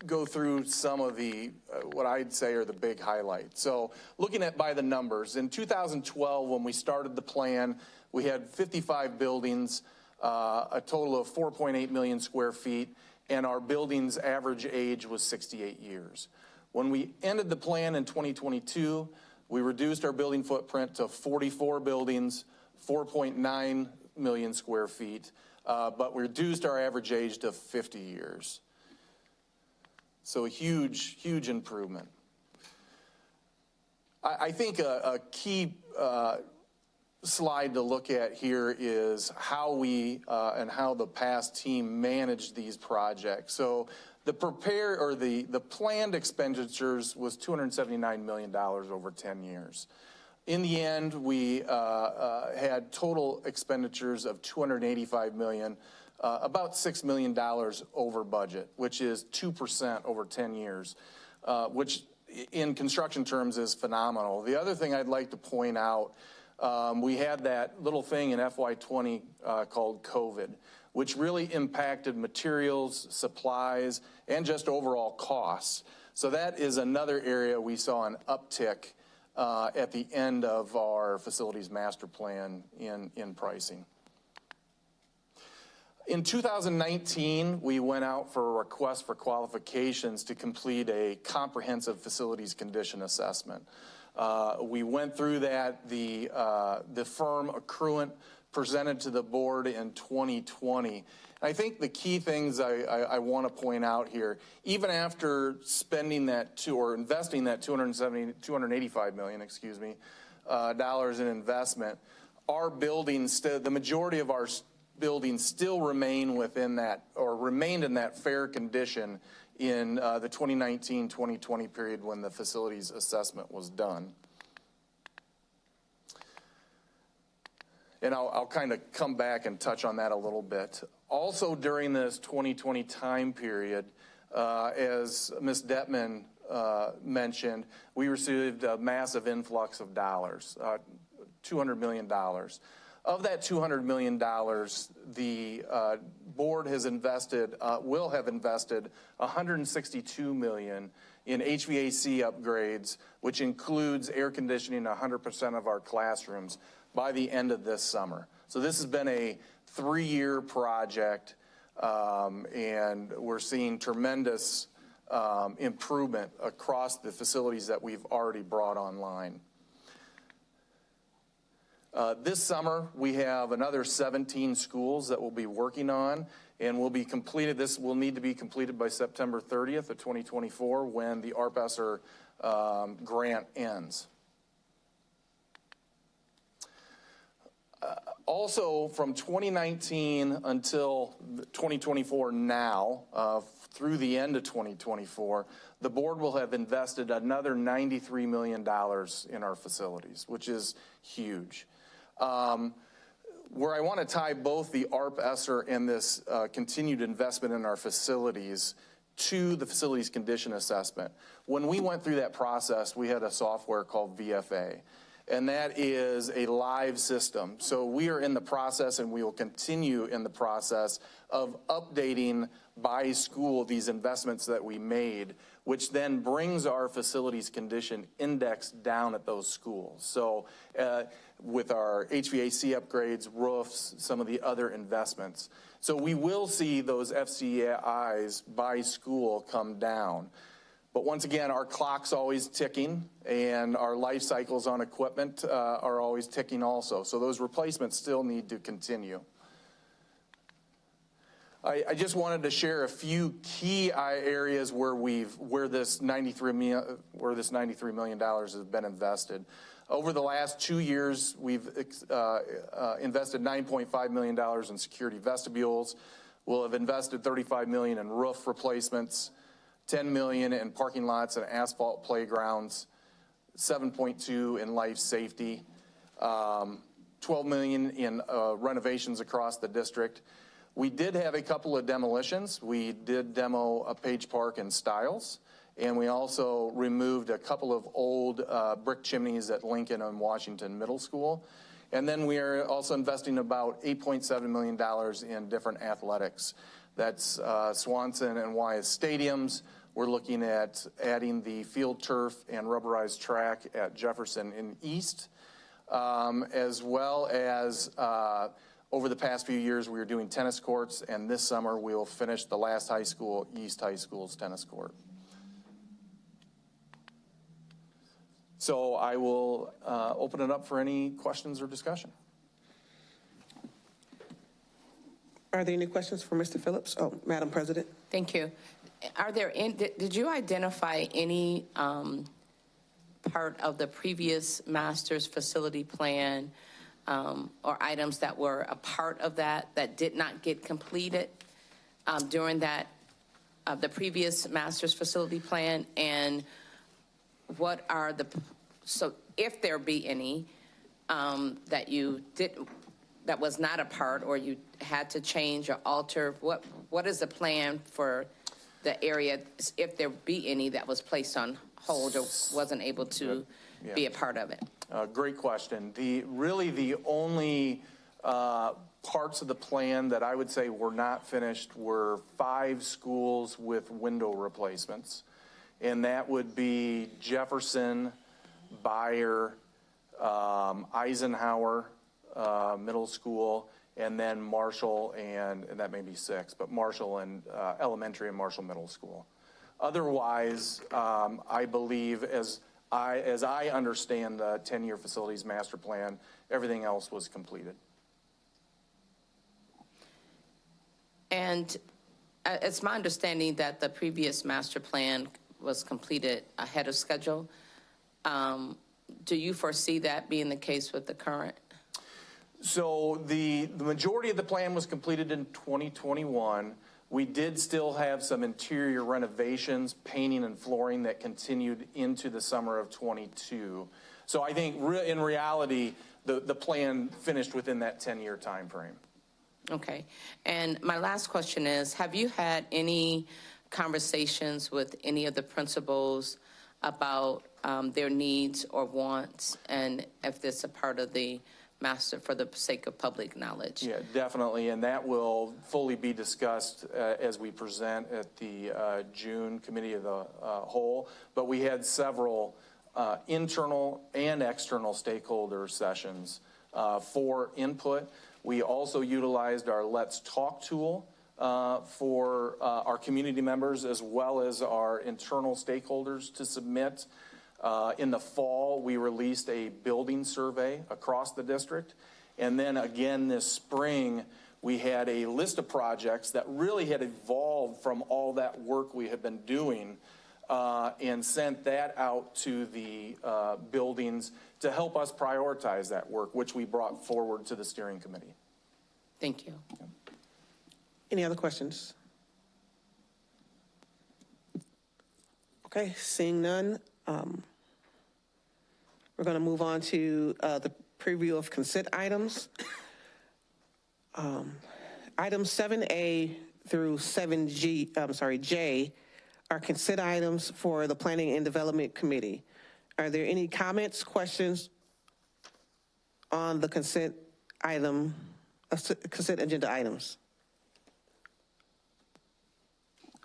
go through some of the, what I'd say are the big highlights. So looking at by the numbers, in 2012, when we started the plan, we had 55 buildings, a total of 4.8 million square feet, and our building's average age was 68 years. When we ended the plan in 2022, we reduced our building footprint to 44 buildings, 4.9 million square feet, but we reduced our average age to 50 years. So a huge, huge improvement. I think a key slide to look at here is how we and how the past team managed these projects. So the planned expenditures was $279 million over 10 years. In the end, we had total expenditures of $285 million, about $6 million over budget, which is 2% over 10 years, which in construction terms is phenomenal. The other thing I'd like to point out, we had that little thing in FY20 called COVID, which really impacted materials, supplies, and just overall costs. So that is another area we saw an uptick at the end of our facilities master plan in pricing. In 2019, we went out for a request for qualifications to complete a comprehensive facilities condition assessment. We went through that. The firm Accruent presented to the board in 2020. I think the key things I want to point out here, even after spending that or investing that $285 million, dollars in investment, our buildings, the majority of our buildings still remain within that, or remained in that fair condition in the 2019-2020 period when the facilities assessment was done. And I'll kind of come back and touch on that a little bit. Also during this 2020 time period, as Ms. Detman mentioned, we received a massive influx of dollars, $200 million. Of that $200 million, the board has invested, will have invested $162 million in HVAC upgrades, which includes air conditioning 100% of our classrooms by the end of this summer. So this has been a 3-year project, and we're seeing tremendous improvement across the facilities that we've already brought online. This summer, we have another 17 schools that we'll be working on, and will be completed. This will need to be completed by September 30th of 2024 when the ARP-ESSER grant ends. Also, from 2019 until 2024 now, through the end of 2024, the board will have invested another $93 million in our facilities, which is huge. Where I want to tie both the ARP-ESSER and this continued investment in our facilities to the facilities condition assessment. When we went through that process, we had a software called VFA. And that is a live system. So we are in the process, and we will continue in the process of updating by school these investments that we made, which then brings our facilities condition index down at those schools. So with our HVAC upgrades, roofs, some of the other investments. So we will see those FCIs by school come down. But once again, our clock's always ticking, and our life cycles on equipment are always ticking also. So those replacements still need to continue. I just wanted to share a few key areas where this $93 million has been invested. Over the last 2 years, we've invested $9.5 million in security vestibules. We'll have invested $35 million in roof replacements, $10 million in parking lots and asphalt playgrounds, $7.2 in life safety, $12 million in renovations across the district. We did have a couple of demolitions. We did demo a Page Park and Stiles, and we also removed a couple of old brick chimneys at Lincoln and Washington Middle School. And then we are also investing about $8.7 million in different athletics. That's Swanson and Wyeth stadiums. We're looking at adding the field turf and rubberized track at Jefferson in East, as well as over the past few years we were doing tennis courts, and this summer we will finish the last high school, East High School's tennis court. So I will open it up for any questions or discussion. Are there any questions for Mr. Phillips? Oh, Madam President. Thank you. Are there did you identify any part of the previous master's facility plan or items that were a part of that did not get completed during the previous master's facility plan? And what are so if there be any that you didn't, that was not a part, or you had to change or alter, what is the plan for the area, if there be any, that was placed on hold or wasn't able to be a part of it? Great question. Really the only parts of the plan that I would say were not finished were 5 schools with window replacements. And that would be Jefferson, Bayer, Eisenhower Middle School, and then Marshall, and that may be 6, but Marshall and Elementary and Marshall Middle School. Otherwise, I believe, as I understand the 10-year facilities master plan, everything else was completed. And it's my understanding that the previous master plan was completed ahead of schedule. Do you foresee that being the case with the current? So the majority of the plan was completed in 2021. We did still have some interior renovations, painting and flooring that continued into the summer of 22. So I think in reality, the plan finished within that 10-year time frame. Okay. And my last question is, have you had any conversations with any of the principals about their needs or wants, and if this is a part of the master for the sake of public knowledge? Yeah, definitely, and that will fully be discussed as we present at the June Committee of the Whole. But we had several internal and external stakeholder sessions for input. We also utilized our Let's Talk tool for our community members as well as our internal stakeholders to submit. In the fall, we released a building survey across the district. And then again this spring, we had a list of projects that really had evolved from all that work we had been doing and sent that out to the buildings to help us prioritize that work, which we brought forward to the steering committee. Thank you. Any other questions? Okay, seeing none, we're going to move on to the preview of consent items. Items 7A through 7J are consent items for the Planning and Development Committee. Are there any comments, questions on the consent agenda items?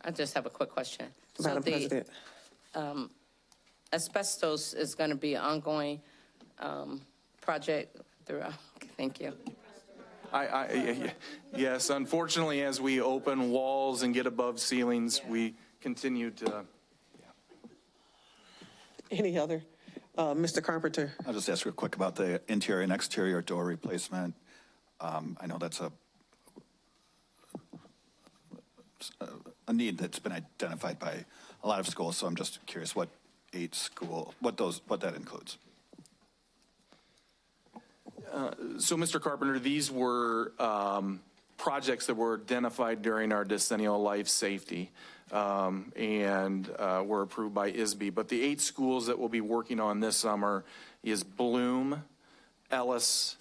I just have a quick question. Madam President. Asbestos is going to be an ongoing project throughout. Thank you. Yes, unfortunately, as we open walls and get above ceilings, we continue to. Any other? Mr. Carpenter. I'll just ask real quick about the interior and exterior door replacement. I know that's a need that's been identified by a lot of schools, so I'm just curious what that includes. So, Mr. Carpenter, these were projects that were identified during our decennial life safety and were approved by ISB. But the 8 schools that we'll be working on this summer is Bloom, Ellis,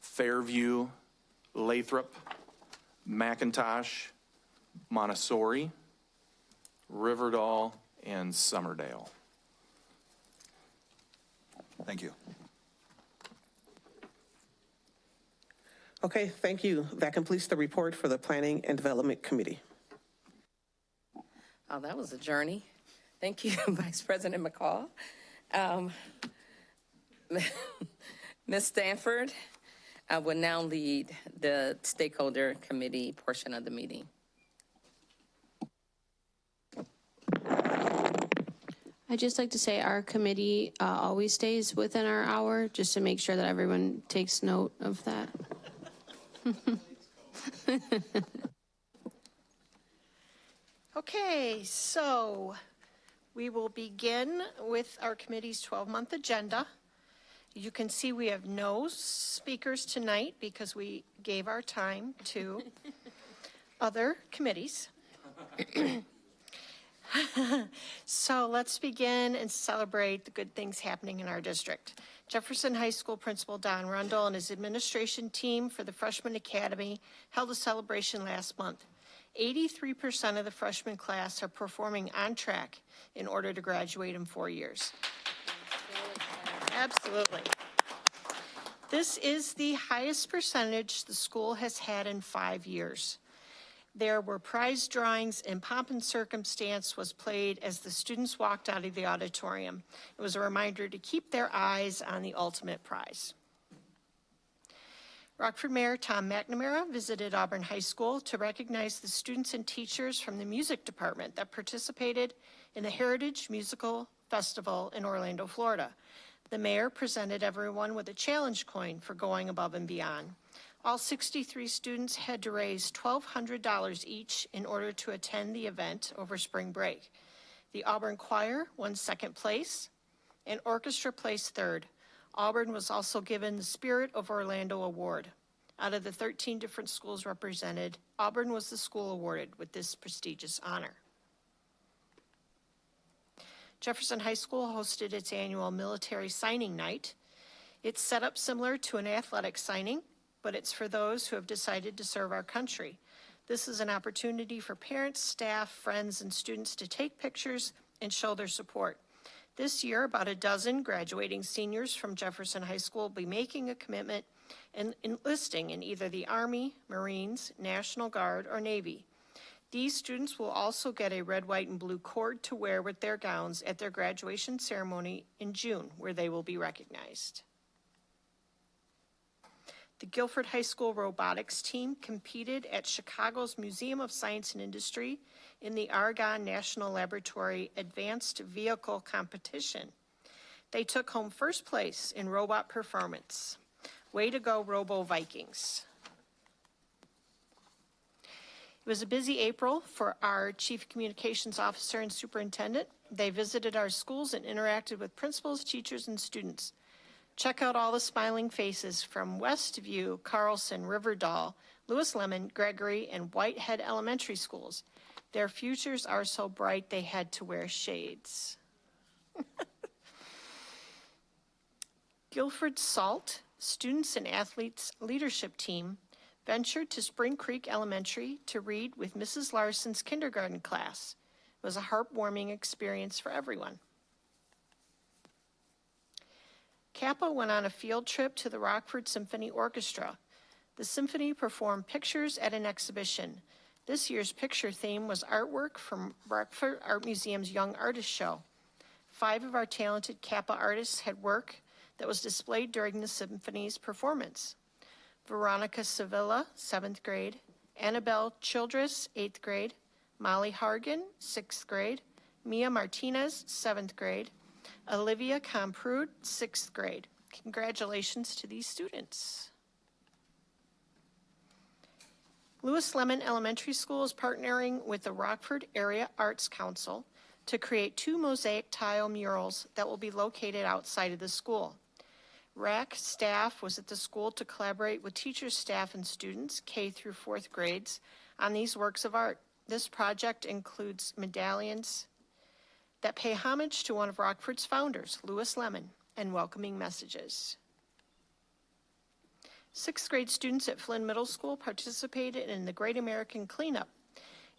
Fairview, Lathrop, McIntosh, Montessori, Riverdale, and Summerdale. Thank you. Okay, thank you. That completes the report for the Planning and Development Committee. Oh, that was a journey. Thank you, Vice President McCall. Ms. Stanford will now lead the stakeholder committee portion of the meeting. I'd just like to say our committee always stays within our hour, just to make sure that everyone takes note of that. Okay, so we will begin with our committee's 12-month agenda. You can see we have no speakers tonight because we gave our time to other committees. So let's begin and celebrate the good things happening in our district. Jefferson High School Principal Don Rundle and his administration team for the Freshman Academy held a celebration last month. 83% of the freshman class are performing on track in order to graduate in 4 years. Absolutely. This is the highest percentage the school has had in 5 years. There were prize drawings and pomp and circumstance was played as the students walked out of the auditorium. It was a reminder to keep their eyes on the ultimate prize. Rockford Mayor Tom McNamara visited Auburn High School to recognize the students and teachers from the music department that participated in the Heritage Musical Festival in Orlando, Florida. The mayor presented everyone with a challenge coin for going above and beyond. All 63 students had to raise $1,200 each in order to attend the event over spring break. The Auburn Choir won second place, and orchestra placed third. Auburn was also given the Spirit of Orlando Award. Out of the 13 different schools represented, Auburn was the school awarded with this prestigious honor. Jefferson High School hosted its annual military signing night. It's set up similar to an athletic signing, but it's for those who have decided to serve our country. This is an opportunity for parents, staff, friends, and students to take pictures and show their support. This year, about a dozen graduating seniors from Jefferson High School will be making a commitment and enlisting in either the Army, Marines, National Guard, or Navy. These students will also get a red, white, and blue cord to wear with their gowns at their graduation ceremony in June, where they will be recognized. The Guilford High School robotics team competed at Chicago's Museum of Science and Industry in the Argonne National Laboratory Advanced Vehicle Competition. They took home first place in robot performance. Way to go, Robo Vikings. It was a busy April for our Chief Communications Officer and Superintendent. They visited our schools and interacted with principals, teachers, and students. Check out all the smiling faces from Westview, Carlson, Riverdale, Lewis Lemon, Gregory, and Whitehead Elementary Schools. Their futures are so bright they had to wear shades. Guilford SALT, Students and Athletes Leadership Team, ventured to Spring Creek Elementary to read with Mrs. Larson's kindergarten class. It was a heartwarming experience for everyone. Kappa went on a field trip to the Rockford Symphony Orchestra. The symphony performed pictures at an exhibition. This year's picture theme was artwork from Rockford Art Museum's Young Artist Show. 5 of our talented Kappa artists had work that was displayed during the symphony's performance. Veronica Sevilla, 7th grade, Annabelle Childress, 8th grade, Molly Hargan, 6th grade, Mia Martinez, 7th grade, Olivia Comprud, 6th grade. Congratulations to these students. Lewis Lemon Elementary School is partnering with the Rockford Area Arts Council to create 2 mosaic tile murals that will be located outside of the school. RAC staff was at the school to collaborate with teachers, staff, and students, K through 4th grades, on these works of art. This project includes medallions that pay homage to one of Rockford's founders, Lewis Lemon, and welcoming messages. 6th grade students at Flynn Middle School participated in the Great American Cleanup.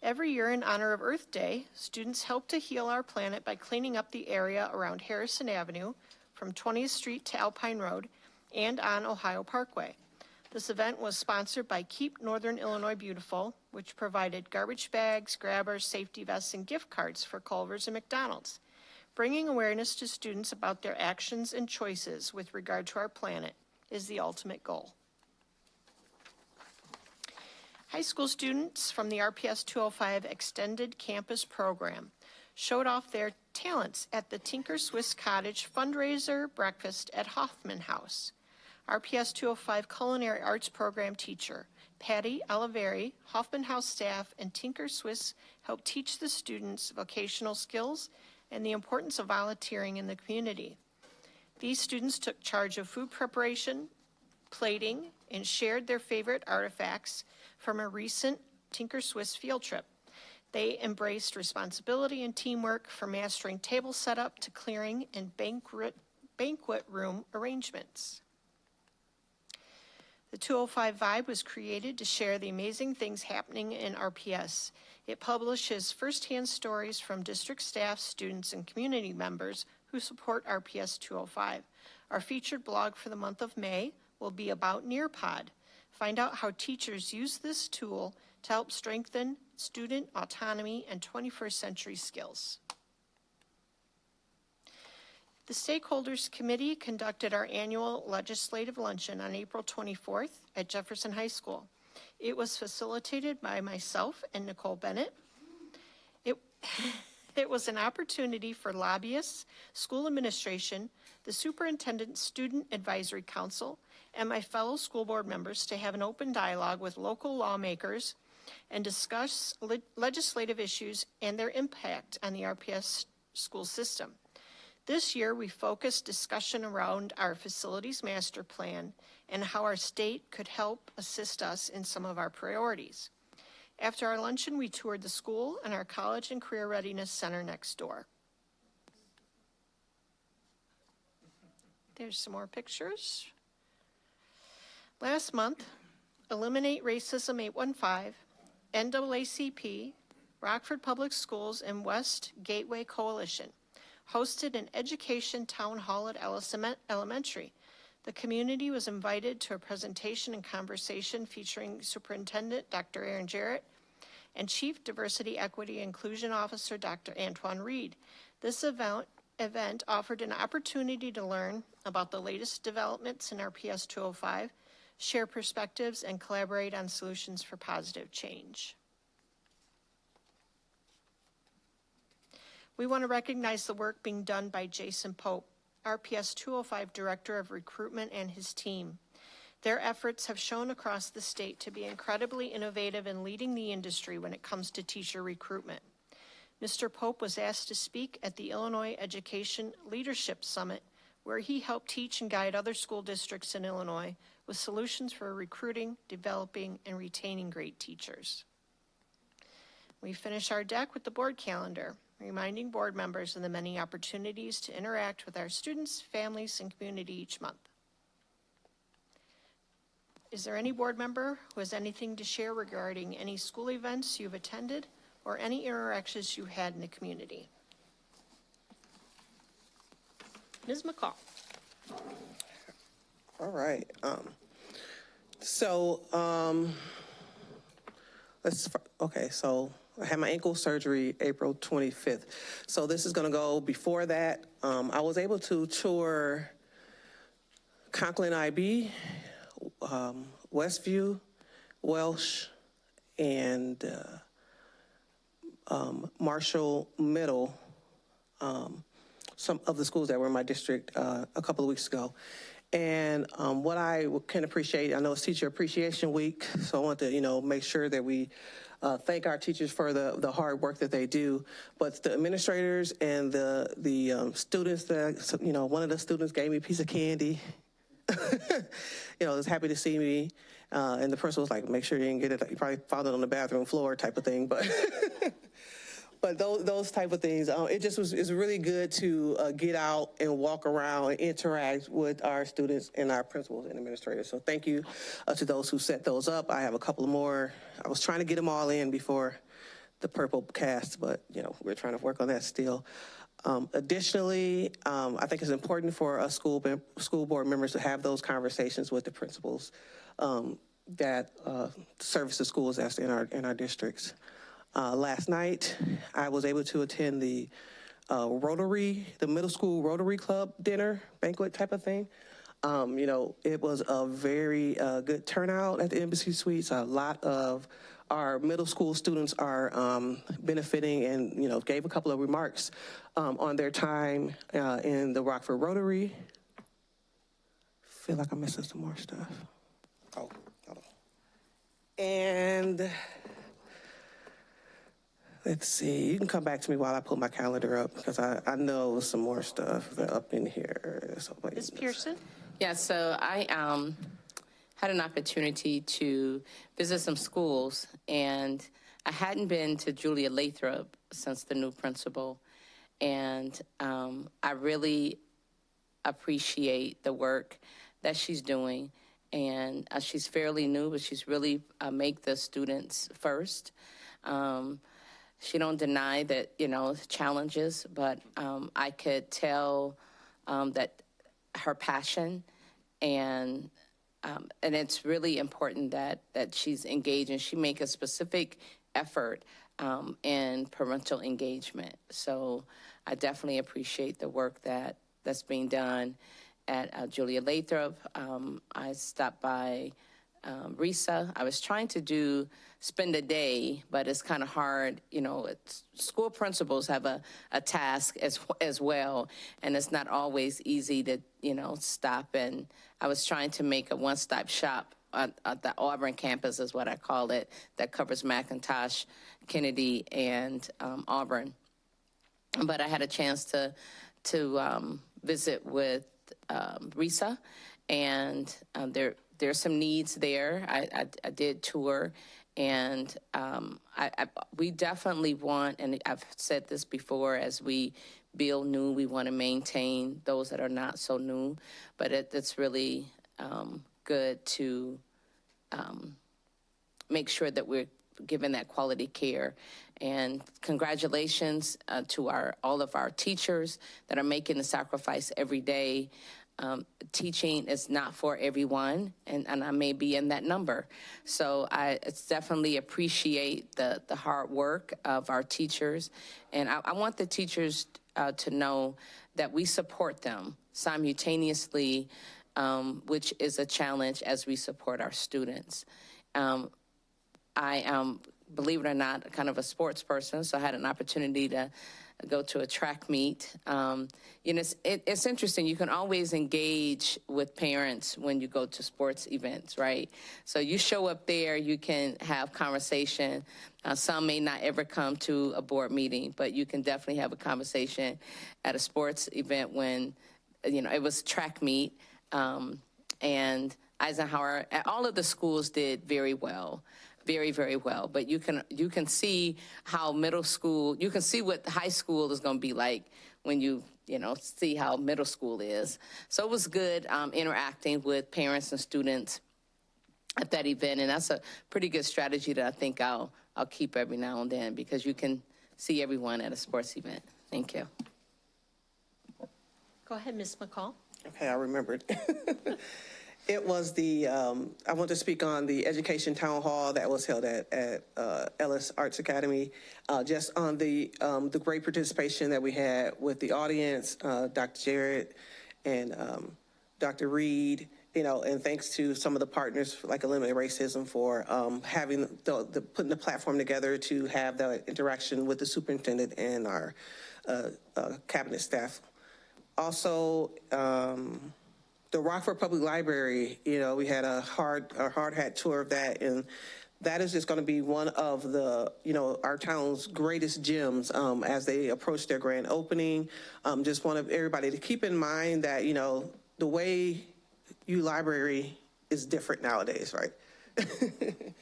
Every year in honor of Earth Day, students help to heal our planet by cleaning up the area around Harrison Avenue from 20th Street to Alpine Road and on Ohio Parkway. This event was sponsored by Keep Northern Illinois Beautiful, which provided garbage bags, grabbers, safety vests, and gift cards for Culver's and McDonald's, bringing awareness to students about their actions and choices with regard to our planet is the ultimate goal. High school students from the RPS 205 Extended Campus Program showed off their talents at the Tinker Swiss Cottage fundraiser breakfast at Hoffman House. RPS 205 Culinary Arts Program teacher Patty Oliveri, Hoffman House staff, and Tinker Swiss helped teach the students vocational skills and the importance of volunteering in the community. These students took charge of food preparation, plating, and shared their favorite artifacts from a recent Tinker Swiss field trip. They embraced responsibility and teamwork from mastering table setup to clearing and banquet room arrangements. The 205 Vibe was created to share the amazing things happening in RPS. It publishes firsthand stories from district staff, students, and community members who support RPS 205. Our featured blog for the month of May will be about Nearpod. Find out how teachers use this tool to help strengthen student autonomy and 21st century skills. The Stakeholders Committee conducted our annual legislative luncheon on April 24th at Jefferson High School. It was facilitated by myself and Nicole Bennett. It was an opportunity for lobbyists, school administration, the Superintendent Student Advisory Council, and my fellow school board members to have an open dialogue with local lawmakers and discuss legislative issues and their impact on the RPS school system. This year, we focused discussion around our facilities master plan and how our state could help assist us in some of our priorities. After our luncheon, we toured the school and our College and Career Readiness Center next door. There's some more pictures. Last month, Eliminate Racism 815, NAACP, Rockford Public Schools, and West Gateway Coalition hosted an education town hall at Ellis Elementary. The community was invited to a presentation and conversation featuring Superintendent Dr. Aaron Jarrett and Chief Diversity, Equity, Inclusion Officer Dr. Antoine Reed. This event offered an opportunity to learn about the latest developments in RPS 205, share perspectives, and collaborate on solutions for positive change. We want to recognize the work being done by Jason Pope, RPS 205 Director of Recruitment, and his team. Their efforts have shown across the state to be incredibly innovative and leading the industry when it comes to teacher recruitment. Mr. Pope was asked to speak at the Illinois Education Leadership Summit, where he helped teach and guide other school districts in Illinois with solutions for recruiting, developing, and retaining great teachers. We finish our deck with the board calendar, reminding board members of the many opportunities to interact with our students, families, and community each month. Is there any board member who has anything to share regarding any school events you've attended or any interactions you had in the community? Ms. McCall. All right. So I had my ankle surgery April 25th. So this is going to go before that. I was able to tour Conklin IB, Westview, Welsh, and Marshall Middle, some of the schools that were in my district a couple of weeks ago. And what I can appreciate, I know it's Teacher Appreciation Week, so I want to, make sure that we thank our teachers for the hard work that they do. But the administrators and the students that, one of the students gave me a piece of candy. Was happy to see me. And the principal was like, make sure you didn't get it. You probably found it on the bathroom floor type of thing. But but those type of things, it's really good to get out and walk around and interact with our students and our principals and administrators. So thank you to those who set those up. I have a couple more. I was trying to get them all in before the purple cast, but we're trying to work on that still. Additionally, I think it's important for us school board members to have those conversations with the principals that service the schools that's in our districts. Last night, I was able to attend the the middle school Rotary Club dinner banquet type of thing. It was a very good turnout at the Embassy Suites. A lot of our middle school students are benefiting and, gave a couple of remarks on their time in the Rockford Rotary. Feel like I'm missing some more stuff. Oh, hold on. And let's see, you can come back to me while I put my calendar up because I know some more stuff up in here. So, Ms. Pearson? Yeah, so I had an opportunity to visit some schools, and I hadn't been to Julia Lathrop since the new principal, and I really appreciate the work that she's doing, and she's fairly new, but she's really make the students first. She don't deny that, challenges, but I could tell that her passion and it's really important that she's engaged and she make a specific effort in parental engagement. So I definitely appreciate the work that's being done at Julia Lathrop. I stopped by RISA. I was trying to spend a day, but it's kind of hard. You know, school principals have a task as well, and it's not always easy to, you know, stop. And I was trying to make a one-stop shop at the Auburn campus, is what I call it, that covers McIntosh, Kennedy, and Auburn. But I had a chance to visit with RISA, and there's some needs there. I did tour, and we definitely want, and I've said this before, as we build new, we want to maintain those that are not so new, but it's really good to make sure that we're giving that quality care. And congratulations to all of our teachers that are making the sacrifice every day. Teaching is not for everyone, and I may be in that number. So I definitely appreciate the hard work of our teachers. And I want the teachers to know that we support them simultaneously, which is a challenge as we support our students. I am, believe it or not, kind of a sports person, so I had an opportunity to go to a track meet. You know, it's interesting. You can always engage with parents when you go to sports events, right? So you show up there, you can have conversation. Some may not ever come to a board meeting, but you can definitely have a conversation at a sports event when, you know, it was track meet. And Eisenhower, all of the schools did very well. Very, very well. But you can see how middle school, you can see what high school is going to be like when you see how middle school is. So it was good interacting with parents and students at that event, and that's a pretty good strategy that I think I'll keep every now and then, because you can see everyone at a sports event. Thank you. Go ahead, Ms. McCall. Okay, I remembered. It was I want to speak on the education town hall that was held at Ellis Arts Academy, just on the great participation that we had with the audience, Dr. Jarrett and Dr. Reed, you know, and thanks to some of the partners like Eliminate Racism for having putting the platform together to have the interaction with the superintendent and our cabinet staff. Also, the Rockford Public Library, you know, we had a hard hat tour of that, and that is just going to be one of the, you know, our town's greatest gems as they approach their grand opening. Just want everybody to keep in mind that, you know, the way you library is different nowadays, right? It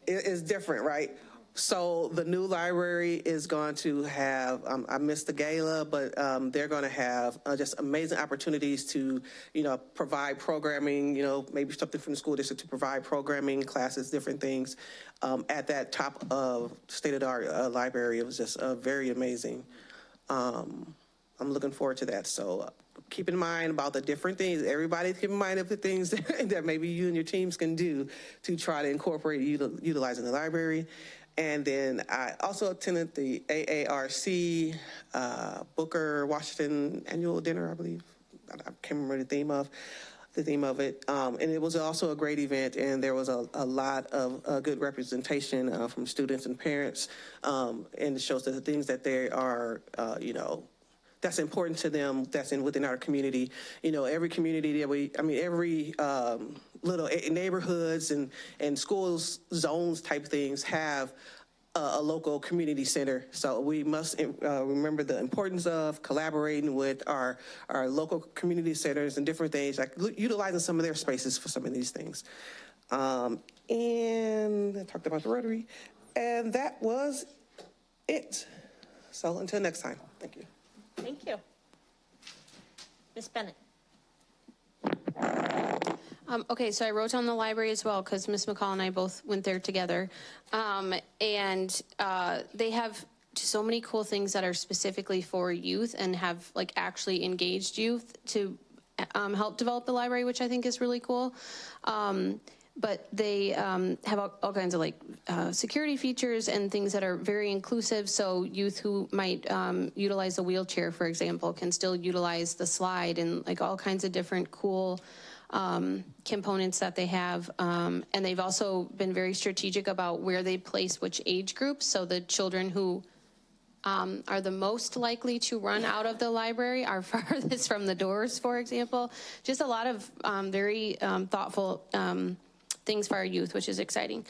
is different, right? So the new library is going to have, I missed the gala, but they're going to have just amazing opportunities to, you know, provide programming, you know, maybe something from the school district to provide programming, classes, different things at that top of state-of-the-art library. It was just very amazing. I'm looking forward to that. So keep in mind about the different things. Everybody keep in mind of the things that maybe you and your teams can do to try to incorporate utilizing the library. And then I also attended the AARC Booker Washington annual dinner, I believe. I can't remember the theme of it. And it was also a great event, and there was a lot of good representation from students and parents. And it shows that the things that they are, you know, that's important to them, that's within our community. You know, every community that every little neighborhoods and schools, zones type things have a local community center. So we must remember the importance of collaborating with our local community centers and different things, like utilizing some of their spaces for some of these things. And I talked about the Rotary, and that was it. So until next time, thank you. Thank you. Ms. Bennett. Okay, so I wrote down the library as well because Ms. McCall and I both went there together. And they have so many cool things that are specifically for youth and have like actually engaged youth to help develop the library, which I think is really cool. But they have all kinds of like security features and things that are very inclusive. So youth who might utilize a wheelchair, for example, can still utilize the slide and like all kinds of different cool components that they have. And they've also been very strategic about where they place which age groups. So the children who are the most likely to run out of the library are farthest from the doors, for example. Just a lot of very thoughtful things for our youth, which is exciting.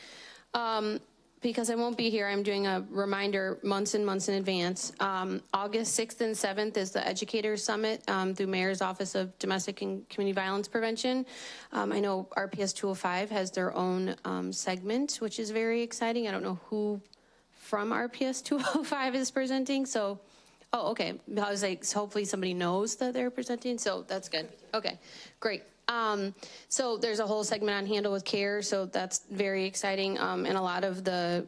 Because I won't be here, I'm doing a reminder months and months in advance. August 6th and 7th is the Educators Summit through Mayor's Office of Domestic and Community Violence Prevention. I know RPS 205 has their own segment, which is very exciting. I don't know who from RPS 205 is presenting, so, oh, okay. I was like, so hopefully somebody knows that they're presenting, so that's good. Okay, great. So there's a whole segment on Handle with Care, so that's very exciting. And a lot of the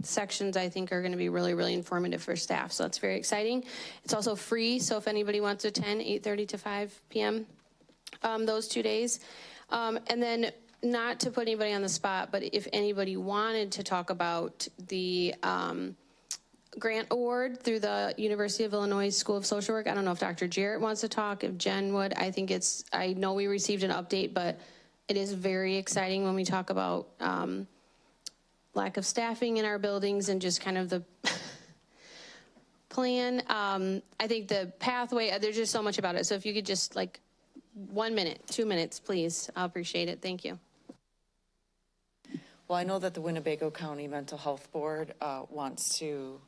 sections I think are going to be really, really informative for staff, so that's very exciting. It's also free, so if anybody wants to attend, 8:30 to 5 p.m. Those 2 days. And then not to put anybody on the spot, but if anybody wanted to talk about the grant award through the University of Illinois School of Social Work. I don't know if Dr. Jarrett wants to talk, if Jen would. I know we received an update, but it is very exciting when we talk about lack of staffing in our buildings and just kind of the plan. I think the pathway, there's just so much about it. So if you could just 1 minute, 2 minutes, please, I'll appreciate it. Thank you. Well, I know that the Winnebago County Mental Health Board wants to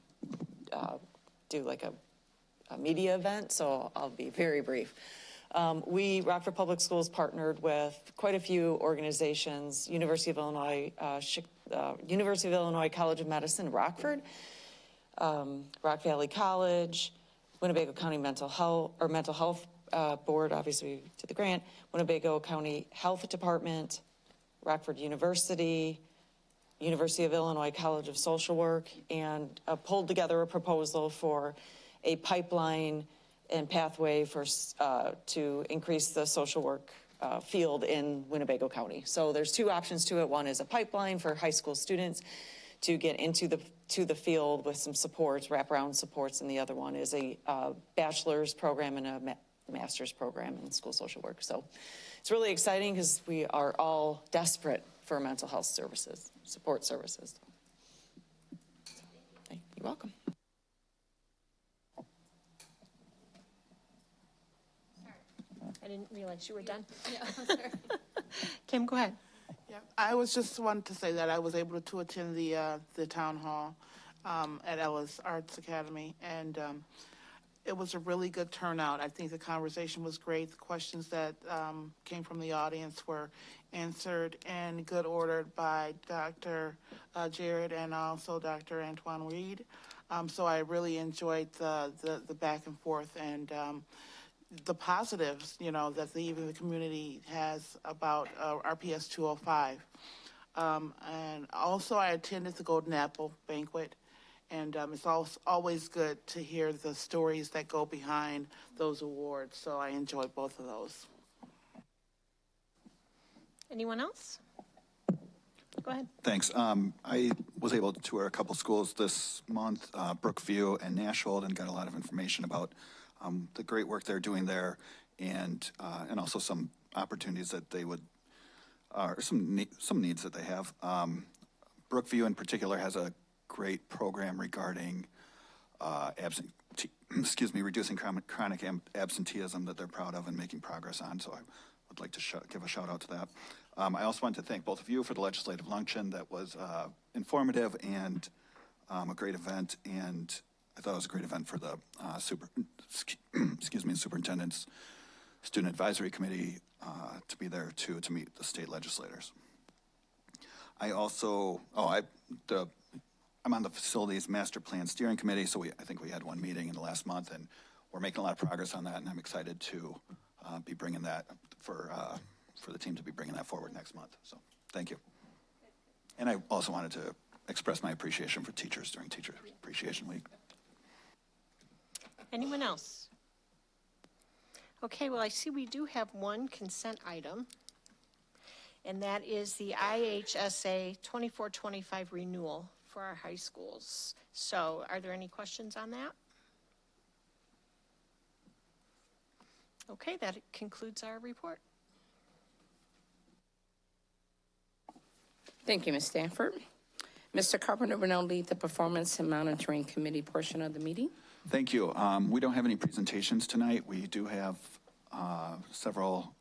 do a media event, so I'll be very brief. We, Rockford Public Schools, partnered with quite a few organizations, University of Illinois College of Medicine, Rockford, Rock Valley College, Winnebago County Mental Health Board, obviously to the grant, Winnebago County Health Department, Rockford University, University of Illinois College of Social Work, and pulled together a proposal for a pipeline and pathway to increase the social work field in Winnebago County. So there's two options to it. One is a pipeline for high school students to get into the field with some supports, wraparound supports, and the other one is a bachelor's program and a master's program in school social work. So it's really exciting because we are all desperate for mental health services, support services. You're welcome. I didn't realize you were done. Yeah, Kim, go ahead. Yeah, I was just wanted to say that I was able to attend the town hall at Ellis Arts Academy, and it was a really good turnout. I think the conversation was great. The questions that came from the audience were answered in good order by Dr. Jarrett and also Dr. Antoine Reed. So I really enjoyed the back and forth and the positives, that even the community has about RPS 205. And also I attended the Golden Apple Banquet. And it's always good to hear the stories that go behind those awards. So I enjoyed both of those. Anyone else? Go ahead. Thanks. I was able to tour a couple schools this month, Brookview and Nashville, and got a lot of information about the great work they're doing there, and also some opportunities that they would, or some needs that they have. Brookview in particular has a great program regarding reducing chronic absenteeism that they're proud of and making progress on. So I would like to give a shout out to that. I also want to thank both of you for the legislative luncheon. That was informative and a great event. And I thought it was a great event for the superintendent's student advisory committee to be there too, to meet the state legislators. I also, I'm on the facilities master plan steering committee, so I think we had one meeting in the last month, and we're making a lot of progress on that, and I'm excited to be bringing that for the team to be bringing that forward next month. So thank you. And I also wanted to express my appreciation for teachers during Teacher Appreciation Week. Anyone else? Okay, well, I see we do have one consent item, and that is the IHSA 24-25 renewal for our high schools. So are there any questions on that? Okay, that concludes our report. Thank you, Ms. Stanford. Mr. Carpenter will now lead the Performance and Monitoring Committee portion of the meeting. Thank you. We don't have any presentations tonight. We do have several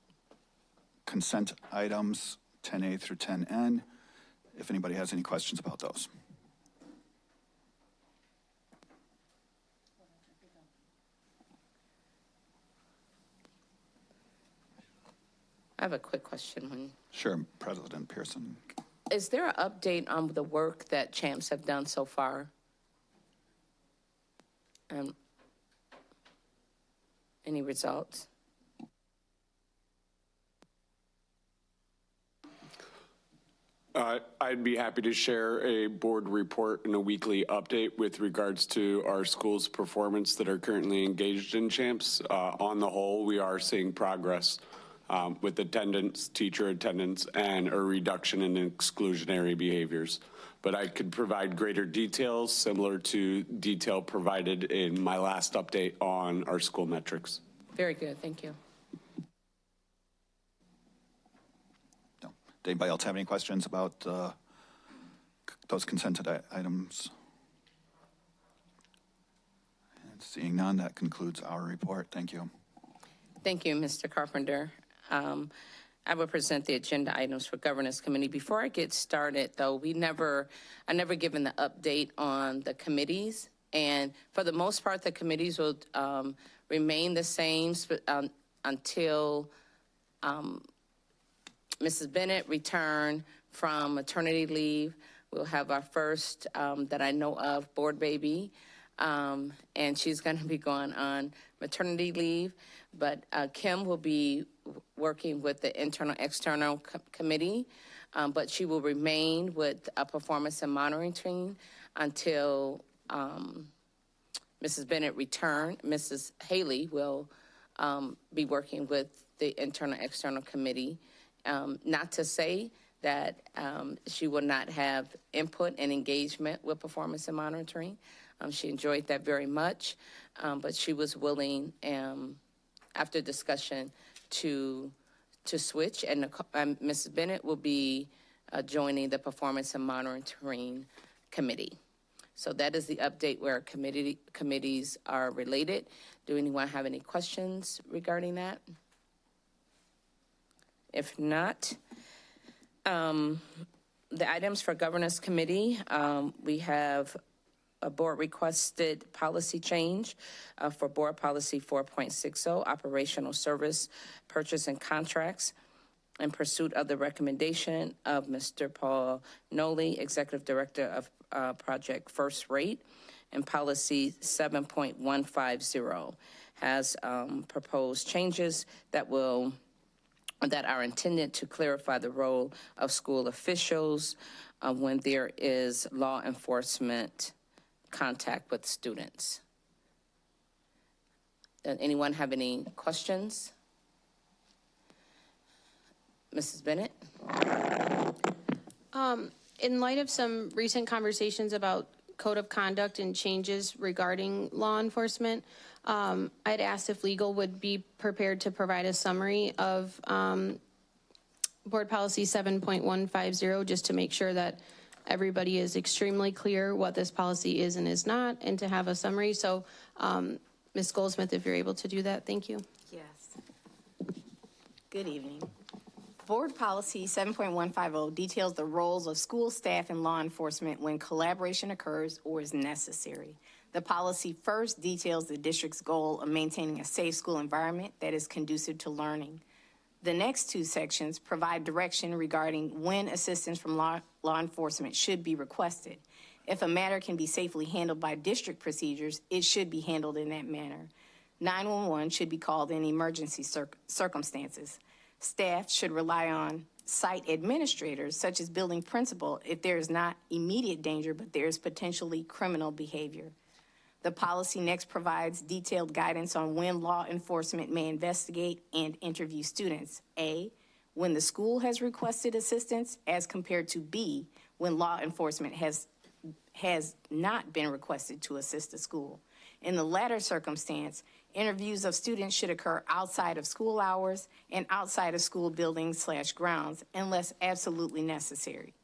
consent items, 10A through 10N, if anybody has any questions about those. I have a quick question. Sure, President Pearson. Is there an update on the work that CHAMPS have done so far? Any results? I'd be happy to share a board report and a weekly update with regards to our school's performance that are currently engaged in CHAMPS. On the whole, we are seeing progress with attendance, teacher attendance, and a reduction in exclusionary behaviors. But I could provide greater details similar to detail provided in my last update on our school metrics. Very good, thank you. No. Did anybody else have any questions about those consented items? And seeing none, that concludes our report. Thank you. Thank you, Mr. Carpenter. I will present the agenda items for Governance Committee. Before I get started, though, I never given the update on the committees. And for the most part, the committees will remain the same until Mrs. Bennett return from maternity leave. We'll have our first, that I know of, board baby. And she's going to be going on maternity leave. But Kim will be working with the internal-external committee, but she will remain with a performance and monitoring team until Mrs. Bennett return. Mrs. Haley will be working with the internal-external committee. Not to say that she will not have input and engagement with performance and monitoring. She enjoyed that very much, but she was willing, after discussion, to switch, and Mrs. Bennett will be joining the Performance and Monitoring Committee. So that is the update where committees are related. Do anyone have any questions regarding that? If not, the items for Governance Committee, we have a board requested policy change for board policy 4.60, operational service purchase and contracts, in pursuit of the recommendation of Mr. Paul Noley, Executive Director of Project First Rate, and policy 7.150 has proposed changes that are intended to clarify the role of school officials when there is law enforcement contact with students. Does anyone have any questions? Mrs. Bennett? In light of some recent conversations about code of conduct and changes regarding law enforcement, I'd asked if legal would be prepared to provide a summary of board policy 7.150, just to make sure that everybody is extremely clear what this policy is and is not, and to have a summary. So Ms. Goldsmith, if you're able to do that, thank you. Yes. Good evening. Board Policy 7.150 details the roles of school staff and law enforcement when collaboration occurs or is necessary. The policy first details the district's goal of maintaining a safe school environment that is conducive to learning. The next two sections provide direction regarding when assistance from law enforcement should be requested. If a matter can be safely handled by district procedures, it should be handled in that manner. 911 should be called in emergency circumstances. Staff should rely on site administrators, such as building principal, if there is not immediate danger, but there is potentially criminal behavior. The policy next provides detailed guidance on when law enforcement may investigate and interview students. A, when the school has requested assistance, as compared to B, when law enforcement has not been requested to assist the school. In the latter circumstance, interviews of students should occur outside of school hours and outside of school buildings/grounds unless absolutely necessary.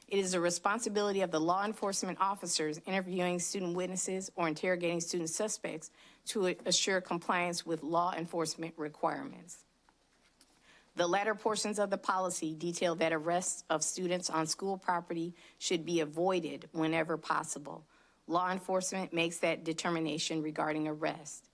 It is the responsibility of the law enforcement officers interviewing student witnesses or interrogating student suspects to assure compliance with law enforcement requirements. The latter portions of the policy detail that arrests of students on school property should be avoided whenever possible. Law enforcement makes that determination regarding arrest.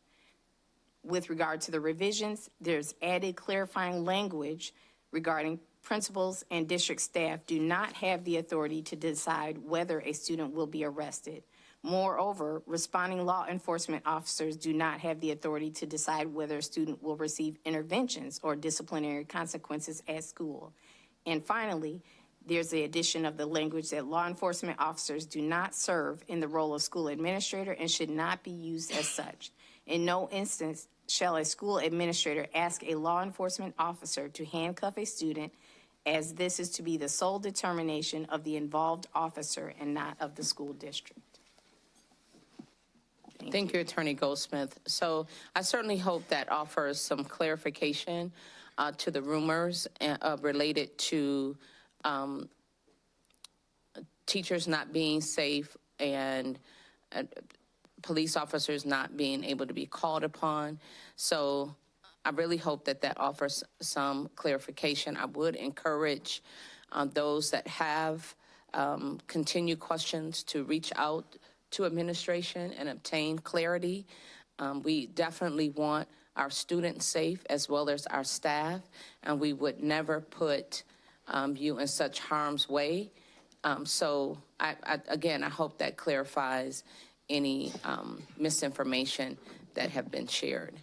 With regard to the revisions, there's added clarifying language regarding principals and district staff do not have the authority to decide whether a student will be arrested. Moreover, responding law enforcement officers do not have the authority to decide whether a student will receive interventions or disciplinary consequences at school. And finally, there's the addition of the language that law enforcement officers do not serve in the role of school administrator and should not be used as such. In no instance shall a school administrator ask a law enforcement officer to handcuff a student, as this is to be the sole determination of the involved officer and not of the school district. Thank you, Attorney Goldsmith. So I certainly hope that offers some clarification to the rumors related to teachers not being safe and police officers not being able to be called upon. So I really hope that that offers some clarification. I would encourage those that have continued questions to reach out to administration and obtain clarity. We definitely want our students safe as well as our staff, and we would never put you in such harm's way. So again, I hope that clarifies any misinformation that have been shared.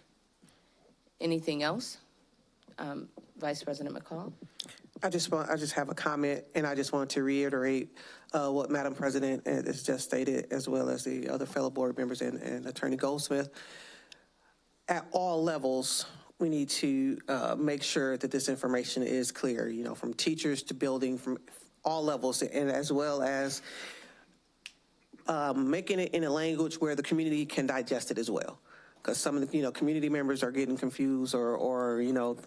Anything else? Vice President McCall? I just have a comment, and I just want to reiterate what Madam President has just stated, as well as the other fellow board members and Attorney Goldsmith. At all levels, we need to make sure that this information is clear, you know, from teachers to building, from all levels, and as well as making it in a language where the community can digest it as well. Because some of the, you know, community members are getting confused or you know,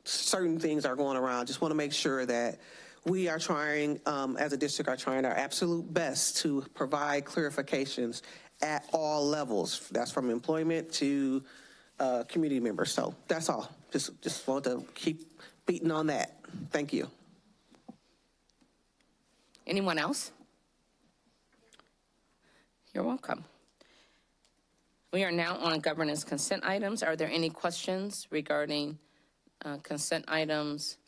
certain things are going around. Just want to make sure that we are trying, as a district, are trying our absolute best to provide clarifications at all levels. That's from employment to community members. So that's all. Just want to keep beating on that. Thank you. Anyone else? You're welcome. We are now on governance consent items. Are there any questions regarding consent items,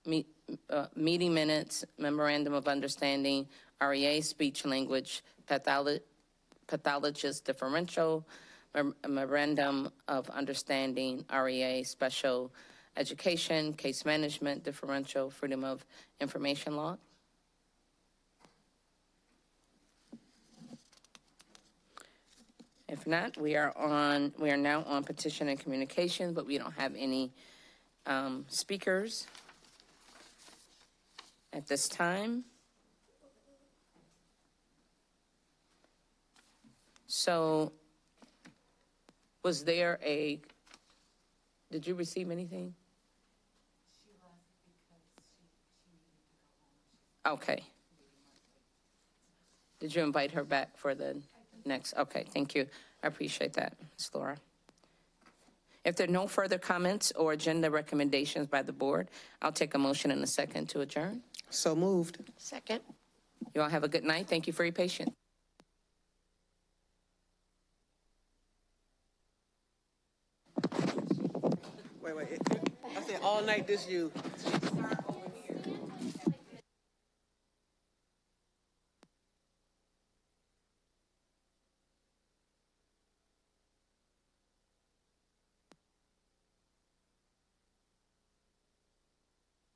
meeting minutes, memorandum of understanding, REA, speech language pathologist differential, memorandum of understanding, REA, special education, case management differential, freedom of information law? If not, we are now on petition and communications, but we don't have any speakers at this time. So was there did you receive anything? She left because she needed to go home. Okay. Did you invite her back for the next? Okay, thank you. I appreciate that, Ms. Laura. If there are no further comments or agenda recommendations by the board, I'll take a motion in a second to adjourn. So moved. Second. You all have a good night. Thank you for your patience. Wait. I said all night this you.